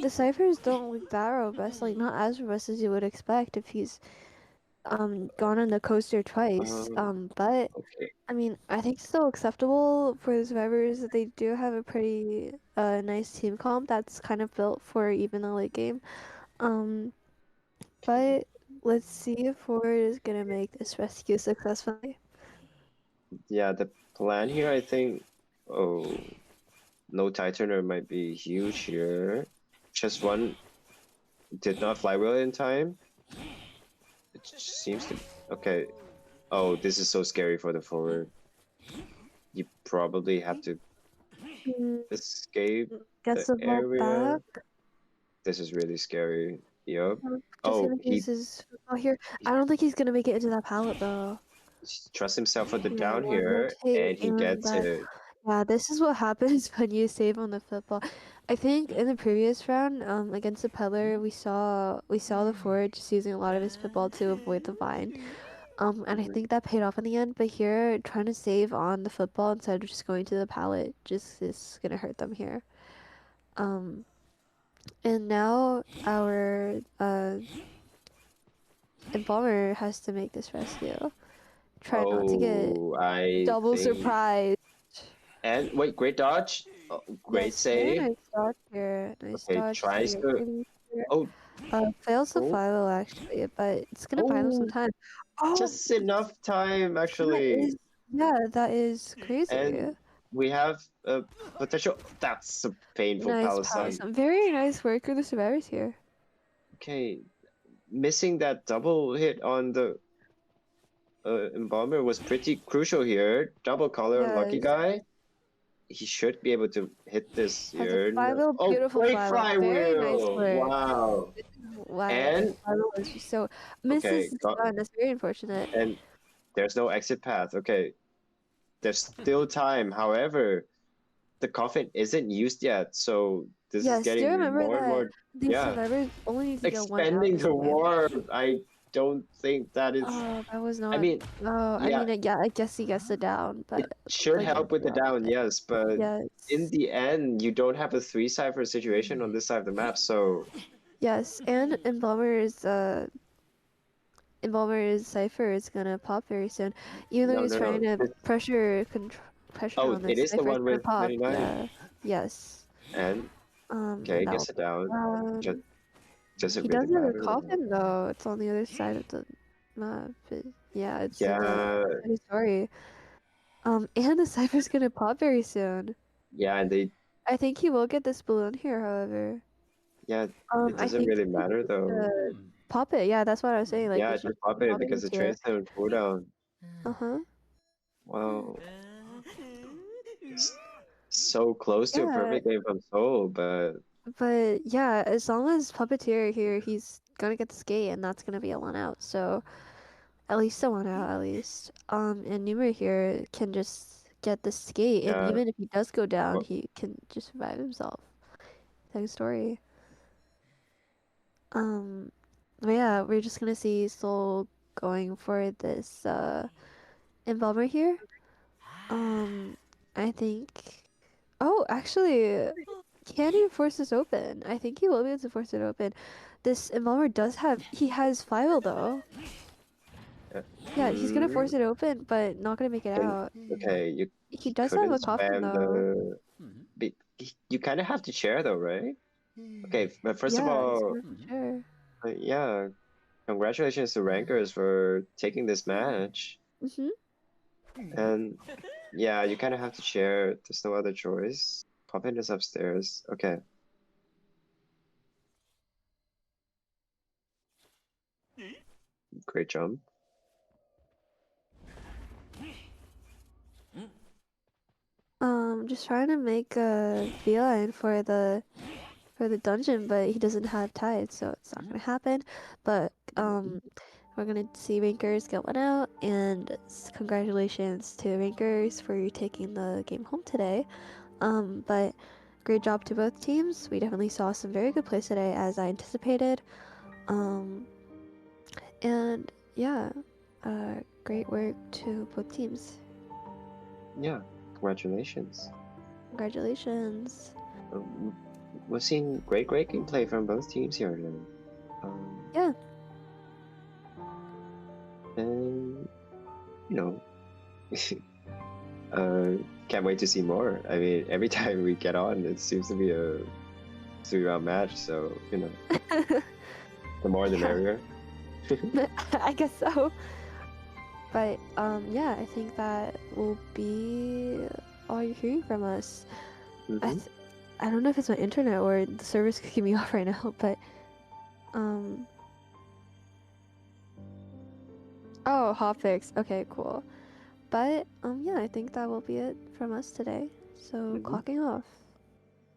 The ciphers don't look that robust, like not as robust as you would expect if he's gone on the coaster twice. But Okay. I mean, I think it's still acceptable for the survivors that they do have a pretty nice team comp that's kind of built for even the late game. But let's see if Ford is gonna make this rescue successfully. Yeah, the plan here, I think. Oh, no tightener might be huge here. Just one did not flywheel in time. It just seems to. Okay. Oh, this is so scary for the forward. You probably have to Mm, escape Gets the the ball area. back. This is really scary. Yup. Just Oh, gonna he use his football here. I don't think he's gonna make it into that pallet though. trusts himself for the Yeah, down one here, rotate and he and gets that. it. Yeah, this is what happens when you save on the football. I think in the previous round, against the peddler, we saw the forward just using a lot of his football to avoid the vine. And I Mhm. think that paid off in the end. But here, trying to save on the football instead of just going to the pallet just is gonna hurt them here. Um, and now our embalmer has to make this rescue. Try not to get Oh, I double think. surprised. And wait, great dodge. Oh, great Yes, very save. nice dodge here. Nice Okay, dodge to tries your to. kitty here. Oh, Fails the oh, flywheel actually, but it's gonna buy them some oh, time. Oh, just enough time that actually. is, yeah, that is And crazy. we have a potential. That's a painful Nice palisade. palace. Very nice work with the survivors here. Okay, missing that double hit on the embalmer was pretty crucial here. Double color, lucky Yes. guy. He should be able to hit this Has a here. flywheel, Oh, beautiful great flywheel. Very nice flywheel! work. Wow. Wow, the And flywheel was just so okay, misses the got stun. That's very unfortunate. and there's no exit path. Okay, there's still time. However, the coffin isn't used yet, so this is Yes, do getting remember more and that more. these Yeah, survivors only need to get one out expending this the game. warp. I don't think that is. Oh, that was I not. mean, Oh, I yeah, mean, yeah, I guess he gets it down, it but should like help with the the down, opposite. yes, but in Yes, the end, you don't have a three cipher situation on this side of the map, so yes, and Embalmer's cipher is gonna pop very soon. Even though no, he's no, trying no. to pressure Oh, on it this, is the cipher is one gonna with pop. 99, Yeah, yes. and okay, And that gets will it put down. Just down. doesn't He really does have a matter though. coffin though. It's on the other side of the map. Yeah, it's in the Yeah, story. And the cipher's gonna pop very soon. yeah, and they, I think he will get this balloon here, however. yeah, it I doesn't think really matter though. pop it. Yeah, that's what I was saying. Like Yeah, they should just pop it pop because it the here. train's on cooldown. Uh-huh. Wow, s- so close to a Yeah, perfect game from Soul, but but yeah, as long as Puppeteer here, he's gonna get the skate, and that's gonna be a 1 out. So at least a 1 out, at least. And Numa here can just get the skate, and Yeah. even if he does go down, Well, he can just revive himself. Type of story. But yeah, we're just gonna see Soul going for this Embalmer here. I think. Oh, actually, can he force this open? I think he will be able to force it open. This Embalmer does have. He has File though. Yeah, he's gonna force it open, but not gonna make it and- out. okay, you He does have couldn't a coffin spam though. you kind of have to share though, right? Okay, but first of Yeah, he's all, gonna sure. yeah, congratulations to Rankers for taking this match. Mhm. And yeah, you kind of have to share. There's no other choice. Coffin is upstairs. Okay. Great jump. Just trying to make a beeline for the dungeon, but he doesn't have tides, so it's not gonna happen. But we're gonna see Rankers get one out, and congratulations to Rankers for taking the game home today. But great job to both teams. We definitely saw some very good plays today, as I anticipated. And yeah, great work to both teams. Yeah, congratulations. Congratulations. We've seen great gameplay from both teams here today. Yeah. And you know, can't wait to see more. I mean, every time we get on, it seems to be a 3-round match. So you know, the more the Yeah. merrier. I guess so. But yeah, I think that will be all you're hearing from us. Mhm. I don't know if it's my internet or the server's kicking me off right now, but oh, hotfix. Okay, cool. But yeah, I think that will be it from us today. So clocking off.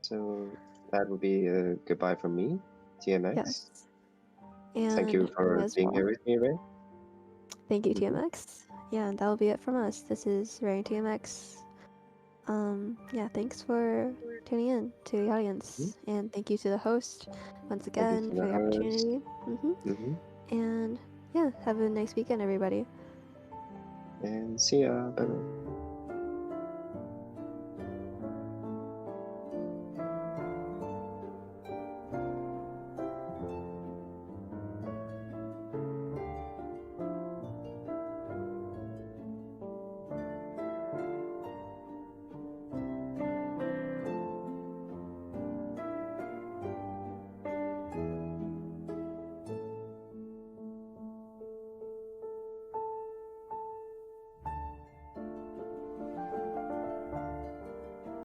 So that would be a goodbye from me, TMX. Yes. And Thank you for as being well. here with me, Ray. Thank you, TMX. Yeah, that will be it from us. This is Ray and TMX. Yeah, thanks for tuning in to the audience, and thank you to the host once Thank you again to for the the host. opportunity. And yeah, have a nice weekend, everybody. And see ya. Bye-bye.